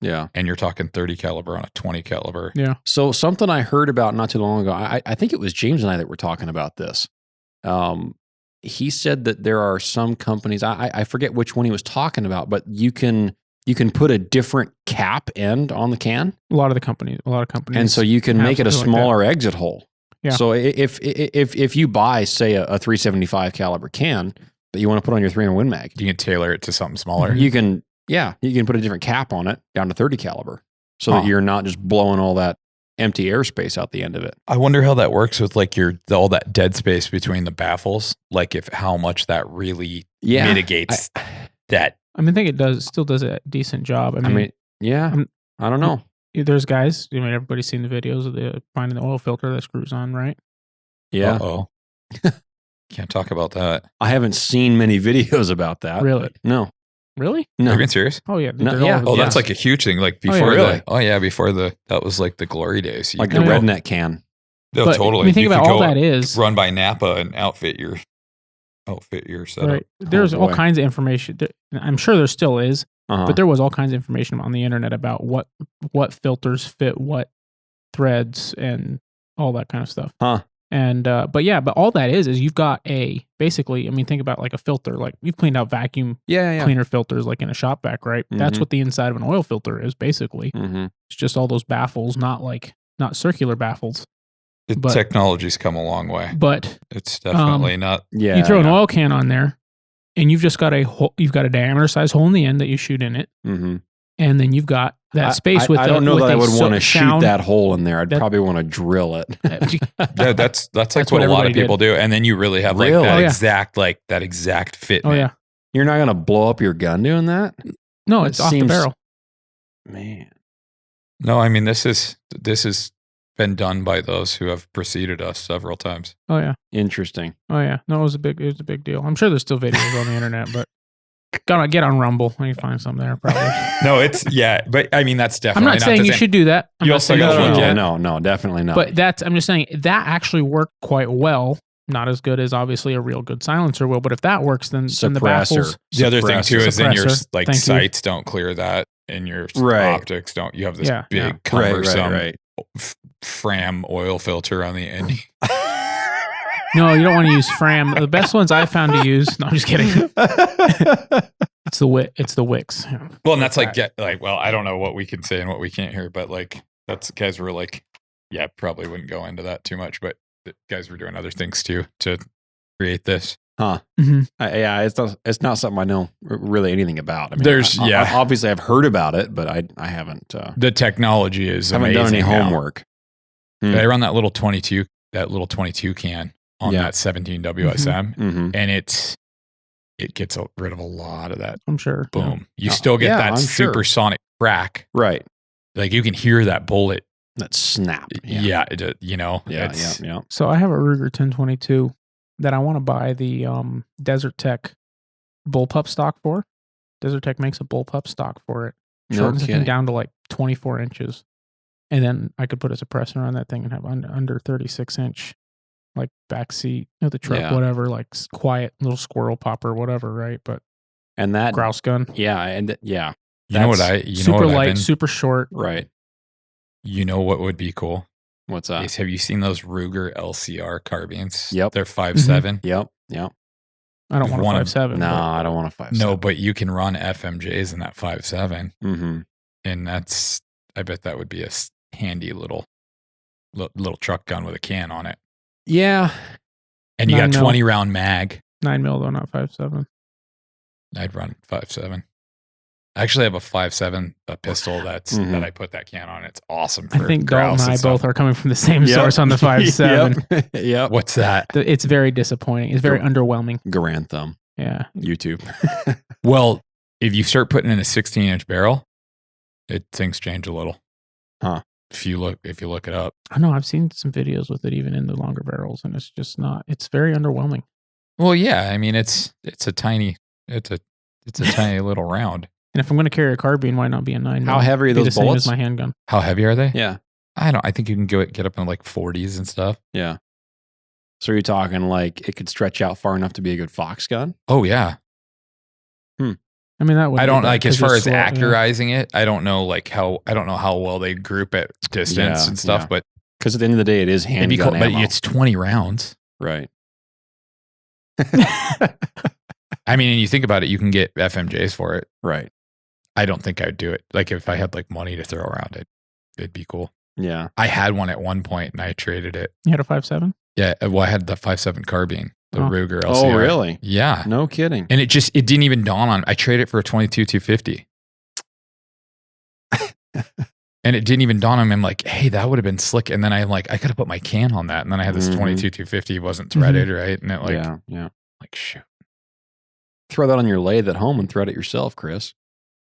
Yeah. And you're talking 30 caliber on a 20 caliber. yeah. So something I heard about not too long ago, I think it was James and I that were talking about this. He said that there are some companies, I forget which one he was talking about, but you can put a different cap end on the can. A lot of companies. And so you can have make it a something like that. smaller exit hole. Yeah. So if you buy, say, a 375 caliber can, but you want to put on your 300 Win Mag, You can tailor it to something smaller. you can Yeah, you can put a different cap on it down to 30 caliber so Huh. that you're not just blowing all that empty airspace out the end of it. I wonder how that works with like all that dead space between the baffles. Like if how much that really mitigates that. I mean, I think it does. Still does a decent job. I mean, yeah, I don't know. There's guys. I mean, everybody's seen the videos of the finding the oil filter that screws on, right? Yeah. Uh-oh. Can't talk about that. I haven't seen many videos about that. Really? but No. Really? No. Are you being serious? Oh yeah. No, they're all yeah. over the Oh, place. that's like a huge thing. Like yeah, before really? before that was like the glory days. You Like could the Yeah. redneck can. go, But, totally. I mean, think You about could all go that is. run by Napa and outfit your setup. Right. There's all boy. kinds of information. I'm sure there still is, Uh-huh. but there was all kinds of information on the internet about what filters fit what threads and all that kind of stuff. Huh. And but all that is you've got basically. I mean, think about like a filter. Like you've cleaned out vacuum Yeah. cleaner filters like in a shop vac, right? That's Mhm. what the inside of an oil filter is basically. Mm-hmm. It's just all those baffles, not circular baffles. The But- technology's come a long way. But It's definitely not. Yeah. you throw an yeah. oil can on there, and you've just got you've got a diameter size hole in the end that you shoot in it, Mm-hmm. and then you've got that space with. I don't know with that I a would want to sound- shoot that hole in there. I'd that- probably want to drill it. Yeah, that's like That's what what a lot of everybody people do. And then you really have like Really? that Oh, yeah. exact fit. Oh yeah, You're not going to blow up your gun doing that? no, It it's off the seems- barrel. Man. No, I mean this has been done by those who have preceded us several times. Oh yeah, Interesting. oh yeah. No, it was a big deal. I'm sure there's still videos on the internet, but gotta get on Rumble. You can find some there probably. No, but I mean that's I'm definitely not saying to you say- should do that. I'm You not also saying got you one, should. yeah. No, definitely not. But I'm just saying that actually worked quite well. Not as good as obviously a real good silencer will, but if that works, then the Suppressor. baffles. The other thing too is then your Suppressor. like Thank you. sights don't clear that, and your Right. optics don't. You have this Yeah, big yeah. cumbersome right. Fram oil filter on the end. No, you don't want to use Fram. The best ones I found to use. No, I'm just kidding. It's the Wicks. Well, and that's well, I don't know what we can say and what we can't hear, but like that's guys were like, yeah, probably wouldn't go into that too much, but the guys were doing other things too to create this. Mhm. Yeah, it's not something I know really anything about. I mean, There's- I obviously I've heard about it, but I haven't The technology is haven't done any amazing now. homework. I run that little 22 can on Yeah. that 17 WSM, Mm-hmm. and it gets rid of a lot of that. I'm sure. Boom! You Oh, still get yeah, that I'm sure. supersonic crack. Right. Like you can hear that bullet. That snap. Yeah, Yeah. it's- Yeah. So I have a Ruger 1022 that I want to buy the Desert Tech bullpup stock for. Desert Tech makes a bullpup stock for it. No Shortens the thing kidding. down to like 24 inches. And then I could put a suppressor on that thing and have under 36 inch, like back seat of the truck, Yeah. whatever, like quiet little squirrel popper, whatever, right? But And that. grouse gun. Yeah. And yeah. You know what That's Super I've light, been- super short. Right. You know what would be cool? What's that? Is have you seen those Ruger LCR carbines? Yep. They're 5.7. Yep. I don't want a One of- 5.7. No, but I don't want a 5. No, but you can run FMJs in that 5.7, Mm-hmm. and I bet that would be a handy little truck gun with a can on it. Yeah. And you got 9 mil. 20 round mag. 9 mil though, not 5.7. I'd run 5.7. I actually have a 5.7 pistol that I put that can on. It's awesome. I For think grouse Dalton and I stuff. both are coming from the same Yep. source on the 5.7. Yep. Yep. What's that? It's very disappointing. It's very underwhelming. Garand thumb. Yeah. YouTube. Well, if you start putting in a 16-inch barrel, things change a little. Huh. If you look it up. I know I've seen some videos with it even in the longer barrels, and it's just not. It's very underwhelming. Well, yeah. I mean, it's a tiny little round. And if I'm going to carry a carbine, why not be a 9 mil? How heavy are Be those the same bullets? as my handgun. How heavy are they? Yeah. I think you can get up in like 40s and stuff. Yeah. So you're talking like it could stretch out far enough to be a good fox gun? Oh yeah. I mean, that would. I don't be bad like as 'cause far you're as slow, yeah. accurizing it. I don't know how well they group at distance Yeah, and stuff, yeah. but Because at the end of the day, it is it'd be handgun cool. But ammo. it's 20 rounds. Right. I mean, and you think about it, you can get FMJs for it. Right. I don't think I'd do it. Like if I had like money to throw around it, it'd be cool. Yeah. I had one at one point and I traded it. You had a 5.7? Yeah. Well, I had the 5.7 carbine, the Oh. Ruger LCR. Oh, really? Yeah. No kidding. And it didn't even dawn on. I traded it for a 22 250. And it didn't even dawn on me. I'm like, hey, that would have been slick. And then I'm like, I could have put my can on that. And then I had this 22-250 wasn't threaded, right? And it like, shoot. Throw that on your lathe at home and thread it yourself, Chris.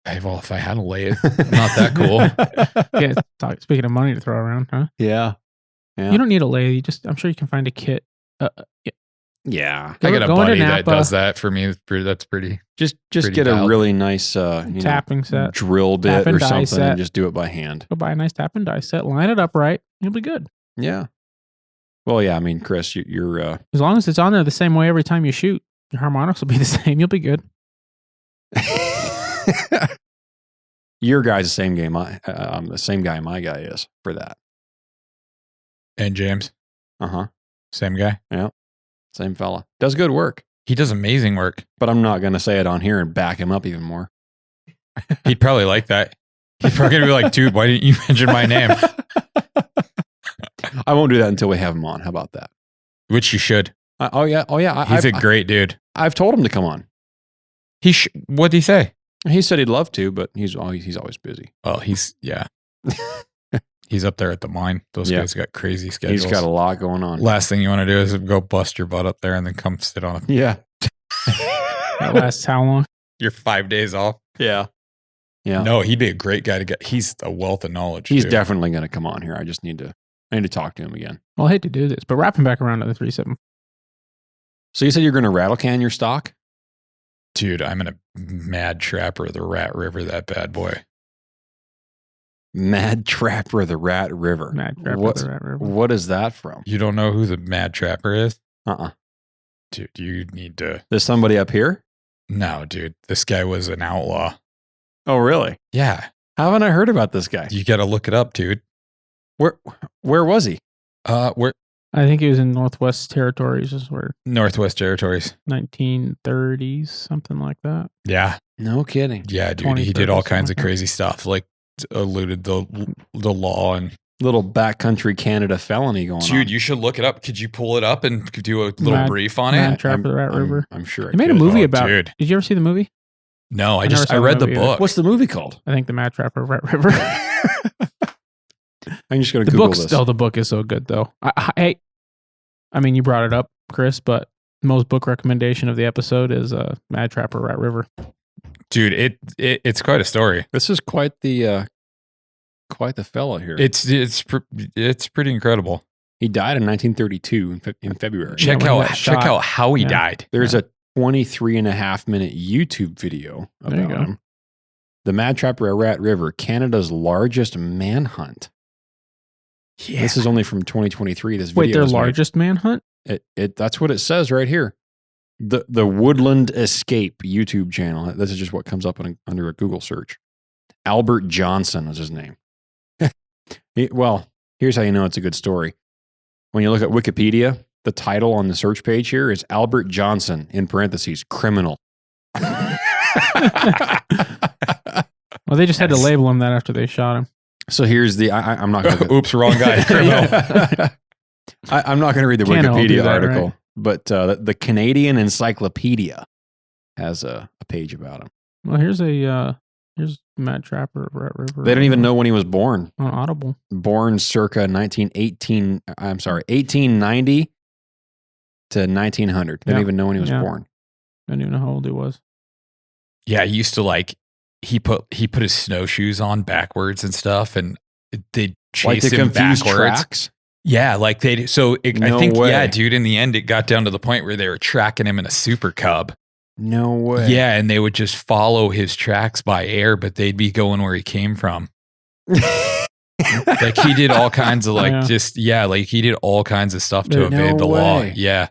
Hey, well, if I had a lathe, not that cool. Yeah, speaking of money to throw around, huh? Yeah. You don't need a lathe. I'm sure you can find a kit. Yeah. I got a buddy that does that for me. That's pretty. Just pretty get dialed. a really nice tapping set, drill bit or something, and just do it by hand. Go buy a nice tap and die set, line it up right, you'll be good. Yeah. Well, yeah. I mean, Chris, you're as long as it's on there the same way every time you shoot, your harmonics will be the same. You'll be good. your guy's the same game. I'm the same guy my guy is for that. And James, same guy. Yeah, same fella. Does good work. He does amazing work. But I'm not going to say it on here and back him up even more. He'd probably like that. He's probably going to be like, dude, why didn't you mention my name? I won't do that until we have him on. How about that? Which you should. Oh, yeah. He's a great dude. I've told him to come on. What'd he say? He said he'd love to, but he's always busy. Oh, he's up there at the mine. Those guys got crazy schedules. He's got a lot going on. Last thing you want to do is go bust your butt up there and then come sit on it. Yeah. That lasts how long? You're 5 days off. Yeah. Yeah. No, he'd be a great guy to get. He's a wealth of knowledge. He's definitely going to come on here. I need to talk to him again. Well, I hate to do this, but wrapping back around to the 3.7. So you said you're going to rattle can your stock? Dude, I'm in a mad trapper of the Rat River, that bad boy. Mad Trapper of the Rat River. Mad Trapper of the Rat River. What is that from? You don't know who the Mad Trapper is? Uh-uh. Dude, you need to... There's somebody up here? No, dude. This guy was an outlaw. Oh, really? Yeah. How haven't I heard about this guy? You got to look it up, dude. Where was he? I think he was in Northwest Territories, is where Northwest Territories. 1930s, something like that. Yeah. No kidding. Yeah, dude. He did all kinds of crazy stuff, like eluded the law and little backcountry Canada felony going on. Dude, you should look it up. Could you pull it up and do a little brief on Mad it? Trapper of the Rat River. I'm sure. They made a movie about it. Did you ever see the movie? No, I read the book. What's the movie called? I think The Mad Trapper of Rat River. I'm just going to Google this. The book is so good, though. I mean, you brought it up, Chris, but most book recommendation of the episode is Mad Trapper Rat River. Dude, it's quite a story. This is quite the fella here. It's pretty incredible. He died in 1932 in February. Check out how he died. There's a 23.5-minute YouTube video about him. The Mad Trapper at Rat River, Canada's largest manhunt. Yeah. This is only from 2023. This video. Wait, their largest manhunt? That's what it says right here. The Woodland Escape YouTube channel. This is just what comes up under a Google search. Albert Johnson is his name. Well, here's how you know it's a good story. When you look at Wikipedia, the title on the search page here is Albert Johnson, in parentheses, criminal. Well, they just had to label him that after they shot him. So here's the, I'm not going to. Oops, wrong guy. Criminal. I'm not going to read the Wikipedia article, right? But the Canadian Encyclopedia has a page about him. Well, here's Mad Trapper of Rat River. They don't even know when he was born. On Audible. Born circa 1890 to 1900. They don't even know when he was born. I don't even know how old he was. Yeah, he used to he put his snowshoes on backwards and stuff, and they chased him backwards. Tracks? Yeah, I think, yeah, dude, in the end, it got down to the point where they were tracking him in a Super Cub. No way. Yeah, and they would just follow his tracks by air, but they'd be going where he came from. He did all kinds of he did all kinds of stuff to evade the law. Yeah.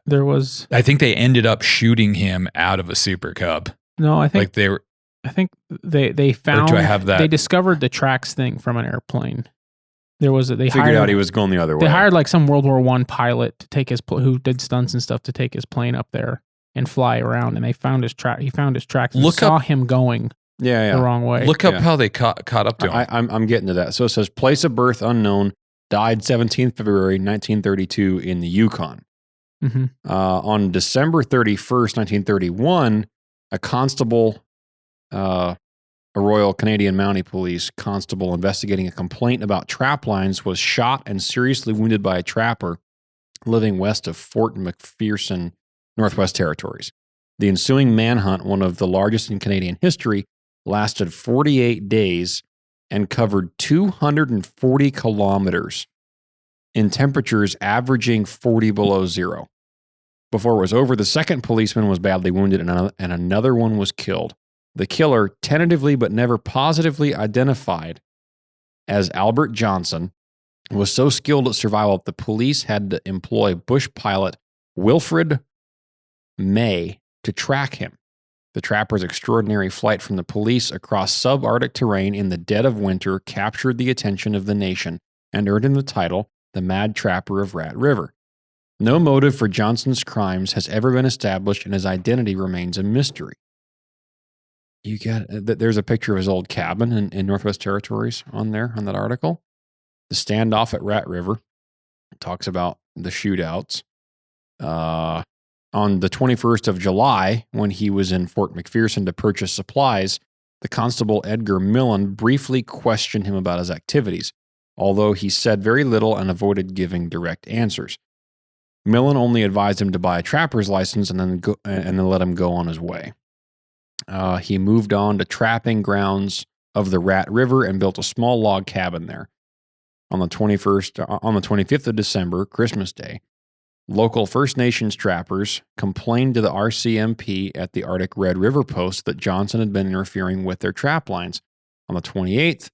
I think they ended up shooting him out of a Super Cub. No, I think they were. I think they found. Or do I have that? They discovered the tracks thing from an airplane. They figured out he was going the other way. They hired some World War I pilot to take who did stunts and stuff to take his plane up there and fly around, and they found his track. He found his tracks. And saw him going the wrong way. Look up how they caught up to him. I'm getting to that. So it says place of birth unknown. Died 17th February 1932 in the Yukon. Mm-hmm. On December 31st, 1931, a constable a Royal Canadian Mounted Police constable investigating a complaint about trap lines was shot and seriously wounded by a trapper living west of Fort McPherson, Northwest Territories. The ensuing manhunt, one of the largest in Canadian history, lasted 48 days and covered 240 kilometers in temperatures averaging 40 below zero. Before it was over, the second policeman was badly wounded and another one was killed. The killer, tentatively but never positively identified as Albert Johnson, was so skilled at survival that the police had to employ bush pilot Wilfred May to track him. The trapper's extraordinary flight from the police across subarctic terrain in the dead of winter captured the attention of the nation and earned him the title, the Mad Trapper of Rat River. No motive for Johnson's crimes has ever been established, and his identity remains a mystery. There's a picture of his old cabin in Northwest Territories on that article. The standoff at Rat River talks about the shootouts. On the 21st of July, when he was in Fort McPherson to purchase supplies, the constable Edgar Millen briefly questioned him about his activities, although he said very little and avoided giving direct answers. Millen only advised him to buy a trapper's license and then let him go on his way. He moved on to trapping grounds of the Rat River and built a small log cabin there. On the 25th of December, Christmas Day, local First Nations trappers complained to the RCMP at the Arctic Red River Post that Johnson had been interfering with their trap lines. On the 28th,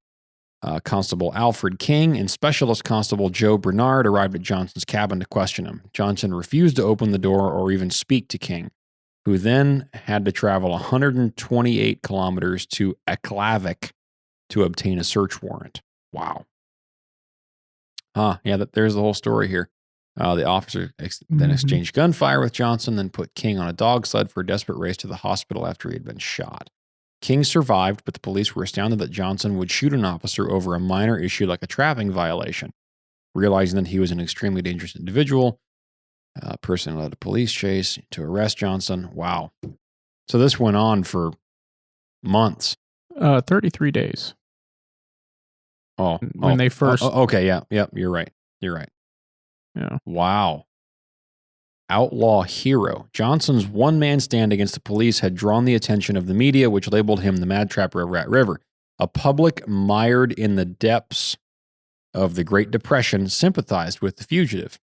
Constable Alfred King and Specialist Constable Joe Bernard arrived at Johnson's cabin to question him. Johnson refused to open the door or even speak to King, who then had to travel 128 kilometers to Aklavik to obtain a search warrant. Wow. There's the whole story here. The officer then exchanged gunfire with Johnson, then put King on a dog sled for a desperate race to the hospital after he had been shot. King survived, but the police were astounded that Johnson would shoot an officer over a minor issue like a trapping violation. Realizing that he was an extremely dangerous individual, a person led a police chase to arrest Johnson. Wow. So this went on for months. 33 days. When they first... okay, yeah, you're right. Yeah. Wow. Outlaw hero. Johnson's one-man stand against the police had drawn the attention of the media, which labeled him the Mad Trapper of Rat River. A public mired in the depths of the Great Depression sympathized with the fugitive.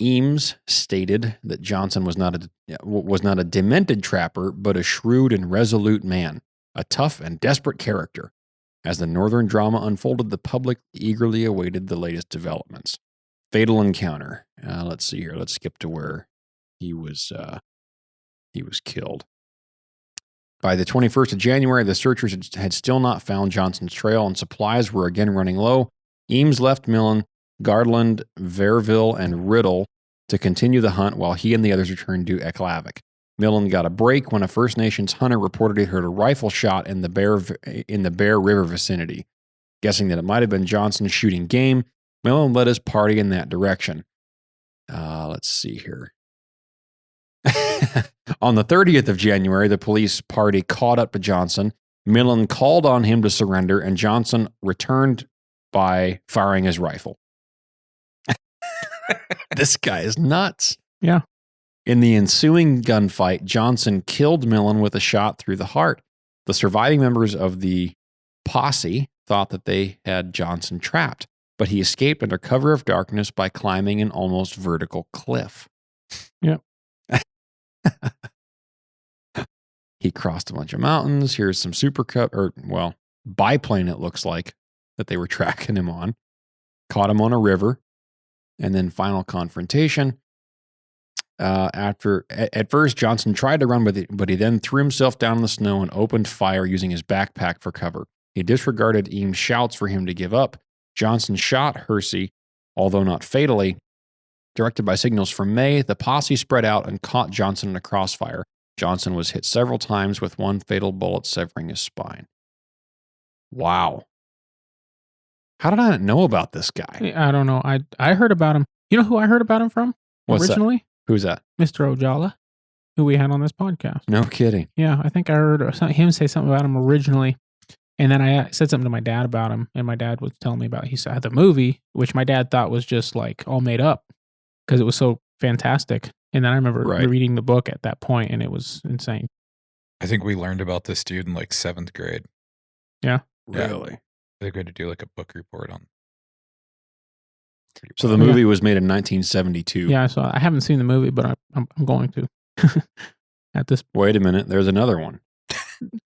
Eames stated that Johnson was not a demented trapper, but a shrewd and resolute man, a tough and desperate character. As the northern drama unfolded, the public eagerly awaited the latest developments. Fatal encounter. Let's see here. Let's skip to where he was killed. By the 21st of January, the searchers had still not found Johnson's trail, and supplies were again running low. Eames left Millen, Garland, Verville, and Riddle to continue the hunt while he and the others returned to Aklavik. Millen got a break when a First Nations hunter reported he heard a rifle shot in the Bear River vicinity. Guessing that it might have been Johnson shooting game, Millen led his party in that direction. Let's see here. On the 30th of January, the police party caught up to Johnson. Millen called on him to surrender, and Johnson returned by firing his rifle. This guy is nuts. Yeah. In the ensuing gunfight, Johnson killed Millen with a shot through the heart. The surviving members of the posse thought that they had Johnson trapped, but he escaped under cover of darkness by climbing an almost vertical cliff. Yep. He crossed a bunch of mountains. Here's some biplane, it looks like, that they were tracking him on. Caught him on a river. And then final confrontation. At first, Johnson tried to run, but he then threw himself down in the snow and opened fire using his backpack for cover. He disregarded Eames' shouts for him to give up. Johnson shot Hersey, although not fatally. Directed by signals from May, the posse spread out and caught Johnson in a crossfire. Johnson was hit several times with one fatal bullet severing his spine. Wow. How did I not know about this guy? I don't know. I heard about him. You know who I heard about him from? What's originally? That? Who's that? Mr. Ojala. who we had on this podcast. No kidding. Yeah, I think I heard him say something about him originally. And then I said something to my dad about him, and my dad was telling me about he saw the movie, which my dad thought was just like all made up because it was so fantastic. And then I remember reading the book at that point, and it was insane. I think we learned about this dude in like 7th grade. Yeah. Really? I think we had to do like a book report on. So the movie was made in 1972. Yeah, so I haven't seen the movie, but I'm going to. At this point. Wait a minute. There's another one.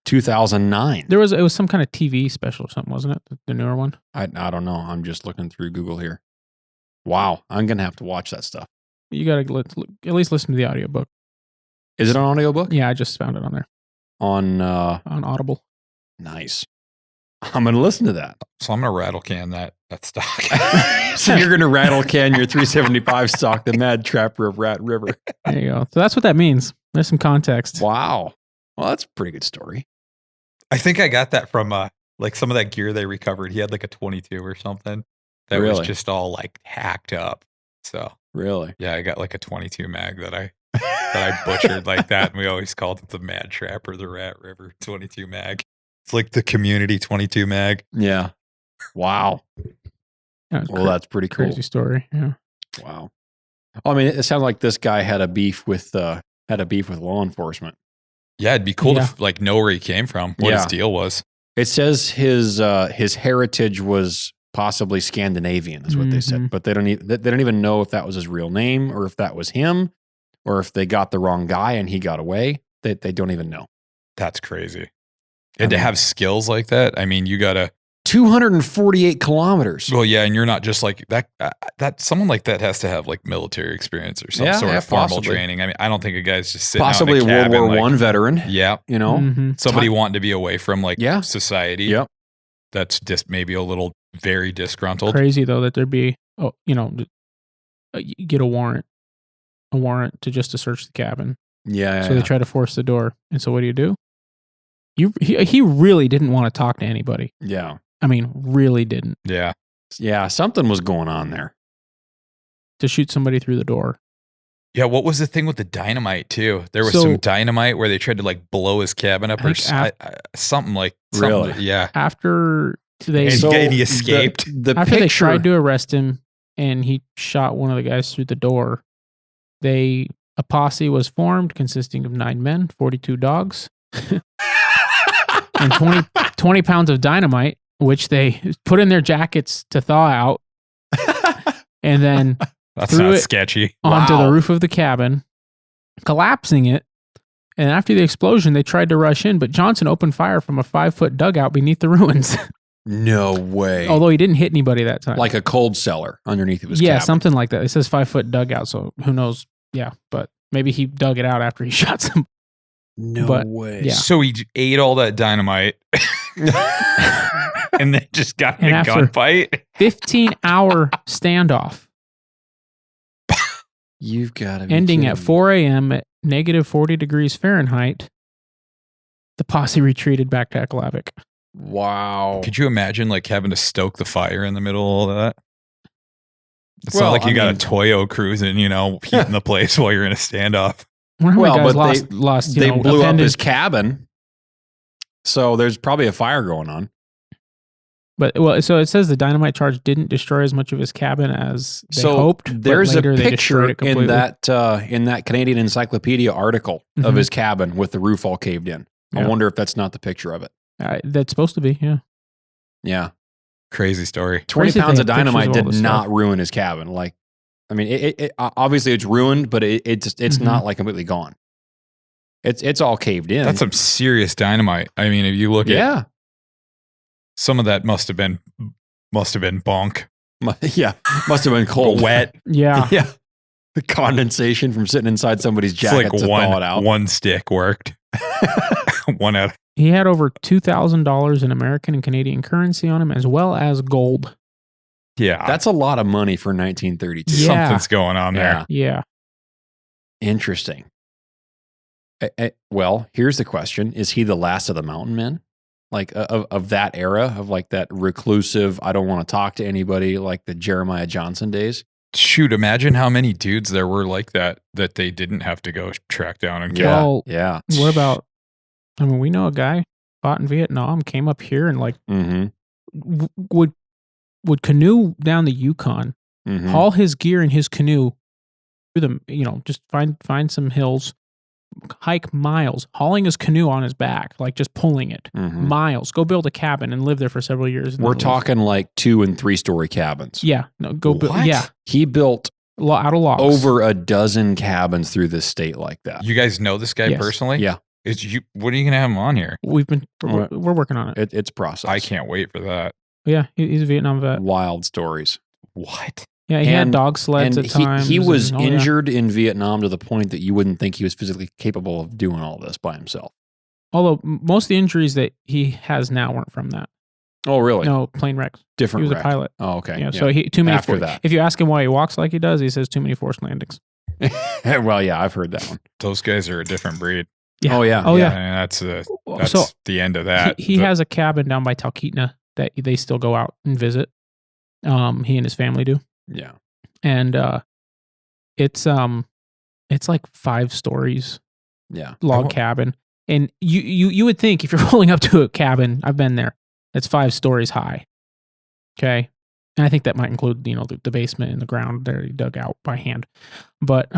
2009. It was some kind of TV special or something, wasn't it? The newer one? I don't know. I'm just looking through Google here. Wow. I'm going to have to watch that stuff. You got to at least listen to the audiobook. Is it an audiobook? Yeah, I just found it on there. On Audible. Nice. I'm going to listen to that. So I'm going to rattle can that stock. So you're going to rattle can your 375 stock, the Mad Trapper of Rat River. There you go. So that's what that means. There's some context. Wow. Well, that's a pretty good story. I think I got that from like some of that gear they recovered. He had like a 22 or something that was just all like hacked up. So really, yeah, I got like a 22 mag that I butchered like that, and we always called it the Mad Trapper, the Rat River 22 mag. It's like the community 22 mag. Yeah. Wow. Well, that's pretty cool. Crazy story. Yeah. Wow. I mean, it sounds like this guy had a beef with law enforcement. Yeah, it'd be cool to like know where he came from, what his deal was. It says his heritage was possibly Scandinavian, is what they said, but they don't even know if that was his real name or if that was him or if they got the wrong guy and he got away. They don't even know. That's crazy. And to have skills like that, I mean, you gotta 248 kilometers. Well, yeah, and you're not just like that. That someone like that has to have like military experience or some sort of formal training. I mean, I don't think a guy's just sitting possibly out in a cabin, World War I veteran. Yeah, you know, somebody wanting to be away from like society. Yep, that's just maybe a little very disgruntled. Crazy though that there'd be you get a warrant to search the cabin. Yeah. So they try to force the door, and so what do? He really didn't want to talk to anybody. Yeah. I mean, really didn't. Yeah. Yeah, something was going on there. To shoot somebody through the door. Yeah, what was the thing with the dynamite too? There was some dynamite where they tried to like blow his cabin up or something like really. Yeah. After they he escaped. After they tried to arrest him and he shot one of the guys through the door, a posse was formed consisting of 9 men, 42 dogs, and 20 pounds of dynamite, which they put in their jackets to thaw out, and then threw it sketchy onto the roof of the cabin, collapsing it. And after the explosion, they tried to rush in, but Johnson opened fire from a 5-foot dugout beneath the ruins. No way. Although he didn't hit anybody that time. Like a cold cellar underneath of his cabin. Yeah, something like that. It says 5-foot dugout, so who knows? Yeah, but maybe he dug it out after he shot some. No way. Yeah. So he ate all that dynamite and then just got in a gunfight. 15-hour standoff. You've got to be ending kidding at 4 a.m. at negative 40 degrees Fahrenheit. The posse retreated back to Aklavik. Wow. Could you imagine like having to stoke the fire in the middle of all that? It's not like you got a Toyo cruising, heating the place while you're in a standoff. Lost. They blew up his cabin, so there's probably a fire going on. But so it says the dynamite charge didn't destroy as much of his cabin as they hoped. There's a picture in that Canadian Encyclopedia article of his cabin with the roof all caved in. I wonder if that's not the picture of it. That's supposed to be, yeah. Yeah. Crazy story. 20 pounds of dynamite did not ruin his cabin. Like, I mean, it obviously it's ruined, but it's not like completely gone. It's all caved in. That's some serious dynamite. I mean, if you look at some of that must have been bunk. Yeah, must have been cold, wet. Yeah, yeah. The condensation from sitting inside somebody's jacket to thaw it out. One stick worked. One out. He had over $2,000 in American and Canadian currency on him, as well as gold. Yeah, that's a lot of money for 1932. Yeah. Something's going on there. Yeah. Interesting. Well, here's the question: is he the last of the mountain men? Like of that era, of like that reclusive, I don't want to talk to anybody, like the Jeremiah Johnson days? shoot, imagine how many dudes there were like that they didn't have to go track down and kill. Yeah. Well, Yeah. What about? I mean, we know a guy fought in Vietnam, came up here, and like would canoe down the Yukon, haul his gear in his canoe through the just find some hills, hike miles, hauling his canoe on his back, like just pulling it miles, go build a cabin and live there for several years. We're talking like 2 and 3 story cabins. Yeah, no, go build. Yeah, He built out of logs over a dozen cabins through this state like that. You guys know this guy Yes. personally? Yeah. What are you gonna have him on here? We're working on it. It's process. I can't wait for that. Yeah, he's a Vietnam vet. Wild stories. What? Yeah, he had dog sleds And at times. he was and, oh, yeah. injured in Vietnam to the point that you wouldn't think he was physically capable of doing all this by himself. Although most of the injuries that he has now weren't from that. Oh, really? No, plane wrecks. Different He was wreck. a pilot. Oh, okay. Yeah, so he too many. After that. If you ask him why he walks like he does, he says too many forced landings. Well, yeah, I've heard that one. Those guys are a different breed. Yeah. Oh, yeah. Oh, yeah. And that's So the end of that. he has a cabin down by Talkeetna that they still go out and visit. He and his family do, Yeah. and it's like 5 stories Yeah. log cabin, and you would think if you're rolling up to a cabin, I've been there, it's 5 stories high. Okay, and I think that might include the basement and the ground there he dug out by hand, but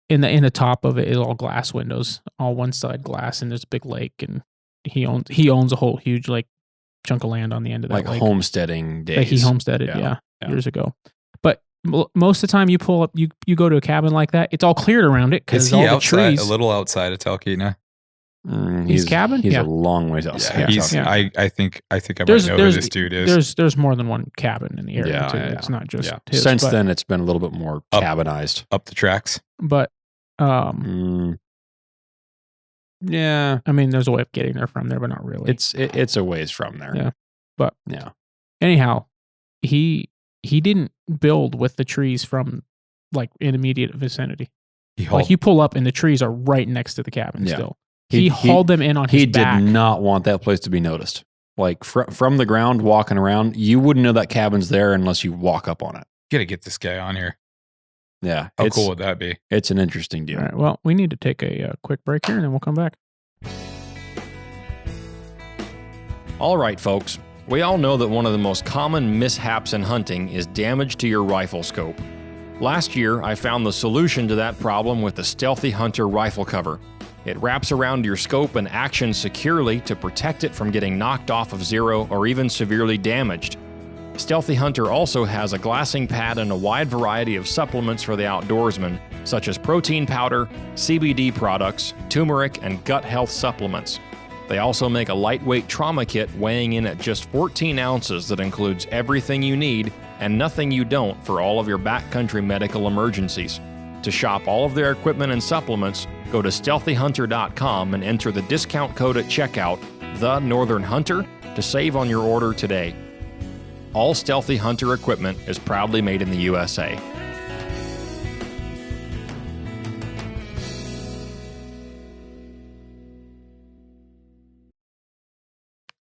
in the top of it is all glass windows, all one side glass, and there's a big lake, and he owns a whole huge chunk of land on the end of that Like lake. homesteading days. That he homesteaded, Yeah. years ago. But most of the time you pull up, you go to a cabin like that, it's all cleared around it Is because he all the outside, trees. a little outside of Talkeetna? His cabin? He's Yeah. a long ways outside. Yeah. I think I might know who this dude is. There's more than one cabin in the area Yeah, too. yeah. It's not just Yeah. his. Since but, then, it's been a little bit more Up. cabinized. Up the tracks. But Yeah. I mean, there's a way of getting there from there, but not really. It's a ways from there. Yeah. But yeah. Anyhow, he didn't build with the trees from in immediate vicinity. You pull up and the trees are right next to the cabin Yeah. still. He hauled them in on his back. He did not want that place to be noticed. Like from the ground, walking around, you wouldn't know that cabin's there unless you walk up on it. Gotta get this guy on here. Yeah. How cool would that be? It's an interesting deal. All right. Well, we need to take a quick break here, and then we'll come back. All right, folks. We all know that one of the most common mishaps in hunting is damage to your rifle scope. Last year, I found the solution to that problem with the Stealthy Hunter rifle cover. It wraps around your scope and actions securely to protect it from getting knocked off of zero or even severely damaged. Stealthy Hunter also has a glassing pad and a wide variety of supplements for the outdoorsman, such as protein powder, CBD products, turmeric, and gut health supplements. They also make a lightweight trauma kit weighing in at just 14 ounces that includes everything you need and nothing you don't for all of your backcountry medical emergencies. To shop all of their equipment and supplements, go to stealthyhunter.com and enter the discount code at checkout, The Northern Hunter, to save on your order today. All Stealthy Hunter equipment is proudly made in the USA.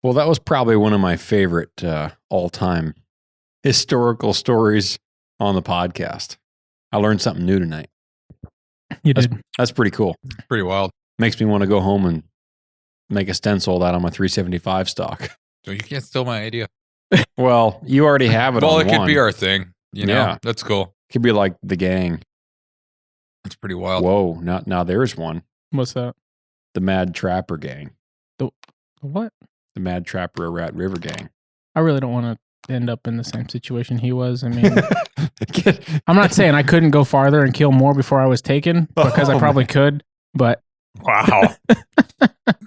Well, that was probably one of my favorite all-time historical stories on the podcast. I learned something new tonight. You did. That's pretty cool. Pretty wild. Makes me want to go home and make a stencil of that on my 375 stock. So you can't steal my idea. Well, you already have it Well, on it could one. be our thing. You know, Yeah. that's cool. Could be like the gang. That's pretty wild. Whoa, now there's one. What's that? The Mad Trapper Gang. What? The Mad Trapper Rat River Gang. I really don't want to end up in the same situation he was. I mean, I'm not saying I couldn't go farther and kill more before I was taken, because I probably could, but Wow.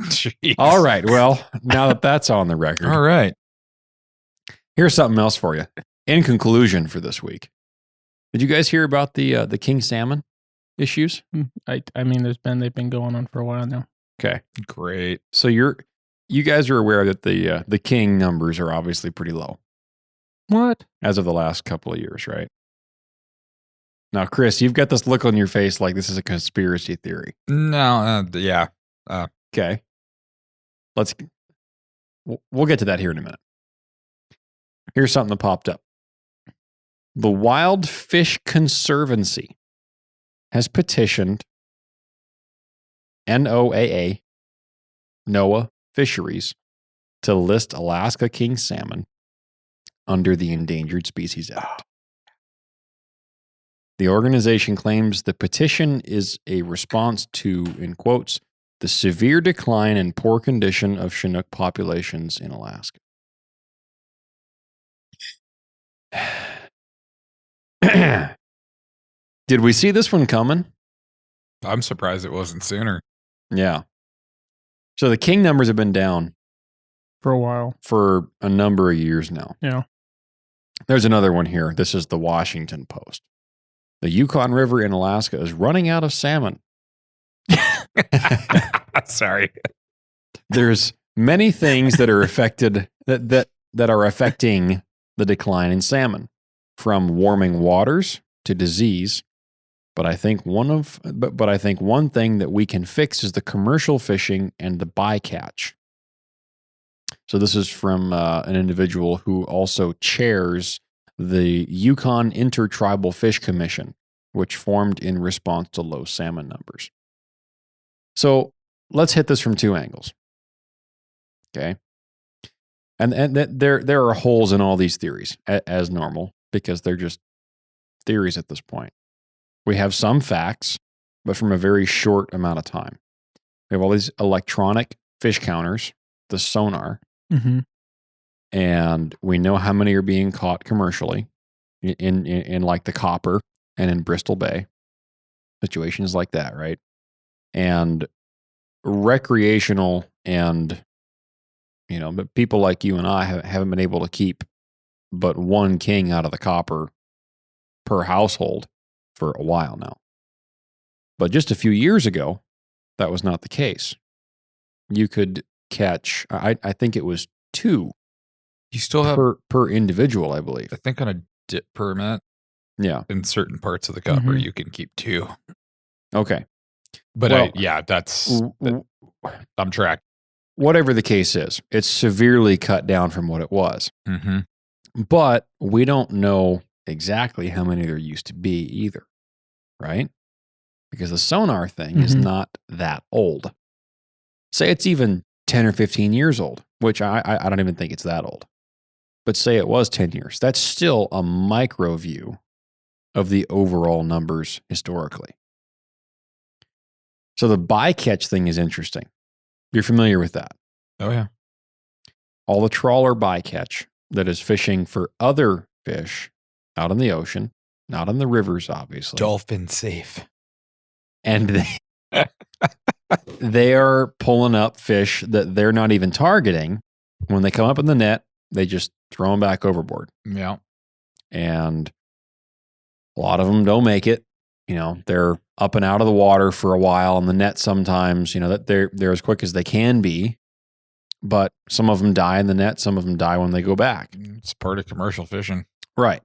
Jeez. All right. Well, now that that's on the record, All right. here's something else for you. In conclusion for this week, did you guys hear about the king salmon issues? I mean, they've been going on for a while now. Okay. Great. So you guys are aware that the king numbers are obviously pretty low What? as of the last couple of years, right? Now, Chris, you've got this look on your face like this is a conspiracy theory. No, yeah. Okay. We'll get to that here in a minute. Here's something that popped up. The Wild Fish Conservancy has petitioned NOAA, NOAA Fisheries, to list Alaska king salmon under the Endangered Species Act. The organization claims the petition is a response to, in quotes, the severe decline and poor condition of Chinook populations in Alaska. Did we see this one coming? I'm surprised it wasn't sooner. Yeah. So the king numbers have been down For a while. for a number of years now. Yeah. There's another one here. This is the Washington Post. The Yukon River in Alaska is running out of salmon. Sorry. There's many things that are affected that are affecting the decline in salmon, from warming waters to disease. But I think one thing that we can fix is the commercial fishing and the bycatch. So this is from an individual who also chairs the Yukon Intertribal Fish Commission, which formed in response to low salmon numbers. So let's hit this from two angles. Okay. And there are holes in all these theories, as normal, because they're just theories at this point. We have some facts, but from a very short amount of time. We have all these electronic fish counters, the sonar, Mm-hmm. and we know how many are being caught commercially in like the Copper and in Bristol Bay. Situations like that, right? And recreational and, but people like you and I haven't been able to keep but one king out of the Copper per household for a while now. But just a few years ago, that was not the case. You could catch, I think it was 2 You still have, per individual, I believe. I think on a dip permit Yeah. in certain parts of the Copper, Mhm. you can keep 2. Okay. But Well, that's, I'm tracked. Whatever the case is, it's severely cut down from what it was. Mm-hmm. But we don't know exactly how many there used to be either, right? Because the sonar thing is Mhm. not that old. Say it's even 10 or 15 years old, which I don't even think it's that old. But say it was 10 years. That's still a micro view of the overall numbers historically. So the bycatch thing is interesting. You're familiar with that. Oh, yeah. All the trawler bycatch that is fishing for other fish out in the ocean, not in the rivers, obviously. Dolphin safe. And they are pulling up fish that they're not even targeting. When they come up in the net, they just throw them back overboard. Yeah. And a lot of them don't make it. They're up and out of the water for a while on the net sometimes, that they're as quick as they can be. But some of them die in the net. Some of them die when they go back. It's part of commercial fishing. Right.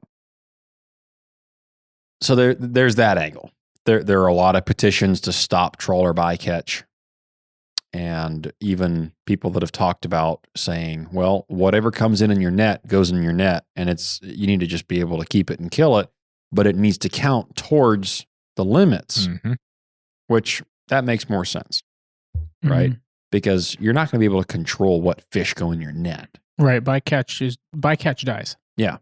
So there's that angle. There are a lot of petitions to stop trawler bycatch. And even people that have talked about saying, well, whatever comes in your net goes in your net. And you need to just be able to keep it and kill it. But it needs to count towards the limits, Mm-hmm. which that makes more sense, right? Mhm. Because you're not going to be able to control what fish go in your net. Right. Bycatch dies. Yeah.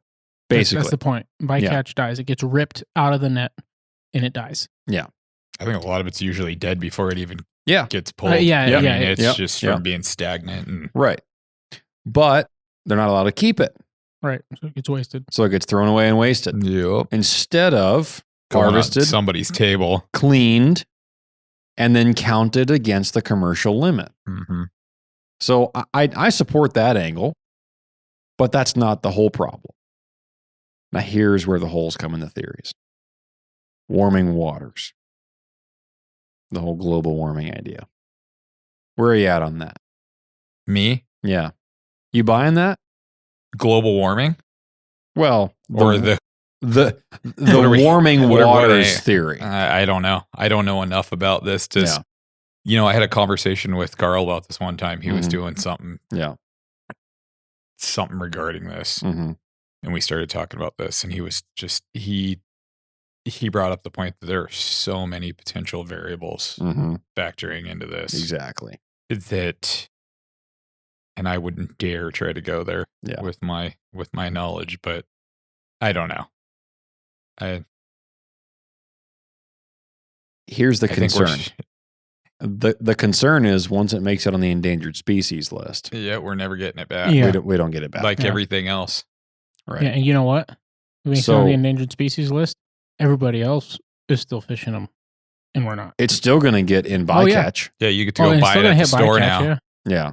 Basically. That's the point. Bycatch dies. It gets ripped out of the net and it dies. I think a lot of it's usually dead before it even Yeah. gets pulled. Yeah, I mean, yeah. it's Yep, just yep. from being stagnant. And Right. But they're not allowed to keep it. Right. So it gets wasted. So it gets thrown away and wasted. yep. Instead of Going on harvested, somebody's table. cleaned, and then counted against the commercial limit. Mm-hmm. So I support that angle, but that's not the whole problem. Now here's where the holes come in the theories. Warming waters. The whole global warming idea. Where are you at on that? Me? Yeah. You buying that? Global warming? Well, Or the the What are we- warming what are waters they- theory. I don't know. I don't know enough about this to, Yeah. I had a conversation with Carl about this one time. He was Mhm. doing something Yeah. regarding this. Mm-hmm. and we started talking about this, and he was just he brought up the point that there are so many potential variables factoring into this. Exactly. That, and I wouldn't dare try to go there Yeah. with my knowledge, but I don't know. Here's the I think we're concern. The concern is once it makes it on the endangered species list, we're never getting it back. Yeah. we don't get it back. Like Yeah. everything else. Right. Yeah, and you know what? When it's So- on the endangered species list, everybody else is still fishing them, and we're not. It's still going to get in Oh, yeah. bycatch. Yeah, you get to Oh, go and it's buy still it gonna at the hit store bycatch, now. yeah. Yeah.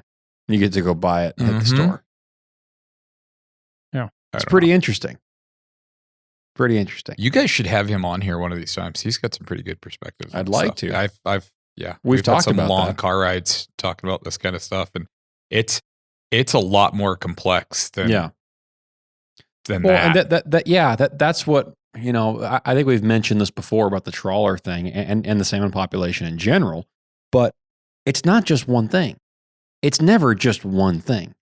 You get to go buy it at the Mhm. store. Yeah. It's pretty interesting. Pretty interesting. You guys should have him on here one of these times. He's got some pretty good perspectives. I'd and like stuff. to. We've had talked some about long that. car rides talking about this kind of stuff, and it's a lot more complex than Yeah. than Well, that. and that's what, I think we've mentioned this before about the trawler thing and the salmon population in general, but it's not just one thing. It's never just one thing.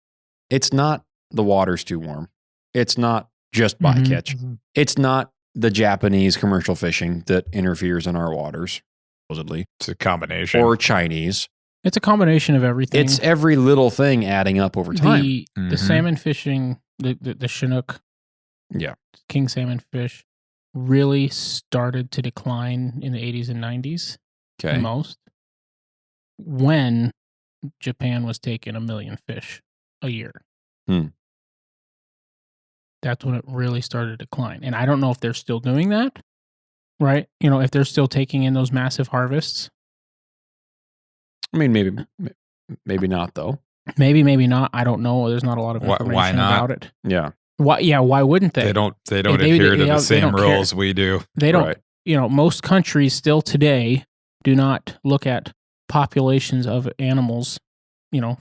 It's not the water's too warm. It's not just bycatch. It's not the Japanese commercial fishing that interferes in our waters, supposedly, It's a combination. or Chinese. It's a combination of everything. It's every little thing adding up over time. the Mhm. salmon fishing, the Chinook, Yeah. king salmon fish, really started to decline in the 80s and 90s the Okay. most, when Japan was taking 1 million fish a year. That's when it really started to decline. And I don't know if they're still doing that, right? If they're still taking in those massive harvests. I mean, maybe not though. Maybe not. I don't know. There's not a lot of Why information not? about it. Yeah. Why? Yeah. Why wouldn't they? They don't They- adhere to they the same don't care. rules we do. They don't. Right. Most countries still today do not look at populations of animals,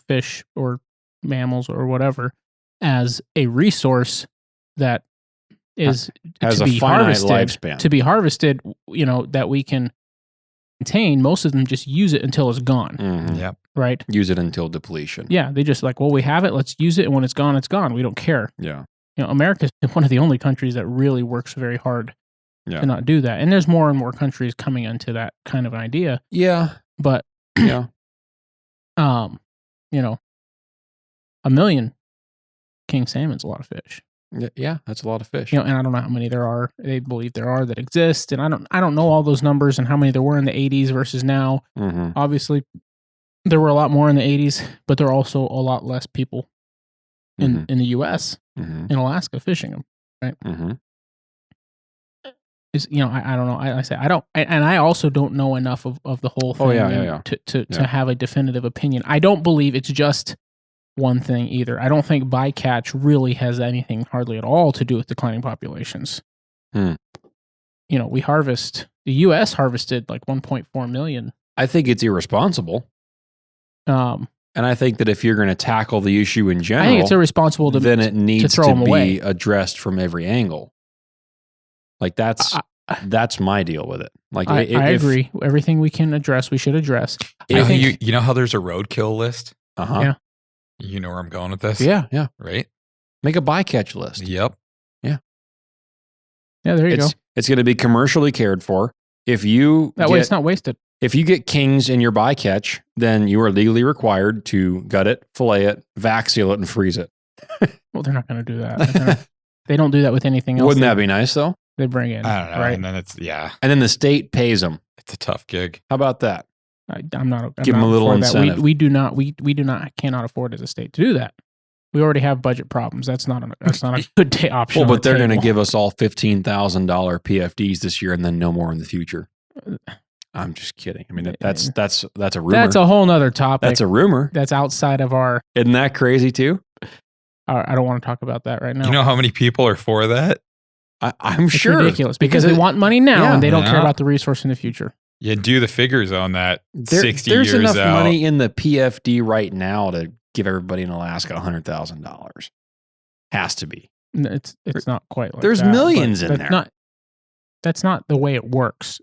fish or mammals or whatever, as a resource that is Has to a be finite harvested. lifespan. To be harvested, that we can maintain. Most of them just use it until it's gone, Mhm. Yep. right? Use it until depletion. Yeah, they just we have it, let's use it, and when it's gone, it's gone. We don't care. Yeah. America's one of the only countries that really works very hard Yeah. to not do that. And there's more and more countries coming into that kind of idea. Yeah. But Yeah. 1 million king salmon's a lot of fish. Yeah. That's a lot of fish. And I don't know how many there are. They believe there are that exist, and I don't know all those numbers and how many there were in the 80s versus now. Mm-hmm. Obviously, there were a lot more in the 80s, but there are also a lot less people in the U.S. Mm-hmm. in Alaska fishing them. Mm-hmm. I don't know. I say I don't, and I also don't know enough of the whole thing. Oh, yeah. To Yeah. have a definitive opinion. I don't believe it's just one thing either. I don't think bycatch really has anything hardly at all to do with declining populations. Hmm. We harvest. The U.S. harvested like 1.4 million. I think it's irresponsible. And I think that if you're going to tackle the issue in general, I think it's irresponsible to then it needs throw to them be away. addressed from every angle. Like that's my deal with it. Like I if, agree. Everything we can address, we should address. I If- think, you know how there's a roadkill list? Uh-huh. Yeah. You know where I'm going with this? Yeah. Yeah. Right? Make a bycatch list. Yep. yeah, there you go. It's going to be commercially cared for. If you That way, it's not wasted. if you get kings in your bycatch, then you are legally required to gut it, fillet it, vac seal it, and freeze it. Well, they're not going to do that. They don't do that with anything else. Wouldn't that be nice though? They bring in, I don't know. right? And then it's And then the state pays them. it's a tough gig. How about that? I'm not. I'm Give 'em not a little for that. incentive. We do not. We do not. Cannot afford as a state to do that. We already have budget problems. That's not a good option. Well, on but the they're going to table. give us all $15,000 PFDs this year, and then no more in the future. I'm just kidding. I mean, that's a rumor. That's a whole nother topic. That's a rumor. That's outside of our. Isn't that crazy too? I don't want to talk about that right now. You know how many people are for that? I'm it's sure ridiculous because they want money now Yeah. and they don't care Yeah. about the resource in the future. You do the figures on that 60 there's years enough out. money in the PFD right now to give everybody in Alaska $100,000. Has to be. It's not quite like There's that, millions but in that's there. That's not the way it works.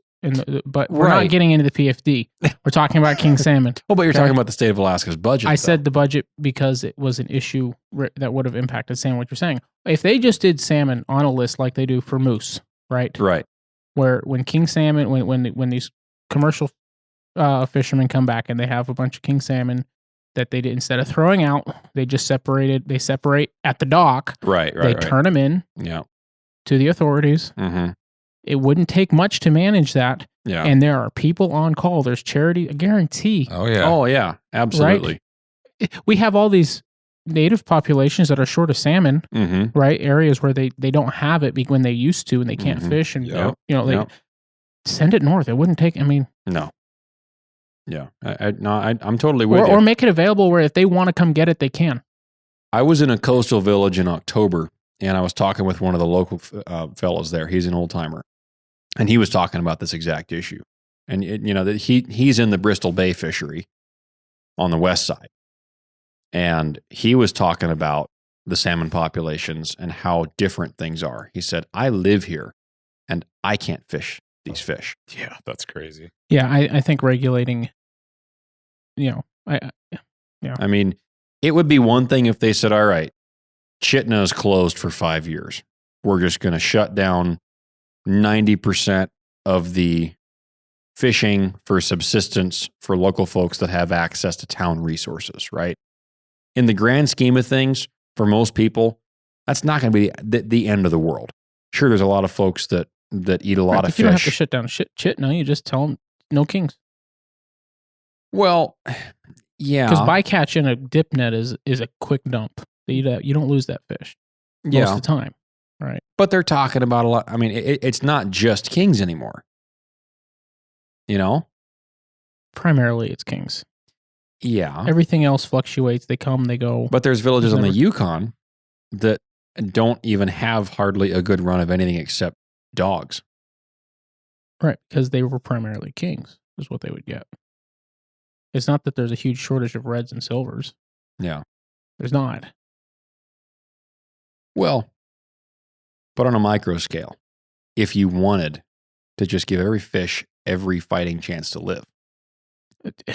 but we're not Right. getting into the PFD. We're talking about king salmon. Oh, but you're Okay. talking about the state of Alaska's budget. I though. said the budget because it was an issue that would have impacted salmon. What you're saying, if they just did salmon on a list like they do for moose, right? right. Where when king salmon, when these commercial fishermen come back and they have a bunch of king salmon that they did, instead of throwing out, they just separate at the dock. Right. They turn them in Yeah. to the authorities. Mm-hmm. It wouldn't take much to manage that. Yeah. And there are people on call. There's charity, I guarantee. Oh yeah. Oh yeah. Absolutely. We have all these native populations that are short of salmon, Mm-hmm. right? Areas where they don't have it when they used to and they can't Mhm. fish. And, Yep. they Yep. send it north. It wouldn't take, No. Yeah. I'm totally with you. or make it available where if they want to come get it, they can. I was in a coastal village in October, and I was talking with one of the local fellows there. He's an old timer, and he was talking about this exact issue. And that he's in the Bristol Bay fishery on the west side, and he was talking about the salmon populations and how different things are. He said, "I live here, and I can't fish these fish." Yeah, that's crazy. Yeah, I think regulating, I mean, it would be one thing if they said, "All right, Chitina is closed for 5 years. We're just going to shut down 90% of the fishing for subsistence for local folks that have access to town resources," right? In the grand scheme of things, for most people, that's not going to be the end of the world. Sure, there's a lot of folks that eat a lot of if you don't have to fish. shut down Chitina, you just tell them no kings. Well, yeah. Because bycatch in a dip net is a quick dump. You don't lose that fish most Yeah. of the time. Right. But they're talking about a lot. I mean, it's not just kings anymore. Primarily, it's kings. Yeah. Everything else fluctuates. They come, they go. But there's villages on the Never- Yukon that don't even have hardly a good run of anything except dogs. Right, because they were primarily kings, is what they would get. It's not that there's a huge shortage of reds and silvers. Yeah. There's not. Well, but on a micro scale, if you wanted to just give every fish every fighting chance to live,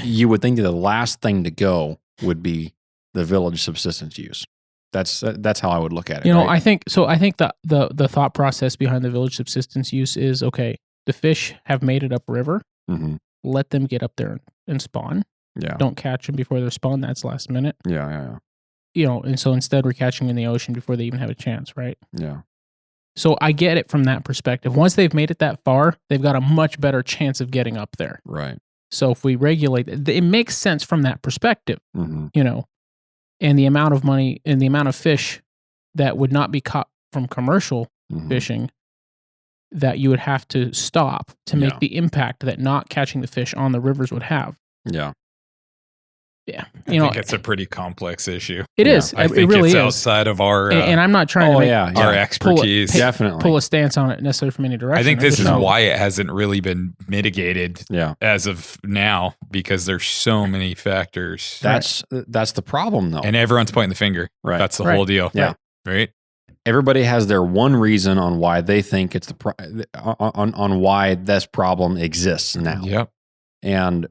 you would think that the last thing to go would be the village subsistence use. That's how I would look at it. You know, right? I think the thought process behind the village subsistence use is, okay, the fish have made it upriver. Mhm. Let them get up there and spawn. Yeah. Don't catch them before they're spawned. That's last minute. Yeah. And so instead we're catching them in the ocean before they even have a chance, right? Yeah. So I get it from that perspective. Once they've made it that far, they've got a much better chance of getting up there. Right. So if we regulate it makes sense from that perspective, Mm-hmm. And the amount of money and the amount of fish that would not be caught from commercial Mm-hmm. fishing that you would have to stop to make Yeah. the impact that not catching the fish on the rivers would have. Yeah. Yeah. I think it's a pretty complex issue. It Yeah. is. I It think really it's is. outside of our And I'm not trying to make, our expertise. Definitely. pull a stance on it necessarily from any direction. I think this is just know- why it hasn't really been mitigated Yeah. as of now, because there's so many factors. That's the problem, though. And everyone's pointing the finger. Right. That's the Right. whole deal. Yeah. Right. Everybody has their one reason on why they think it's on why this problem exists now. Yep. And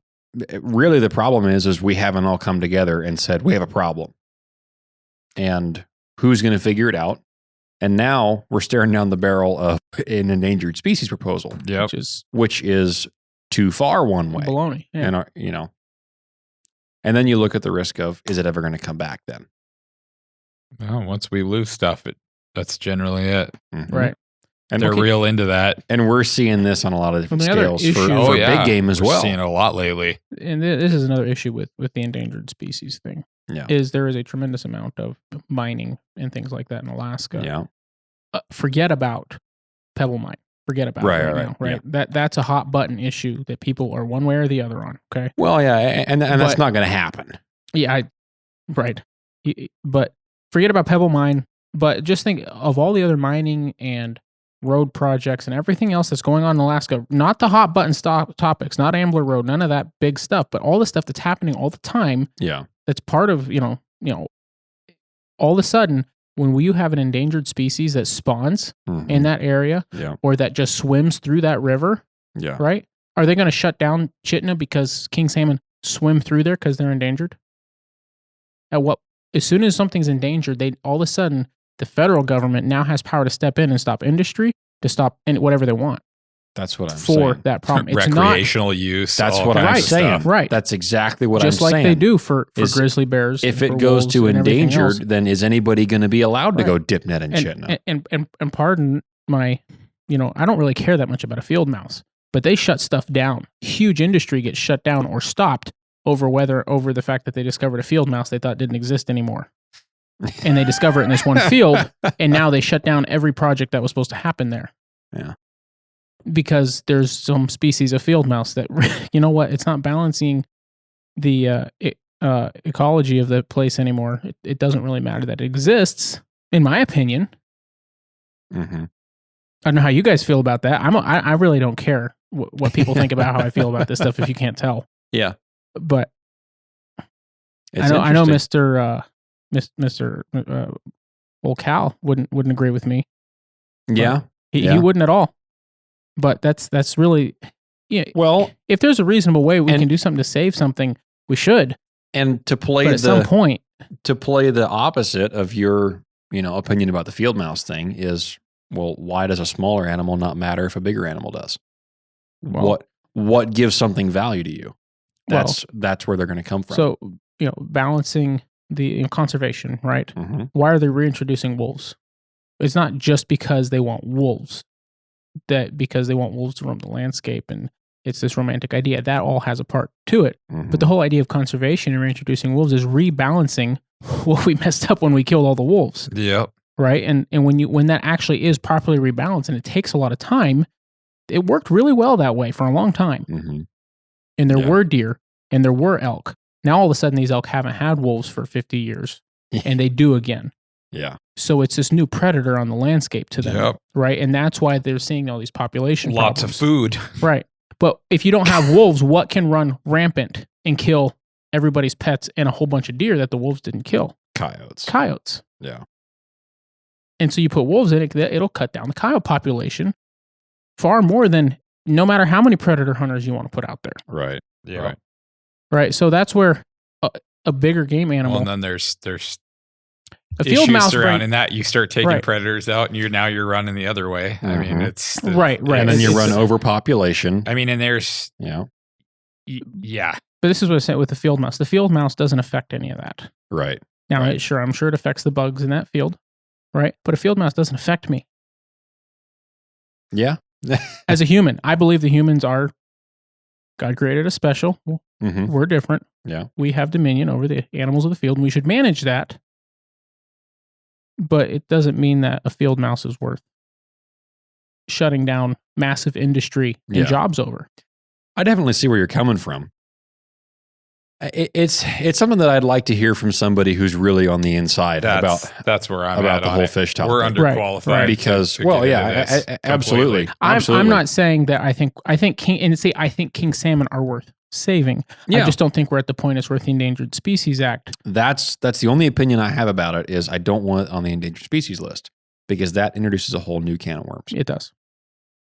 really the problem is we haven't all come together and said we have a problem. And who's going to figure it out? And now we're staring down the barrel of an endangered species proposal, Yep. which is which is too far one way. baloney. Yeah. And and then you look at the risk of, is it ever going to come back then? Well, once we lose stuff, that's generally it. Mhm. Right. And They're okay, real into that. and we're seeing this on a lot of different Well, the other scales issue- for Oh, big game as We're well. seeing it a lot lately. And this is another issue with the endangered species thing. Yeah. Is there is a tremendous amount of mining and things like that in Alaska. Yeah. Forget about Pebble Mine. Forget about Right, it right, right, now. Right. That's a hot button issue that people are one way or the other on. Okay. Well, yeah, and that's But- not going to happen. Yeah. Right. But forget about Pebble Mine. But just think of all the other mining and road projects and everything else that's going on in Alaska. Not the hot button topics, not Ambler Road, none of that big stuff, but all the stuff that's happening all the time. Yeah. That's part of all of a sudden when you have an endangered species that spawns Mhm. in that area Yeah. or that just swims through that river, Yeah. right? Are they going to shut down Chitina because king salmon swim through there because they're endangered? As soon as something's endangered, all of a sudden the federal government now has power to step in and stop industry, to stop whatever they want. That's what I'm for saying. that problem. It's Recreational use. That's all what I'm kinds of saying. stuff. Right. That's exactly what just I'm like saying. they do for is grizzly bears. If and it for goes wolves to and everything else. endangered, then is anybody going to be allowed to Right. go dip net in Chitina? And pardon my, I don't really care that much about a field mouse, but they shut stuff down. Huge industry gets shut down or stopped over the fact that they discovered a field mouse they thought didn't exist anymore. And they discover it in this one field, and now they shut down every project that was supposed to happen there. Yeah. Because there's some species of field mouse that, it's not balancing the ecology of the place anymore. It doesn't really matter that it exists, in my opinion. Mm-hmm. I don't know how you guys feel about that. I really don't care what people think about how I feel about this stuff if you can't tell. Yeah. But It's I know interesting. Mr. Old Cal wouldn't agree with me. Yeah. He wouldn't at all. But that's really Well, if there's a reasonable way we can do something to save something, we should. and to play But at some point, the opposite of your, opinion about the field mouse thing is, well, why does a smaller animal not matter if a bigger animal does? Well- What gives something value to you? That's where they're going to come from. so balancing the conservation, right? Mm-hmm. Why are they reintroducing wolves? It's not just because they want wolves. Because they want wolves to roam the landscape and it's this romantic idea. That all has a part to it. Mm-hmm. But the whole idea of conservation and reintroducing wolves is rebalancing what we messed up when we killed all the wolves, Yep. right? And when that actually is properly rebalanced, and it takes a lot of time, it worked really well that way for a long time. Mm-hmm. And there Yeah. were deer and there were elk. Now all of a sudden these elk haven't had wolves for 50 years, and they do again. Yeah. So it's this new predator on the landscape to them, Yep. right? And that's why they're seeing all these population Lots problems. of food. Right. But if you don't have wolves, what can run rampant and kill everybody's pets and a whole bunch of deer that the wolves didn't kill? Coyotes. Coyotes. Yeah. And so you put wolves in it, it'll cut down the coyote population far more than no matter how many predator hunters you want to put out there. Right. Yeah. Right. Right. So that's where a bigger game animal, Well, and then there's a field issues mouse surrounding that. You start taking Right. predators out, and you're running the other way. I mean, Mhm. it's Right. And then you It's- run overpopulation. I mean, and there's Yeah. yeah. But this is what I said with the field mouse. The field mouse doesn't affect any of that. Right. Now, Right. I'm sure it affects the bugs in that field, right? But a field mouse doesn't affect me. Yeah. As a human, I believe the humans are, God created us special. Mm-hmm. We're different. Yeah. We have dominion over the animals of the field, and we should manage that. But it doesn't mean that a field mouse is worth shutting down massive industry and Yeah. jobs over. I definitely see where you're coming from. It's something that I'd like to hear from somebody who's really on the inside That's where I'm about at the on whole it. fish topic. We're Right, underqualified right. because to well, get yeah, into this absolutely. completely. I'm not saying that I think king salmon are worth saving. Yeah. I just don't think we're at the point it's worth the Endangered Species Act. That's the only opinion I have about it is I don't want it on the endangered species list because that introduces a whole new can of worms. It does.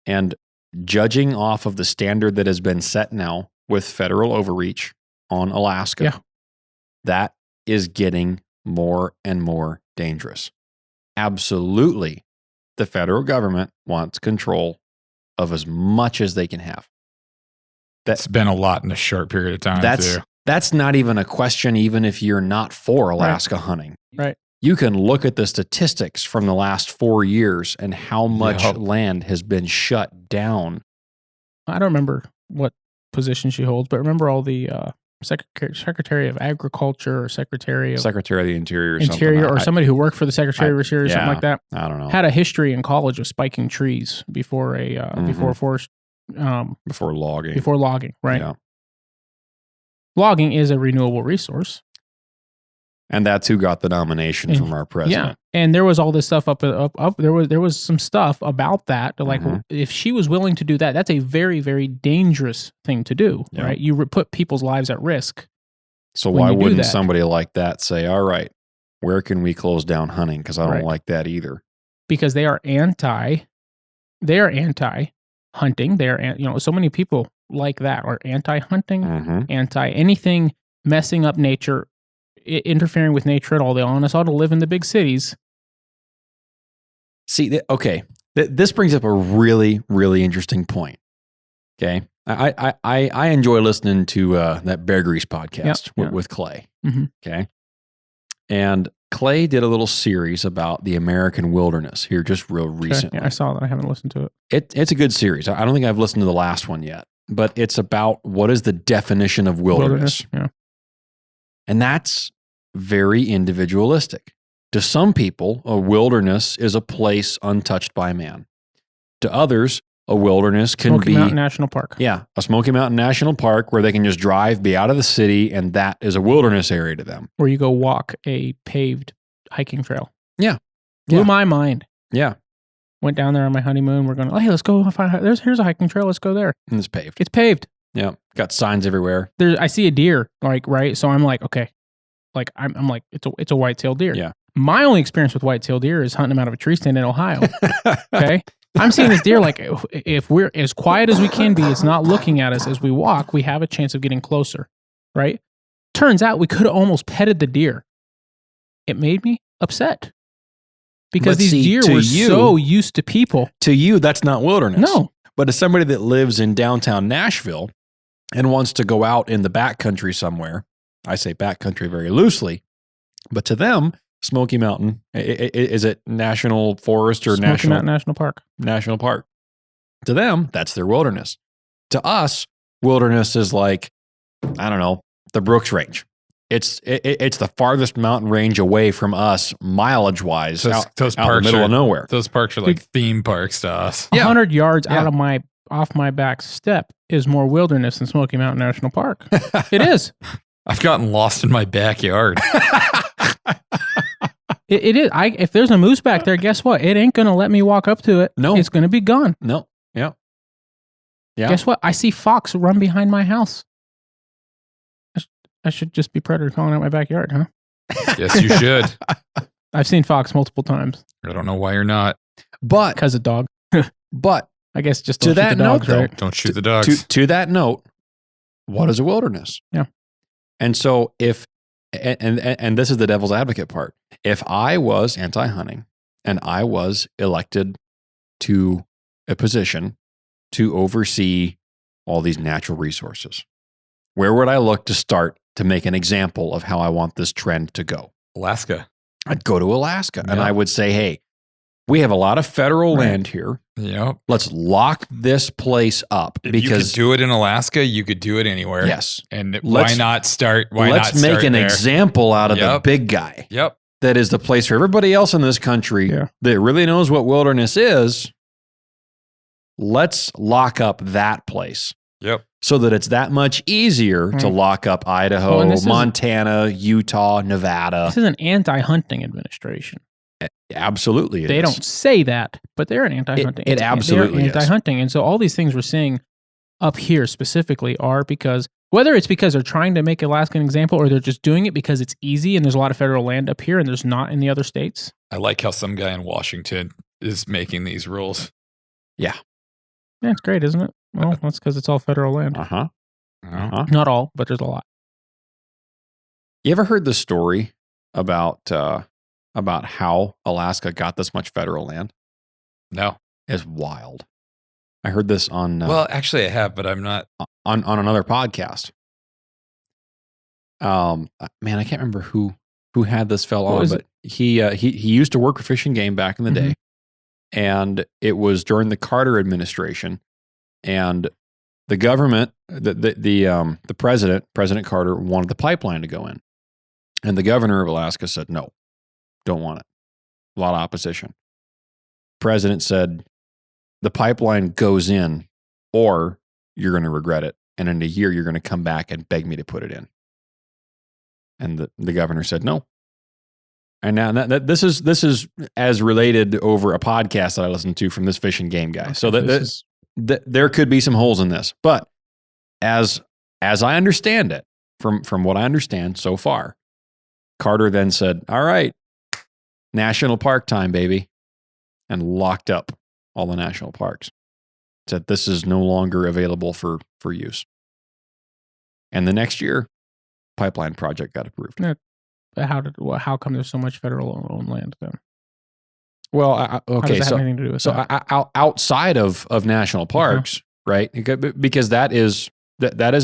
And judging off of the standard that has been set now with federal overreach on Alaska, Yeah. that is getting more and more dangerous. Absolutely, the federal government wants control of as much as they can have. It's been a lot in a short period of time too. That's not even a question, even if you're not for Alaska hunting. Right. You can look at the statistics from the last 4 years and how much Yep. land has been shut down. I don't remember what position she holds, but remember all the Secretary of Agriculture or Secretary of Secretary of the Interior, or Interior something. or somebody who worked for the Secretary of Interior or something yeah. like that I don't know. had a history in college of spiking trees before before forest Before logging. before logging, right? Yeah. Logging is a renewable resource. And that's who got the nomination And- from our president. Yeah, and there was all this stuff up. There was some stuff about that. Like Mhm. if she was willing to do that, that's a very, very dangerous thing to do. Yeah. Right? You put people's lives at risk. So when why you do wouldn't that. somebody like that say, all right, where can we close down hunting? Because I don't Right. like that either. Because they are anti hunting. They are so many people like that, or anti-hunting, Mhm. anti-anything messing up nature, interfering with nature at all. They want us all to live in the big cities. See, okay, this brings up a really, really interesting point. Okay, I enjoy listening to that Bear Grease podcast with Clay. Mhm. Okay, and Clay did a little series about the American wilderness here just real recently. Yeah, I saw that. I haven't listened to it. It's a good series. I don't think I've listened to the last one yet, but it's about what is the definition of wilderness. Yeah. And that's very individualistic. To some people, a wilderness is a place untouched by man. To others, a wilderness can Smoky be Mountain National Park. Yeah, a Smoky Mountain National Park where they can just drive, be out of the city, and that is a wilderness area to them. Where you go walk a paved hiking trail. Yeah. Blew Yeah. my mind. Yeah, Went down there on my honeymoon. We're going, hey, let's go find, here's a hiking trail. Let's go there. and it's paved. It's paved. Yeah, got signs everywhere. I see a deer, like, right? So I'm like, okay. Like, I'm like, it's a white-tailed deer. Yeah. My only experience with white-tailed deer is hunting them out of a tree stand in Ohio. Okay. I'm seeing this deer, like, if we're as quiet as we can be, it's not looking at us as we walk, we have a chance of getting closer, right? Turns out we could have almost petted the deer. It made me upset. Because But these see, deer to were you- so used to people. To you, that's not wilderness. No. But as somebody that lives in downtown Nashville and wants to go out in the backcountry somewhere, I say backcountry very loosely, but to them, Smoky Mountain, is it National Forest or Smoky Mountain National Park. National Park? To them, that's their wilderness. To us, wilderness is like, I don't know, the Brooks Range. It's the farthest mountain range away from us, mileage wise, Those out in the parks middle are of nowhere. Those parks are like theme parks to us. Yeah. 100 yards Yeah. out of off my back step is more wilderness than Smoky Mountain National Park. It is. I've gotten lost in my backyard. It is. If there's a moose back there, guess what? It ain't going to let me walk up to it. No. It's going to be gone. No. Yeah. Yeah. Guess what? I see fox run behind my house. I should just be predator calling out my backyard, huh? Yes, you should. I've seen fox multiple times I don't know why you're not. But because of dog. but I guess just To don't shoot that the dogs, note, though, right? Don't shoot the dogs. to that note, what is a wilderness? Yeah. And so if and this is the devil's advocate part. If I was anti-hunting and I was elected to a position to oversee all these natural resources, where would I look to start to make an example of how I want this trend to go? Alaska. I'd go to Alaska and Yeah. I would say, hey, we have a lot of federal Right. land here. Yep. Let's lock this place up If you because could do it in Alaska, you could do it anywhere. yes, And Let's- why not start? Why let's not make start an there? example out of the Yep. big guy. Yep. That is the place for everybody else in this country Yeah. that really knows what wilderness is. Let's lock up that place Yep. so that it's that much easier to lock up Idaho, Well, and this is- Montana, Utah, Nevada. This is an anti-hunting administration. Absolutely. it They is. don't say that, but they're an anti-hunting. It absolutely they're is. anti-hunting. And so all these things we're seeing up here specifically are because, whether it's because they're trying to make Alaska an example or they're just doing it because it's easy and there's a lot of federal land up here and there's not in the other states. I like how some guy in Washington is making these rules. Yeah, it's great, isn't it? Well, that's because it's all federal land. Uh-huh. Uh-huh. Not all, but there's a lot. You ever heard the story about how Alaska got this much federal land? No. It's wild. I heard this on Well, actually, I have, but I'm not. on another podcast. Man, I can't remember who had this fell What on, was but he used to work for Fish and Game back in the day, and it was during the Carter administration, and the government, the President Carter wanted the pipeline to go in, and the governor of Alaska said no, don't want it. A lot of opposition. President said the pipeline goes in, or you're going to regret it. And in a year, you're going to come back and beg me to put it in. And the governor said no. And now this is as related over a podcast that I listened to from this Fish and Game guy. So that there could be some holes in this. But as I understand it, from what I understand so far, Carter then said, all right, national park time, baby, and locked up all the national parks. said this is no longer available for use. And the next year, pipeline project got approved. How come there's so much federal owned land then? Well, How okay, does that so have anything to do with that? outside of national parks, right? Because that is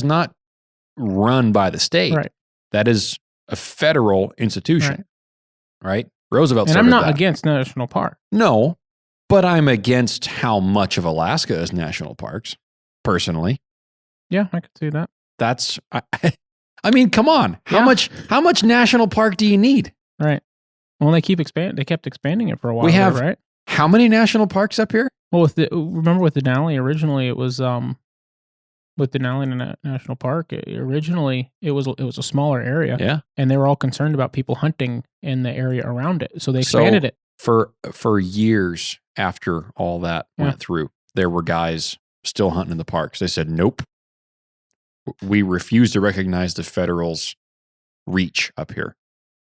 not run by the state. Right. That is a federal institution, right? Roosevelt And started I'm not that. against national park. No, but I'm against how much of Alaska is national parks, personally. Yeah, I could see that. That's, I mean, come on. How Yeah. much national park do you need? Right. Well, they kept expanding it for a while. We have- right? How many national parks up here? Well, remember with Denali originally, it was with Denali National Park. Originally, it was a smaller area, Yeah. and they were all concerned about people hunting in the area around it, so they expanded it. For years after all that Yeah. went through, there were guys still hunting in the parks. They said, nope, we refuse to recognize the federal's reach up here,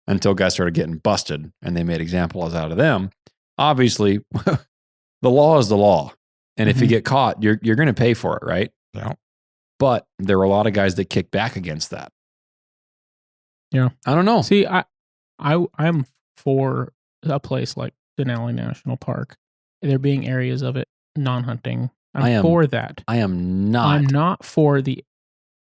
until guys started getting busted and they made examples out of them. Obviously, the law is the law. And if you get caught, you're going to pay for it, right? Yeah. But there were a lot of guys that kicked back against that. Yeah. I don't know. See, I'm for a place like Denali National Park. There being areas of it non-hunting. I'm for that. I am not. I'm not for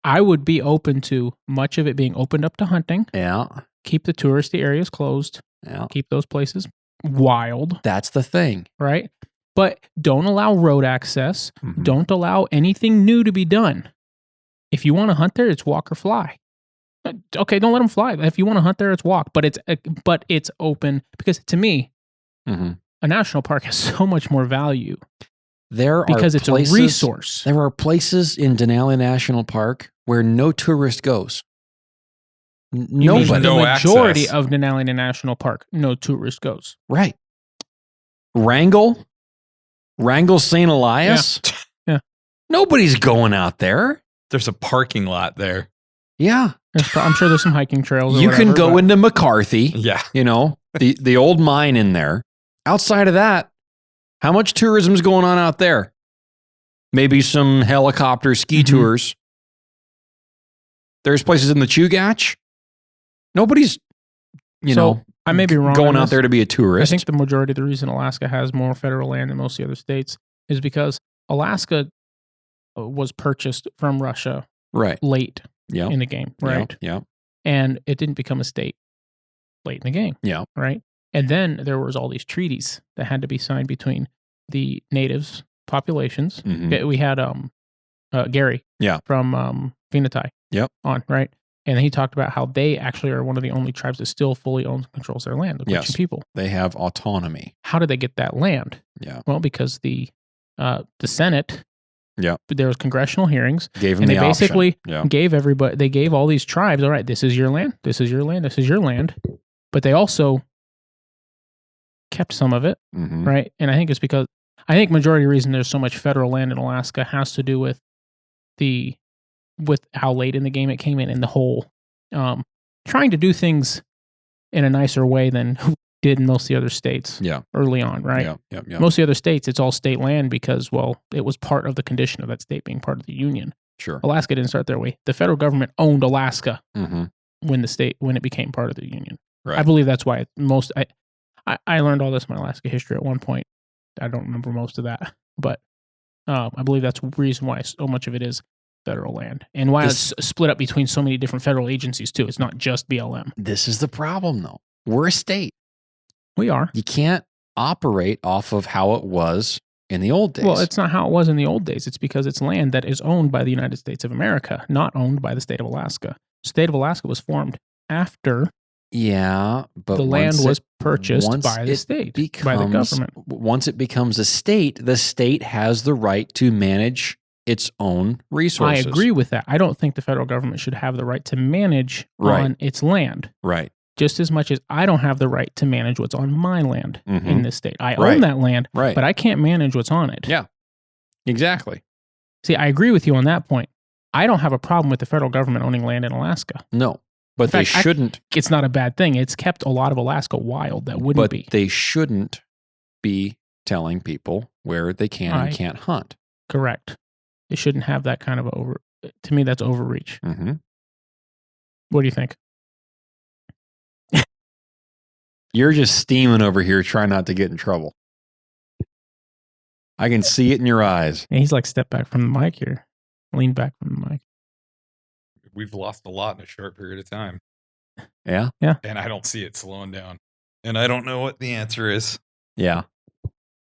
I would be open to much of it being opened up to hunting. Yeah. Keep the touristy areas closed. Yeah. Keep those places wild, That's the thing. right? But don't allow road access. Mhm. Don't allow anything new to be done. If you want to hunt there, it's walk or fly. Okay, don't let them fly. If you want to hunt there, it's walk. But it's open, because to me, Mhm. a national park has so much more value There because are it's places, a resource. There are places in Denali National Park where no tourist goes. You mean Nobody. the No majority access. of Denali National Park, no tourist goes. Right. Wrangell, St. Elias. Yeah. Nobody's going out there. There's a parking lot there. Yeah. I'm sure there's some hiking trails. Or You can whatever, go but- into McCarthy, Yeah. the old mine in there. Outside of that, how much tourism's going on out there? Maybe some helicopter ski tours. There's places in the Chugach. Nobody's, I may be wrong. going on out this. there to be a I tourist. think the majority of the reason Alaska has more federal land than most of the other states is because Alaska was purchased from Russia Right. late Yeah. in the game, right? Yeah. And it didn't become a state late in the game. Yeah. Right. And then there was all these treaties that had to be signed between the natives populations. Mhm. We had Gary Yeah. from Venatai Yep. on, right? And he talked about how they actually are one of the only tribes that still fully owns and controls their land, the Gwich'in Yes. people. They have autonomy. How did they get that land? Yeah. Well, because the Senate, Yeah. there was congressional hearings, Gave them and the they basically option. Yeah. gave everybody, they gave all these tribes, all right, this is your land, this is your land, this is your land. But they also kept some of it, Mhm. right? And I think it's because, I think majority of the reason there's so much federal land in Alaska has to do with how late in the game it came in, and the whole trying to do things in a nicer way than who did in most of the other states Yeah. early on, right? Yeah. Most of the other states, it's all state land because, well, it was part of the condition of that state being part of the union. Sure. Alaska didn't start their way. The federal government owned Alaska Mm-hmm. when it became part of the union. Right. I believe that's why I learned all this in my Alaska history at one point. I don't remember most of that, but I believe that's the reason why so much of it is federal land, and why it's split up between so many different federal agencies too. It's not just BLM. This is the problem, though. We're a state. We are. You can't operate off of how it was in the old days. Well, it's not how it was in the old days. It's because it's land that is owned by the United States of America, not owned by the state of Alaska. The state of Alaska was formed after yeah, but the land once was it- purchased once by the it state, becomes, by the government. Once it becomes a state, the state has the right to manage its own resources. I agree with that. I don't think the federal government should have the right to manage Right. on its land, Right. just as much as I don't have the right to manage what's on my land Mhm. in this state. I Right. own that land, Right. but I can't manage what's on it. Yeah. Exactly. See, I agree with you on that point. I don't have a problem with the federal government owning land in Alaska. No, but In they fact, shouldn't. It's not a bad thing. It's kept a lot of Alaska wild that wouldn't But be. they shouldn't be telling people where they can and can't hunt. Correct. They shouldn't have that kind of to me, that's overreach. Mm-hmm. What do you think? You're just steaming over here trying not to get in trouble. I can see it in your eyes. And he's like, step back from the mic here. Lean back from the mic. We've lost a lot in a short period of time. Yeah? And I don't see it slowing down. And I don't know what the answer is. Yeah.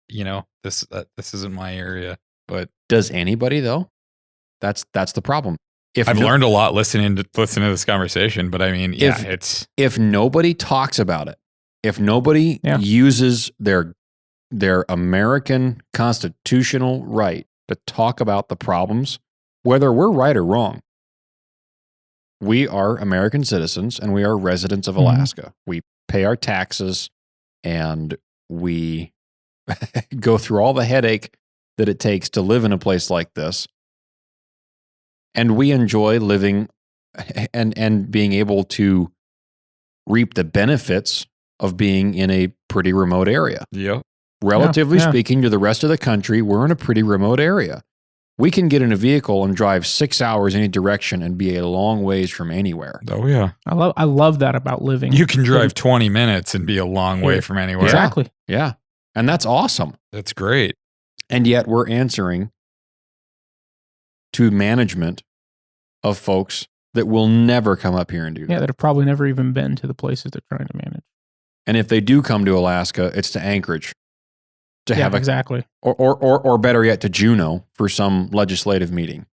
You know, this isn't my area. But does anybody though? That's the problem. I've learned a lot listening to this conversation, but I mean, if nobody talks about it, if nobody uses their American constitutional right to talk about the problems, whether we're right or wrong, we are American citizens and we are residents of Alaska. We pay our taxes and we go through all the headache that it takes to live in a place like this. And we enjoy living and being able to reap the benefits of being in a pretty remote area. Yep. Relatively speaking to the rest of the country, we're in a pretty remote area. We can get in a vehicle and drive 6 hours any direction and be a long ways from anywhere. Oh yeah. I love that about living. You can drive 20 minutes and be a long way from anywhere. Exactly. Yeah. And that's awesome. That's great. And yet we're answering to management of folks that will never come up here and do that. Yeah, that have probably never even been to the places they're trying to manage. And if they do come to Alaska, it's to Anchorage to have exactly. Or better yet, to Juneau for some legislative meeting.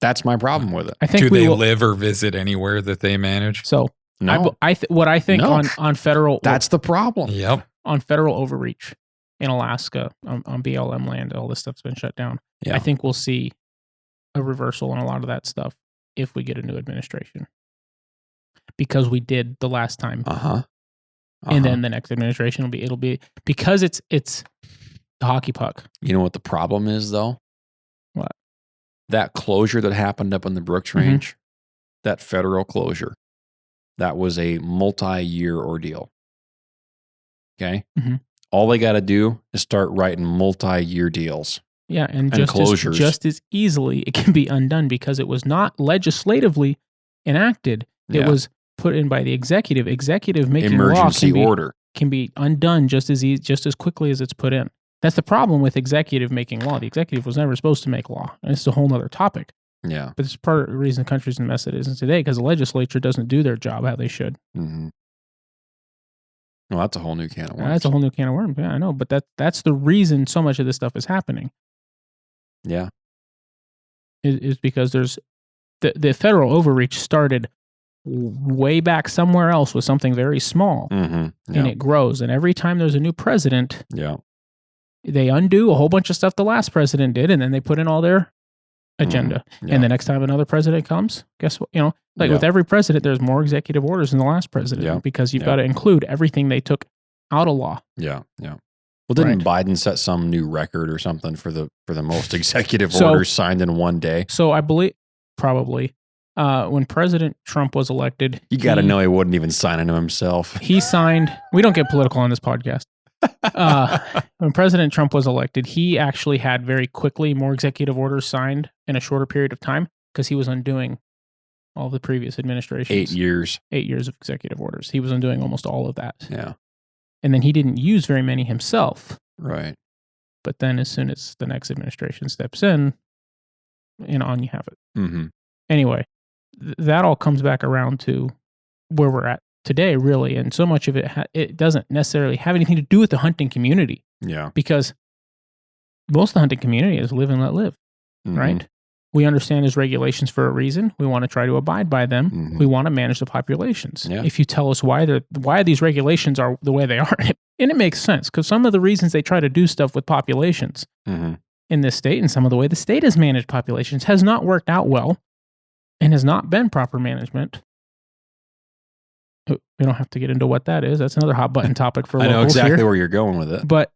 That's my problem with it. I think do they live or visit anywhere that they manage? So no. What I think on federal that's the problem. Yep. On federal overreach in Alaska on BLM land, all this stuff's been shut down. Yeah. I think we'll see a reversal in a lot of that stuff if we get a new administration, because we did the last time. And then the next administration it'll be because it's the hockey puck. You know what the problem is though? What? That closure that happened up in the Brooks Range, that federal closure, that was a multi-year ordeal. Okay? All they got to do is start writing multi-year deals. Yeah, and just as easily it can be undone because it was not legislatively enacted. It was put in by the executive. Executive making emergency order can be undone just as quickly as it's put in. That's the problem with executive making law. The executive was never supposed to make law, and it's a whole other topic. Yeah, but it's part of the reason the country's in the mess it is today because the legislature doesn't do their job how they should. Well, that's a whole new can of worms. That's a whole new can of worms. Yeah, I know, but that's the reason so much of this stuff is happening. Yeah, is because there's the federal overreach started way back somewhere else with something very small, and it grows. And every time there's a new president, they undo a whole bunch of stuff the last president did, and then they put in all their agenda. And the next time another president comes, guess what? You know, with every president, there's more executive orders than the last president because you've got to include everything they took out of law. Yeah. Well, didn't Biden set some new record or something for the most executive orders signed in one day? So I believe probably when President Trump was elected, you got to know he wouldn't even sign them himself. He signed. We don't get political on this podcast. When President Trump was elected, he actually had very quickly more executive orders signed in a shorter period of time because he was undoing all the previous administrations. 8 years. 8 years of executive orders. He was undoing almost all of that. Yeah. And then he didn't use very many himself. Right. But then as soon as the next administration steps in, on you have it. Anyway, that all comes back around to where we're at today, really. And so much of it, it doesn't necessarily have anything to do with the hunting community. Yeah. Because most of the hunting community is live and let live, right? We understand there's regulations for a reason. We want to try to abide by them. We want to manage the populations. Yeah. If you tell us why these regulations are the way they are, and it makes sense because some of the reasons they try to do stuff with populations in this state and some of the way the state has managed populations has not worked out well and has not been proper management. We don't have to get into what that is. That's another hot button topic for locals. I know exactly here. where you're going with it. But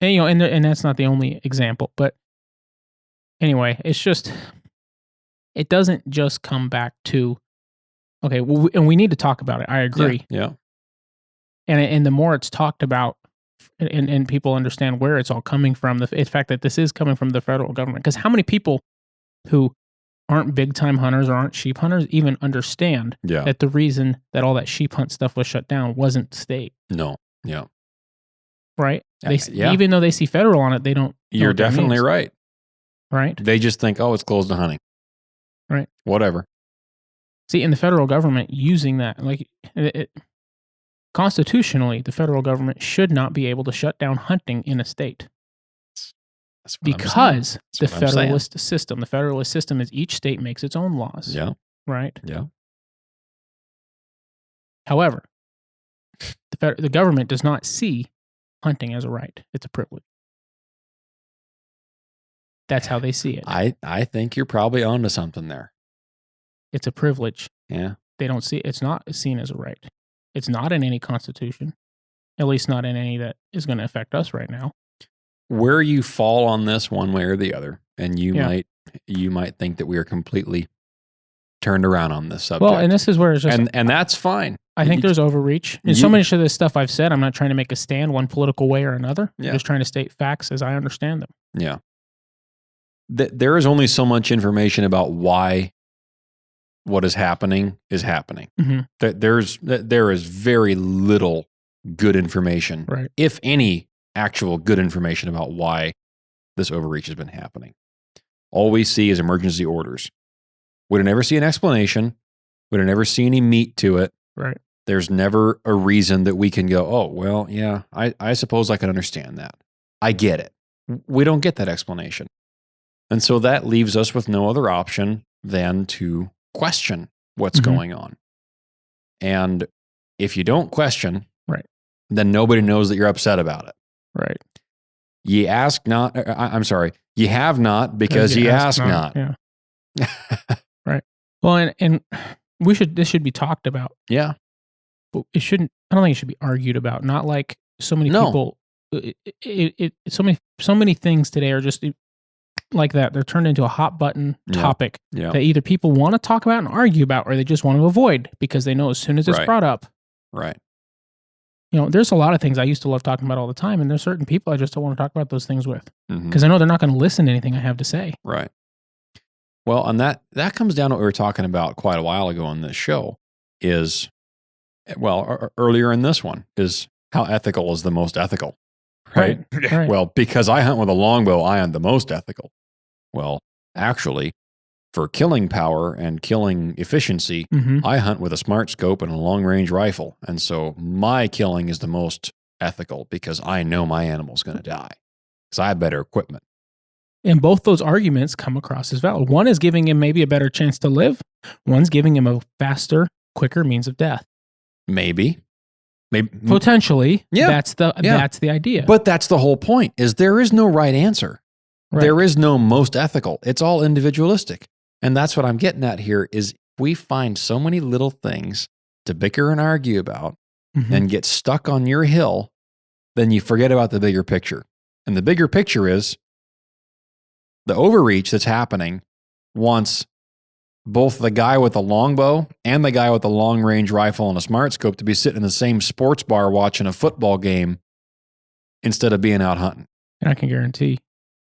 and that's not the only example. But anyway, it's just it doesn't just come back to okay. Well, and we need to talk about it. I agree. Yeah. And the more it's talked about, and people understand where it's all coming from. The fact that this is coming from the federal government. Because how many people who aren't big time hunters or aren't sheep hunters even understand Yeah. that the reason that all that sheep hunt stuff was shut down wasn't state, No. Yeah. right? Yeah. Even though they see federal on it, they don't. know You're what that definitely means, right. right? They just think, oh, it's closed to hunting. Right. Whatever. See, in the federal government using that, like constitutionally, the federal government should not be able to shut down hunting in a state. That's what I'm saying. Because the That's what I'm saying. federalist system is each state makes its own laws. Yeah. Right. Yeah. However, the government does not see hunting as a right; it's a privilege. That's how they see it. I think you're probably onto something there. It's a privilege. Yeah. They don't see it's not seen as a right. It's not in any constitution, at least not in any that is going to affect us right now. Where you fall on this one way or the other, and you Yeah. might think that we are completely turned around on this subject. Well, and this is where it's just. and that's fine. I think there's overreach. And so you- much of this stuff I've said, I'm not trying to make a stand one political way or another. Yeah. I'm just trying to state facts as I understand them. Yeah. There is only so much information about why what is happening. Mhm. There is very little good information, Right. if any actual good information about why this overreach has been happening. All we see is emergency orders. We don't ever see an explanation. We don't ever see any meat to it. Right. There's never a reason that we can go, oh, well, yeah, I suppose I can understand that. I get it. We don't get that explanation. And so that leaves us with no other option than to question what's Mhm. going on. And if you don't question, Right. then nobody knows that you're upset about it. Right. Ye ask not, I'm sorry, ye have not because ye ask not. Yeah. Right. Well, and this should be talked about. Yeah. But it shouldn't. I don't think it should be argued about. Not like so many No. people. So many things today are just like that. They're turned into a hot button Yeah. topic Yeah. that either people want to talk about and argue about, or they just want to avoid because they know as soon as it's Right. brought up. Right. You know, there's a lot of things I used to love talking about all the time, and there's certain people I just don't want to talk about those things with Mhm. because I know they're not going to listen to anything I have to say. Right. Well, and that comes down to what we were talking about quite a while ago on this show is, well, earlier in this one, is how ethical is the most ethical, right? Right. Well, because I hunt with a longbow, I am the most ethical. Well, actually, for killing power and killing efficiency, Mhm. I hunt with a smart scope and a long range rifle. And so my killing is the most ethical because I know my animal's going to die because I have better equipment. And both those arguments come across as valid. One is giving him maybe a better chance to live. One's giving him a faster, quicker means of death. Maybe. Potentially, Yeah. that's the idea. But that's the whole point is there is no right answer. Right. There is no most ethical. It's all individualistic. And that's what I'm getting at here is we find so many little things to bicker and argue about Mhm. and get stuck on your hill, then you forget about the bigger picture. And the bigger picture is the overreach that's happening wants both the guy with the longbow and the guy with the long range rifle and a smart scope to be sitting in the same sports bar watching a football game instead of being out hunting. And I can guarantee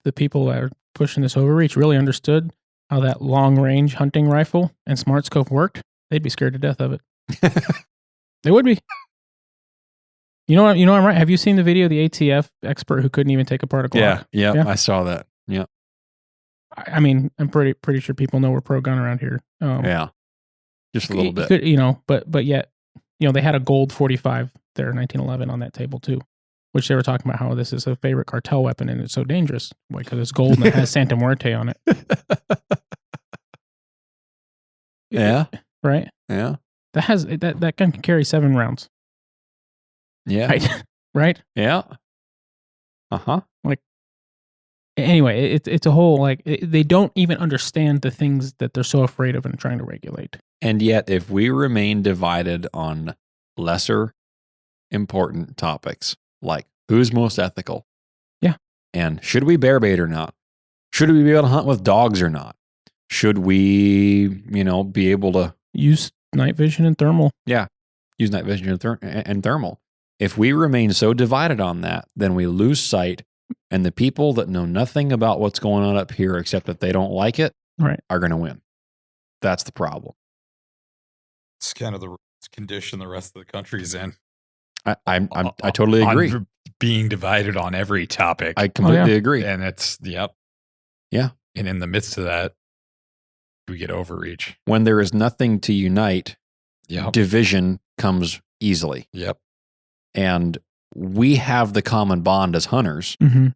the people that are pushing this overreach really understood how that long range hunting rifle and smart scope worked. They'd be scared to death of it. They would be. You know, I'm right. Have you seen the video of the ATF expert who couldn't even take apart a Glock? Yeah, I saw that. Yeah. I mean, I'm pretty sure people know we're pro gun around here. Yeah. Just a little you bit. could, but yet, they had a gold 45 there in 1911 on that table too, which they were talking about how this is a favorite cartel weapon and it's so dangerous because it's gold and it has Santa Muerte on it. Yeah. Right. Yeah. That gun can carry 7 rounds. Yeah. Right. Right. Yeah. Uh-huh. Anyway, it's a whole they don't even understand the things that they're so afraid of and trying to regulate. And yet, if we remain divided on lesser important topics like who's most ethical, yeah, and should we bear bait or not, should we be able to hunt with dogs or not, should we, be able to use night vision and thermal, use night vision and thermal, If we remain so divided on that, then we lose sight, and the people that know nothing about what's going on up here except that they don't like it are going to win. That's the problem. It's kind of the condition the rest of the country's in. I totally agree. Being divided on every topic. I completely agree. And it's, Yeah. And in the midst of that, we get overreach. When there is nothing to unite, division comes easily. Yep. And we have the common bond as hunters Mm-hmm.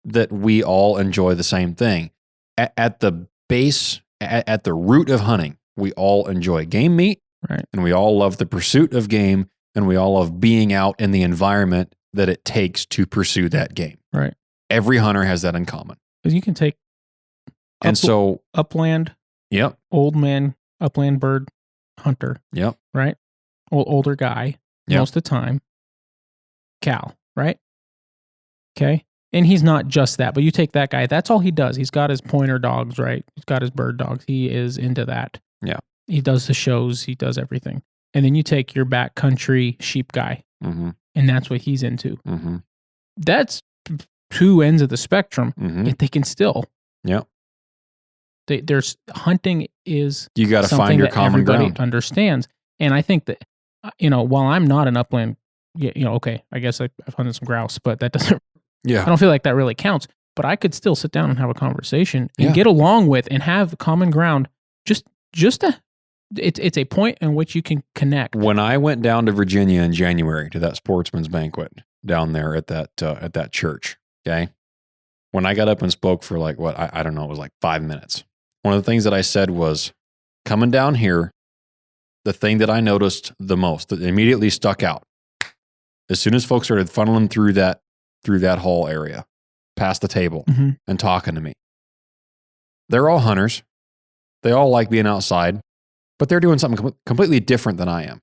that we all enjoy the same thing. At the base, at the root of hunting, we all enjoy game meat, right? And we all love the pursuit of game, and we all love being out in the environment that it takes to pursue that game. Right. Every hunter has that in common. Because you can take upland, old man, upland bird hunter, right? Older guy, most of the time, cow, right? Okay. And he's not just that, but you take that guy, that's all he does. He's got his pointer dogs, right? He's got his bird dogs. He is into that. Yeah. He does the shows, he does everything. And then you take your backcountry sheep guy, and that's what he's into. That's two ends of the spectrum, yet they can still. There's hunting is you got to find your common ground. Understands, and I think that while I'm not an upland, okay, I guess I've hunted some grouse, but that doesn't. I don't feel like that really counts. But I could still sit down and have a conversation and get along with and have common ground. It's a point in which you can connect. When I went down to Virginia in January to that sportsman's banquet down there at that church, okay, when I got up and spoke for I don't know, it was like 5 minutes. One of the things that I said was, coming down here, the thing that I noticed the most, that immediately stuck out, as soon as folks started funneling through that hall area, past the table, and talking to me, they're all hunters. They all like being outside, but they're doing something completely different than I am.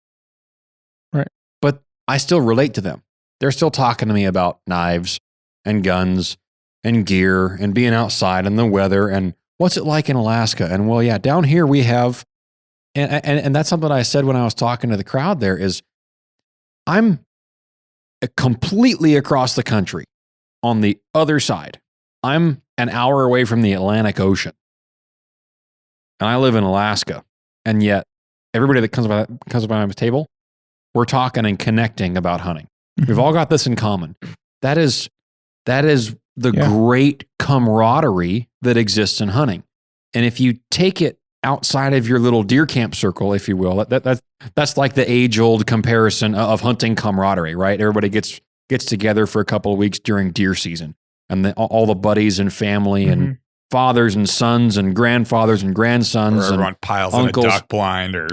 Right. But I still relate to them. They're still talking to me about knives and guns and gear and being outside and the weather and what's it like in Alaska? And well, yeah, down here we have, and that's something I said when I was talking to the crowd there is, I'm completely across the country on the other side. I'm an hour away from the Atlantic Ocean. And I live in Alaska. And yet everybody that comes by my table, we're talking and connecting about hunting. We've all got this in common. That is the great camaraderie that exists in hunting. And if you take it outside of your little deer camp circle, if you will, that's like the age-old comparison of hunting camaraderie, right? Everybody gets together for a couple of weeks during deer season, and all the buddies and family and fathers and sons and grandfathers and grandsons, or everyone piles uncles on a duck blind, or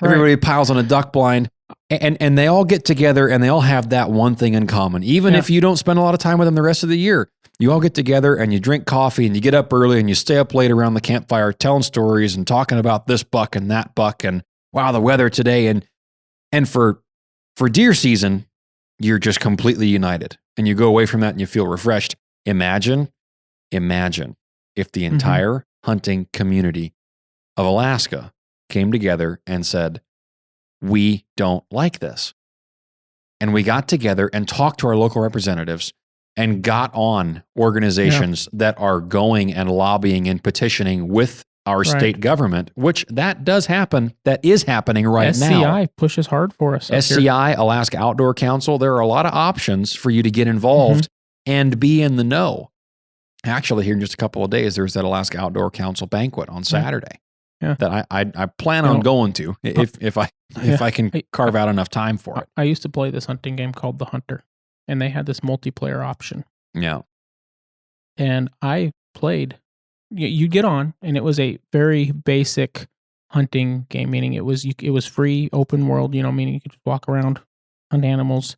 everybody piles on a duck blind. And they all get together and they all have that one thing in common. Even if you don't spend a lot of time with them the rest of the year, you all get together and you drink coffee and you get up early and you stay up late around the campfire telling stories and talking about this buck and that buck and wow, the weather today. And for deer season, you're just completely united and you go away from that and you feel refreshed. Imagine if the entire hunting community of Alaska came together and said, we don't like this. And we got together and talked to our local representatives and got on organizations that are going and lobbying and petitioning with our state government, which that does happen. That is happening right now. SCI pushes hard for us. SCI, Alaska Outdoor Council, there are a lot of options for you to get involved and be in the know. Actually, here in just a couple of days, there's that Alaska Outdoor Council banquet on Saturday. That I plan on going to if I can carve out enough time for it. I used to play this hunting game called The Hunter, and they had this multiplayer option. Yeah. And I played. You get on, and it was a very basic hunting game, meaning it was free, open world. Meaning you could just walk around, hunt animals,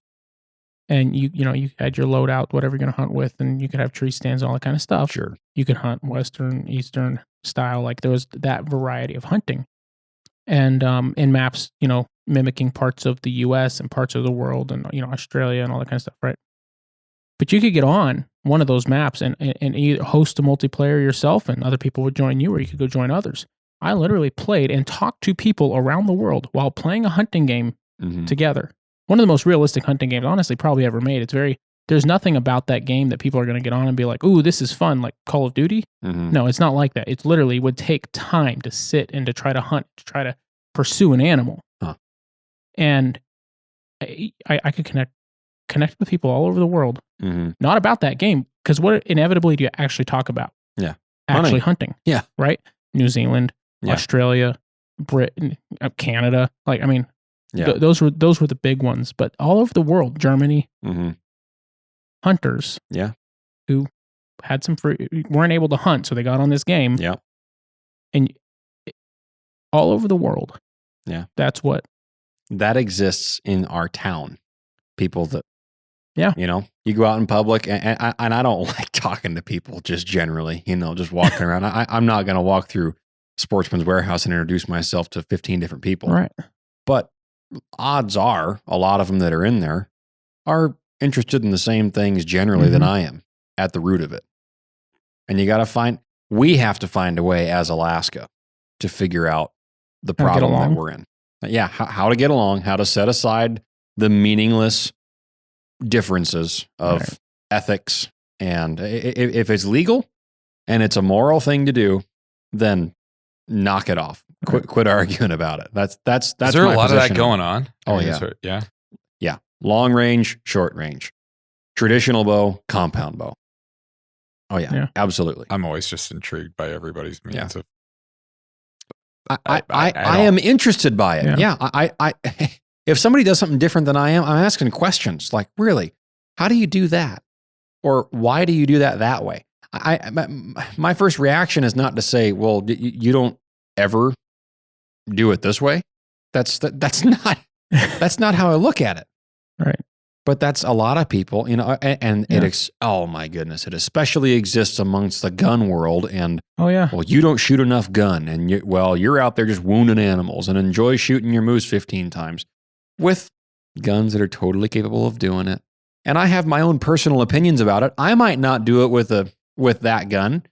and you had your loadout, whatever you're going to hunt with, and you could have tree stands and all that kind of stuff. Sure. You could hunt Western, Eastern style, like there was that variety of hunting, and in maps, mimicking parts of the U.S. and parts of the world, and Australia and all that kind of stuff, right? But you could get on one of those maps and either host a multiplayer yourself, and other people would join you, or you could go join others. I literally played and talked to people around the world while playing a hunting game together. one of the most realistic hunting games, honestly, probably ever made. There's nothing about that game that people are going to get on and be like, ooh, this is fun, like Call of Duty. Mm-hmm. No, it's not like that. It literally would take time to sit and to try to hunt, to try to pursue an animal. Huh. And I could connect with people all over the world, not about that game, because what inevitably do you actually talk about? Yeah. Actually hunting. Yeah. Right? New Zealand, Yeah. Australia, Britain, Canada. Like, I mean, Yeah. those were the big ones. But all over the world, Germany, hunters, Yeah. who had weren't able to hunt, so they got on this game. Yeah. And all over the world. Yeah. That's what. That exists in our town. People that, Yeah. you know, you go out in public, and I don't like talking to people just generally, you know, just walking around. I'm not going to walk through Sportsman's Warehouse and introduce myself to 15 different people. Right. But odds are a lot of them that are in there are interested in the same things generally than I am at the root of it. And we have to find a way as Alaska to figure out the problem that we're in. Yeah. How to get along, how to set aside the meaningless differences of ethics. And if it's legal and it's a moral thing to do, then knock it off. Quit arguing about it. That's Is there a lot of that going on? Oh, yeah. Yeah. Yeah. Long range, short range. Traditional bow, compound bow. Oh, yeah. Absolutely. I'm always just intrigued by everybody's means of. I am interested by it. Yeah. I if somebody does something different than I am, I'm asking questions like, really, how do you do that? Or why do you do that way? My first reaction is not to say, well, you don't ever do it this way. That's not how I look at it. Right. But that's a lot of people, you know, and oh my goodness, it especially exists amongst the gun world. And well, you don't shoot enough gun, and you're out there just wounding animals and enjoy shooting your moose 15 times with guns that are totally capable of doing it. And I have my own personal opinions about it. I might not do it with that gun,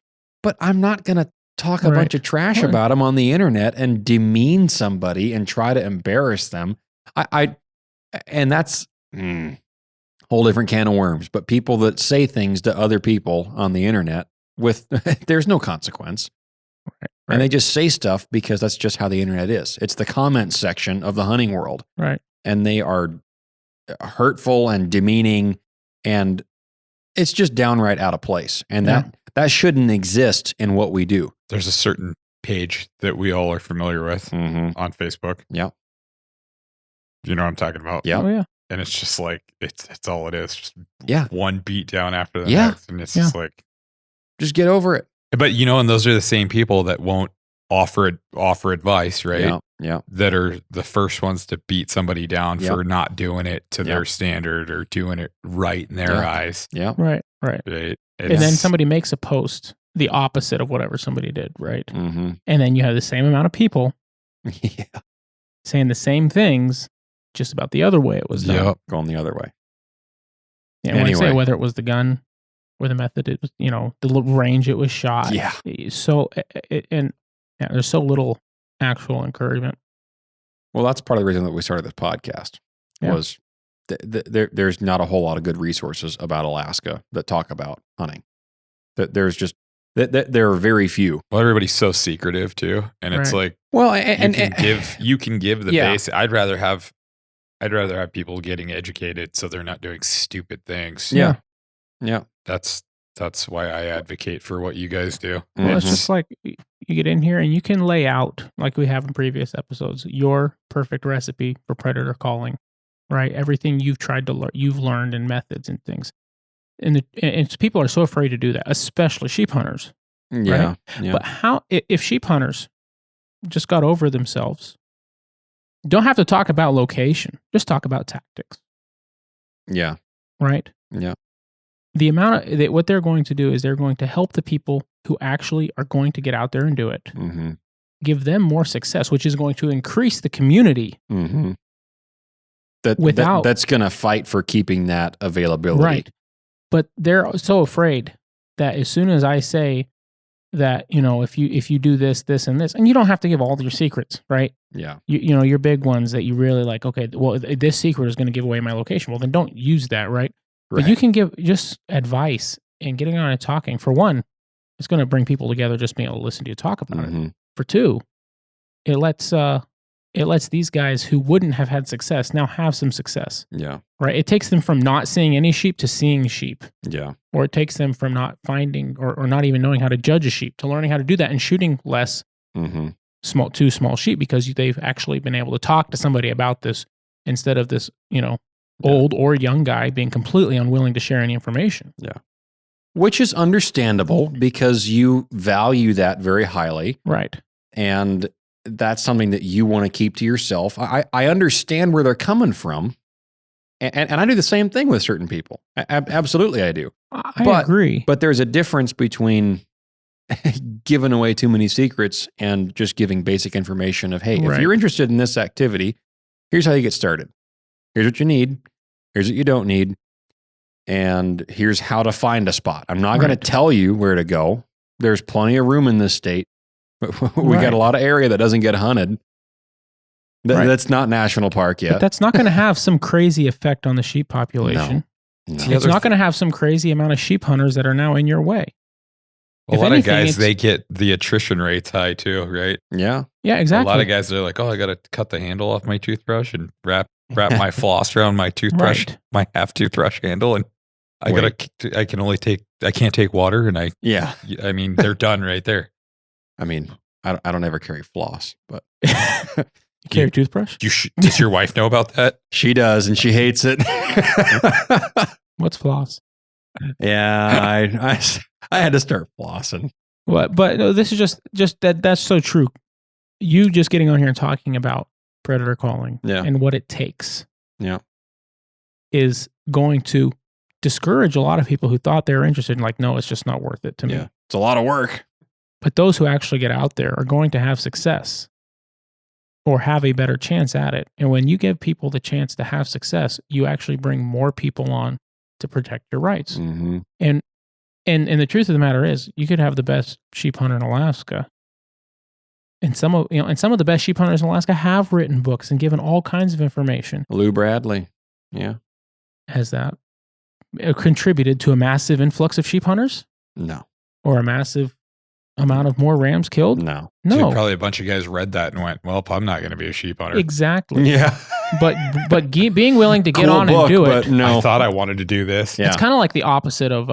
but I'm not going to talk a bunch of trash about them on the internet and demean somebody and try to embarrass them. And that's whole different can of worms. But people that say things to other people on the internet there's no consequence. Right. And they just say stuff because that's just how the internet is. It's the comment section of the hunting world. Right. And they are hurtful and demeaning, and it's just downright out of place. And that shouldn't exist in what we do. There's a certain page that we all are familiar with on Facebook. Yeah. You know what I'm talking about? Yeah. Oh, yeah. And it's just like, it's all it is. Just one beat down after the next. And it's just like, just get over it. But you know, and those are the same people that won't offer advice, right? Yeah. That are the first ones to beat somebody down for not doing it to their standard or doing it right in their eyes. Yeah. Right. And then somebody makes a post the opposite of whatever somebody did, right? Mm-hmm. And then you have the same amount of people saying the same things, just about the other way it was done. Going the other way. Yeah, when I say whether it was the gun or the method, it was, you know, the range it was shot. Yeah. So, there's so little actual encouragement. Well, that's part of the reason that we started this podcast was there's not a whole lot of good resources about Alaska that talk about hunting. There's just, there are very few. Well, everybody's so secretive too. And it's like, well, you can give the base. I'd rather have people getting educated so they're not doing stupid things. Yeah. That's why I advocate for what you guys do. Well, it's just like you get in here and you can lay out, like we have in previous episodes, your perfect recipe for predator calling, right? Everything you've learned and methods and things. And people are so afraid to do that, especially sheep hunters. Yeah. Right? Yeah. But if sheep hunters just got over themselves, don't have to talk about location, just talk about tactics. Yeah. Right? Yeah. The amount of what they're going to do is they're going to help the people who actually are going to get out there and do it, give them more success, which is going to increase the community. Mm-hmm. That's going to fight for keeping that availability. Right. But they're so afraid that as soon as I say, that, if you do this, this, and this, and you don't have to give all your secrets, right? Yeah. Your big ones that you really like, okay, well, this secret is going to give away my location. Well, then don't use that, right? But you can give just advice, and getting on and talking. For one, it's going to bring people together just being able to listen to you talk about it. For two, it lets these guys who wouldn't have had success now have some success. Yeah. Right? It takes them from not seeing any sheep to seeing sheep. Yeah. Or it takes them from not finding or not even knowing how to judge a sheep to learning how to do that and shooting less small sheep, because they've actually been able to talk to somebody about this instead of this, old or young guy being completely unwilling to share any information. Yeah. Which is understandable because you value that very highly. Right. And that's something that you want to keep to yourself. I understand where they're coming from. And I do the same thing with certain people. Absolutely, I do. I agree. But there's a difference between giving away too many secrets and just giving basic information of, hey, if you're interested in this activity, here's how you get started. Here's what you need. Here's what you don't need. And here's how to find a spot. I'm not going to tell you where to go. There's plenty of room in this state. We got a lot of area that doesn't get hunted. That's not national park yet. But that's not going to have some crazy effect on the sheep population. No. It's not going to have some crazy amount of sheep hunters that are now in your way. A lot of guys, they get the attrition rates high too, right? Yeah. Yeah, exactly. A lot of guys, they're like, oh, I got to cut the handle off my toothbrush and wrap my floss around my toothbrush, my half toothbrush handle. And I can't take water. And I mean, they're done right there. I mean, I don't ever carry floss, but you carry a toothbrush? Does your wife know about that? She does, and she hates it. What's floss? Yeah, I had to start flossing. What? But no, this is just that's so true. You just getting on here and talking about predator calling and what it takes is going to discourage a lot of people who thought they were interested in, like, no, it's just not worth it to me. It's a lot of work. But those who actually get out there are going to have success or have a better chance at it. And when you give people the chance to have success, you actually bring more people on to protect your rights. And the truth of the matter is, you could have the best sheep hunter in Alaska. And some of the best sheep hunters in Alaska have written books and given all kinds of information. Lou Bradley. Yeah. Has that contributed to a massive influx of sheep hunters? No. Or a massive amount of more rams killed? No. No. Probably a bunch of guys read that and went, well, I'm not going to be a sheep hunter. Exactly. Yeah. But being willing to get on and do it. No. I thought I wanted to do this. Yeah. It's kind of like the opposite of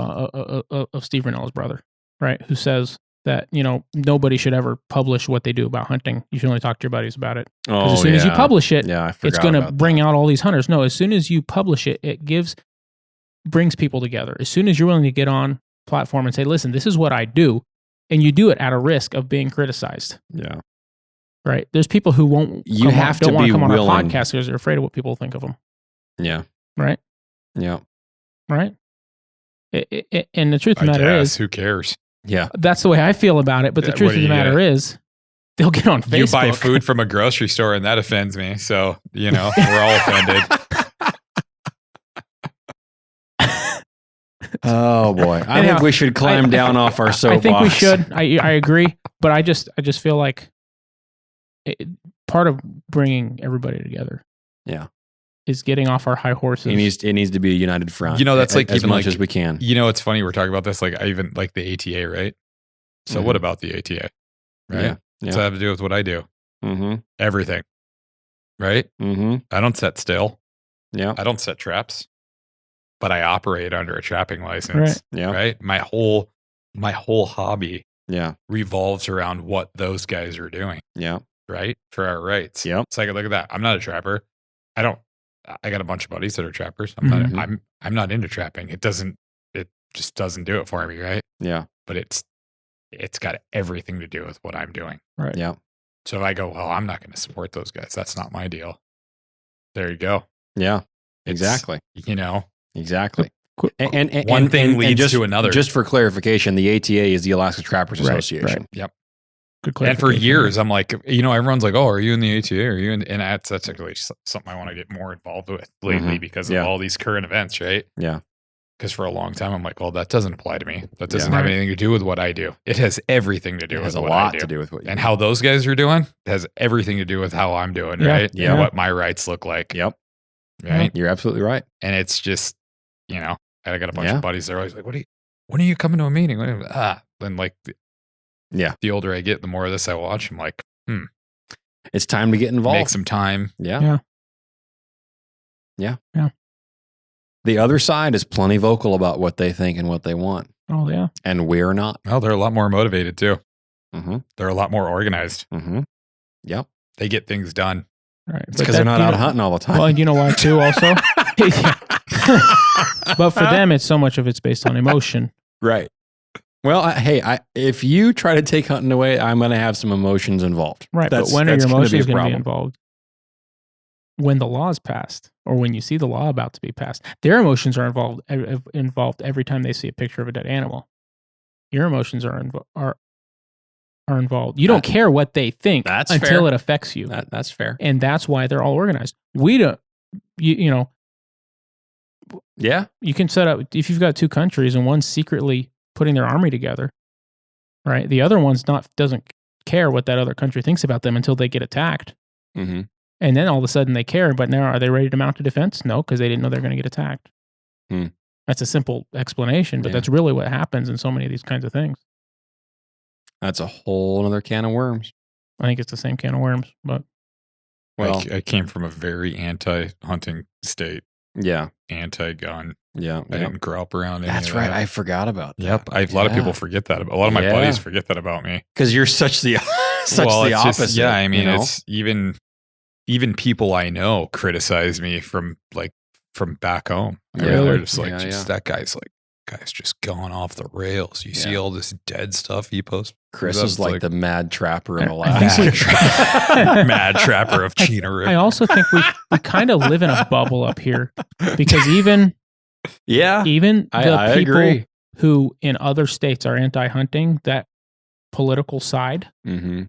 Steve Rinnella's brother, right? Who says that, nobody should ever publish what they do about hunting. You should only talk to your buddies about it. Because as soon as you publish it, it's going to bring out all these hunters. No, as soon as you publish it, it brings people together. As soon as you're willing to get on platform and say, listen, this is what I do, and you do it at a risk of being criticized. Yeah. Right. There's people who don't want to come on our podcast because they're afraid of what people think of them. Yeah. Right. Yeah. Right. And the truth of the matter is, who cares? Yeah. That's the way I feel about it. But the truth of the matter is, they'll get on Facebook. You buy food from a grocery store and that offends me. So, we're all offended. Oh boy. I think we should climb down off our soapbox. I think we should. I agree. But I just feel like part of bringing everybody together is getting off our high horses. It needs to be a united front. That's like as even much as we can. It's funny we're talking about this. Like I even like the ATA, right? So what about the ATA? Right? Yeah. What's that have to do with what I do? Mm-hmm. Everything. Right? Mm-hmm. I don't set still. Yeah. I don't set traps. But I operate under a trapping license. Right. Yeah. Right? My whole hobby revolves around what those guys are doing. Yeah. Right? For our rights. Yeah. It's like, look at that. I'm not a trapper. I got a bunch of buddies that are trappers. I'm not into trapping. It just doesn't do it for me, right? Yeah. But it's got everything to do with what I'm doing. Right. Yeah. So I go, well, I'm not going to support those guys. That's not my deal. There you go. Yeah. Exactly. Exactly. And one thing leads just, to another. Just for clarification, the ATA is the Alaska Trappers Association. Right. Yep. Good clarification. And for years, I'm like, everyone's like, oh, are you in the ATA? Are you in? And that's actually something I want to get more involved with lately because of all these current events, right? Yeah. Because for a long time, I'm like, well, that doesn't apply to me. That doesn't Yeah. have Right. anything to do with what I do. It has everything to do It with has a what lot I do. to do with what you And do. how those guys are doing has everything to do with how I'm doing, Yeah. right? Yeah. And what my rights look like, Yep. right? You're absolutely right. And it's just, you know, I got a bunch Yeah. of buddies. They're always like, when are you coming to a meeting? And like, Yeah. the older I get, the more of this I watch. I'm like, It's time to get involved. make some time. Yeah. Yeah. Yeah. Yeah. The other side is plenty vocal about what they think and what they want. Oh yeah. And we're not. Well, they're a lot more motivated too. Mm-hmm. They're a lot more organized. Mm-hmm. Yep. They get things done. Right. It's because they're not out hunting all the time. Well, and you know why too. Also, but for them, it's so much of it's based on emotion. Right. Well, if you try to take hunting away, I'm going to have some emotions involved. Right. That's- but when are that's your gonna be a emotions going to be problem. involved? When the law is passed, or when you see the law about to be passed, their emotions are involved every time they see a picture of a dead animal. Your emotions are involved. You don't care what they think That's until fair. it affects you, That's fair. and that's why they're all organized. We don't. You know, Yeah. you can set up if you've got two countries and one's secretly putting their army together, right? The other one's doesn't care what that other country thinks about them until they get attacked. Mm-hmm. And then all of a sudden they care, but now are they ready to mount a defense? No, because they didn't know they're going to get attacked. Hmm. That's a simple explanation, but Yeah. that's really what happens in so many of these kinds of things. That's a whole other can of worms. I think it's the same can of worms, but Well, I came from a very anti-hunting state, yeah. anti-gun. Yeah. I didn't grow up around any That's of right. that. I forgot about that. Yep. A lot of people forget that. A lot of my Yeah. buddies forget that about me. Because you're such the It's opposite. just, yeah, I mean, you know? it's even people I know criticize me from back home. I mean, Yeah. they're just like, Yeah, that guy's just going off the rails. You see Yeah. all this dead stuff he posts. Chris It's is like the mad trapper of I Alaska. think mad trapper of Chena I River. also think we kind of live in a bubble up here because even Yeah. the I people agree. who in other states are anti-hunting, that political side, Mm-hmm.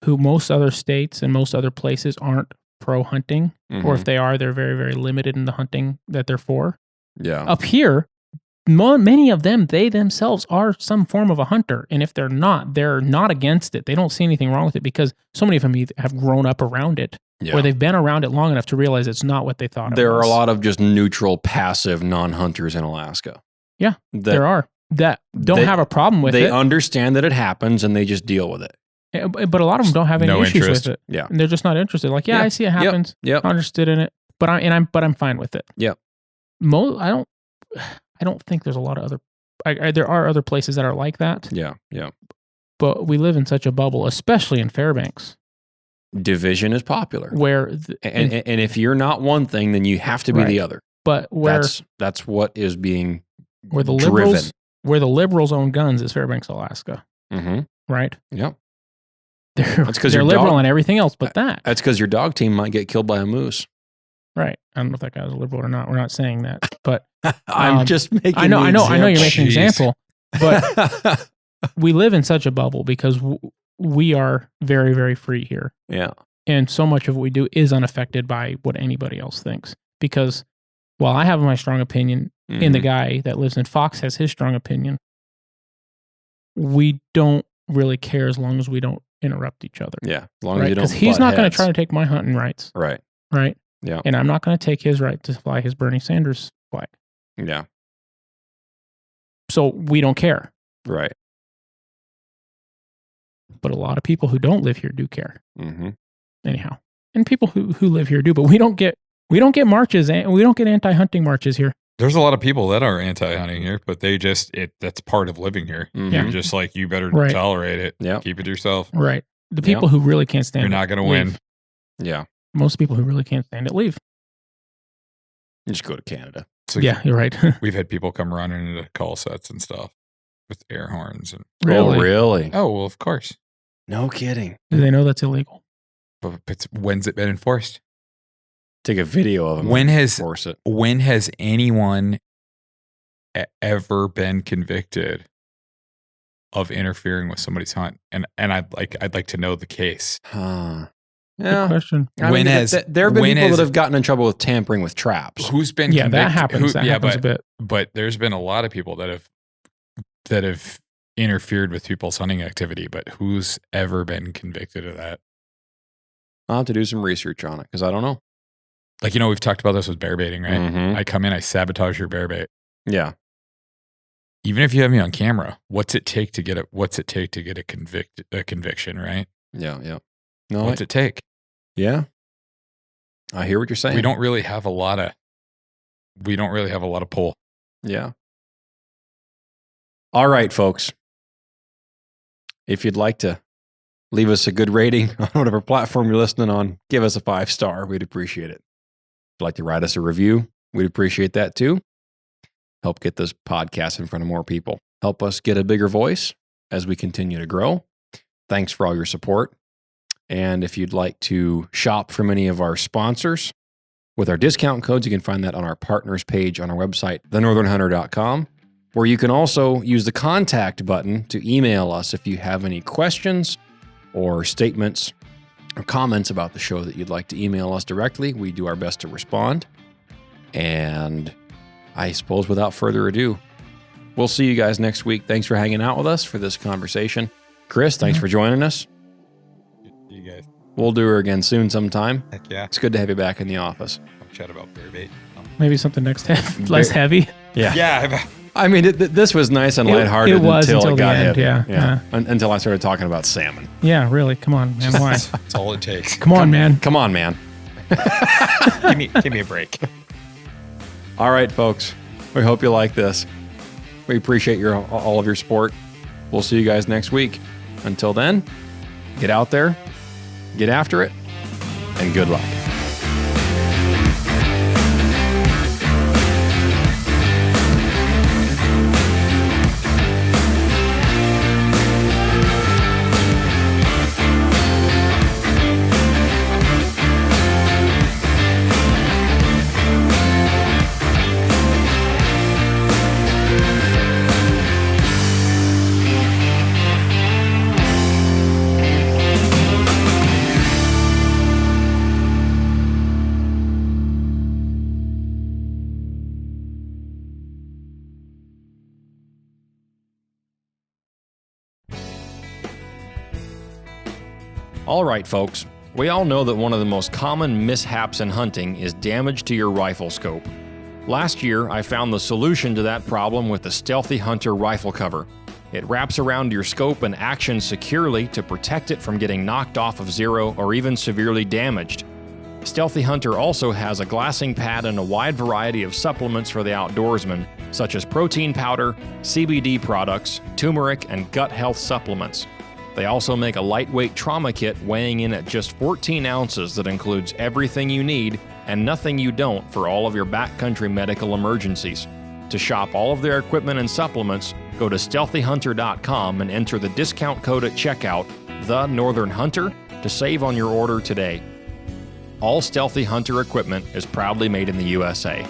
who most other states and most other places aren't pro-hunting, Mm-hmm. or if they are, they're very, very limited in the hunting that they're for. Yeah. Up here, many of them, they themselves are some form of a hunter. And if they're not against it. They don't see anything wrong with it because so many of them have grown up around it, Yeah. or they've been around it long enough to realize it's not what they thought it There are was. a lot of just neutral, passive non-hunters in Alaska. Yeah, That there are that don't they- have a problem with they it. understand that it happens and they just deal with it. But a lot of them don't have any No issues interest. with it. Yeah. And they're just not interested. Like, yeah, Yeah. I see it happens. Yep. Not interested in it. But I'm fine with it. Yep. I don't think there's a lot of other. There are other places that are like that, Yeah. Yeah. but we live in such a bubble, especially in Fairbanks, Division is popular. where And if you're not one thing, then you have to be the Right. other. but where That's what is being where the driven. liberals own guns is Fairbanks, Alaska, Mm-hmm. right? Yep. They're That's 'cause they're your liberal dog- on everything else but that. That's because your dog team might get killed by a moose. Right. I don't know if that guy was a liberal or not. We're not saying that, but I'm just making. I know you're making an Jeez. example, but but we live in such a bubble because we are very, very free here. yeah. And so much of what we do is unaffected by what anybody else thinks. Because while I have my strong opinion and the guy that lives in Fox has his strong opinion, we don't really care as long as we don't interrupt each other. Yeah. As long as Right? you don't. Because he's not going going to try to take my hunting rights. Right. Right. Yeah. And I'm not going to take his right to fly his Bernie Sanders flag. Yeah. So we don't care. Right. But a lot of people who don't live here do care. Mm-hmm. Anyhow. And people who live here do, but we don't get marches and we don't get anti-hunting marches here. There's a lot of people that are anti-hunting here, but that's part of living here. Mhm. Yeah. You're just like, you better Right. tolerate it. Yep. Keep it to yourself. Right. The people who really can't stand You're it. not going to leave. win. Yeah. Most people who really can't stand it leave. You just go to Canada. So Yeah, you're right. we've had people come running into call sets and stuff with air horns. And Oh, really? oh, well, of course. No kidding. Do they know that's illegal? But when's it been enforced? Take a video of them. When has Force it. when has anyone ever been convicted of interfering with somebody's hunt? And I'd like to know the case. Huh. Good question. I When mean, has- there have been when people has- that have gotten in trouble with tampering with traps. Who's been Yeah, that convicted? happens. That happens a bit. But there's been a lot of people that have interfered with people's hunting activity. But who's ever been convicted of that? I'll have to do some research on it because I don't know. Like, we've talked about this with bear baiting, right? Mhm. I come in, I sabotage your bear bait. Yeah. Even if you have me on camera, what's it take to get a conviction, right? Yeah. No, What's it take? yeah. I hear what you're saying. We don't really have a lot of pull. Yeah. All right, folks. If you'd like to leave us a good rating on whatever platform you're listening on, give us a 5-star. We'd appreciate it. If you'd like to write us a review, we'd appreciate that too. Help get this podcast in front of more people. Help us get a bigger voice as we continue to grow. Thanks for all your support. And if you'd like to shop from any of our sponsors with our discount codes, you can find that on our partners page on our website, thenorthernhunter.com, where you can also use the contact button to email us if you have any questions or statements or comments about the show that you'd like to email us directly. We do our best to respond. And I suppose without further ado, we'll see you guys next week. Thanks for hanging out with us for this conversation. Chris, thanks for joining us. You guys, We'll do her again soon sometime. heck yeah. It's good to have you back in the office. I'll chat about bear bait. Maybe something next time. Less heavy. Yeah. I mean, this was nice and lighthearted it was until it until got the end, heavy. yeah. Until I started talking about salmon. Yeah, really. Come on, man. Why? That's all it takes. Come on, man. Come on, man. Give me a break. All right, folks. We hope you like this. We appreciate all of your support. We'll see you guys next week. Until then, get out there, get after it, and good luck. All right, folks. We all know that one of the most common mishaps in hunting is damage to your rifle scope. Last year, I found the solution to that problem with the Stealthy Hunter rifle cover. It wraps around your scope and actions securely to protect it from getting knocked off of zero or even severely damaged. Stealthy Hunter also has a glassing pad and a wide variety of supplements for the outdoorsman, such as protein powder, CBD products, turmeric, and gut health supplements. They also make a lightweight trauma kit weighing in at just 14 ounces that includes everything you need and nothing you don't for all of your backcountry medical emergencies. To shop all of their equipment and supplements, go to stealthyhunter.com and enter the discount code at checkout, The Northern Hunter, to save on your order today. All Stealthy Hunter equipment is proudly made in the USA.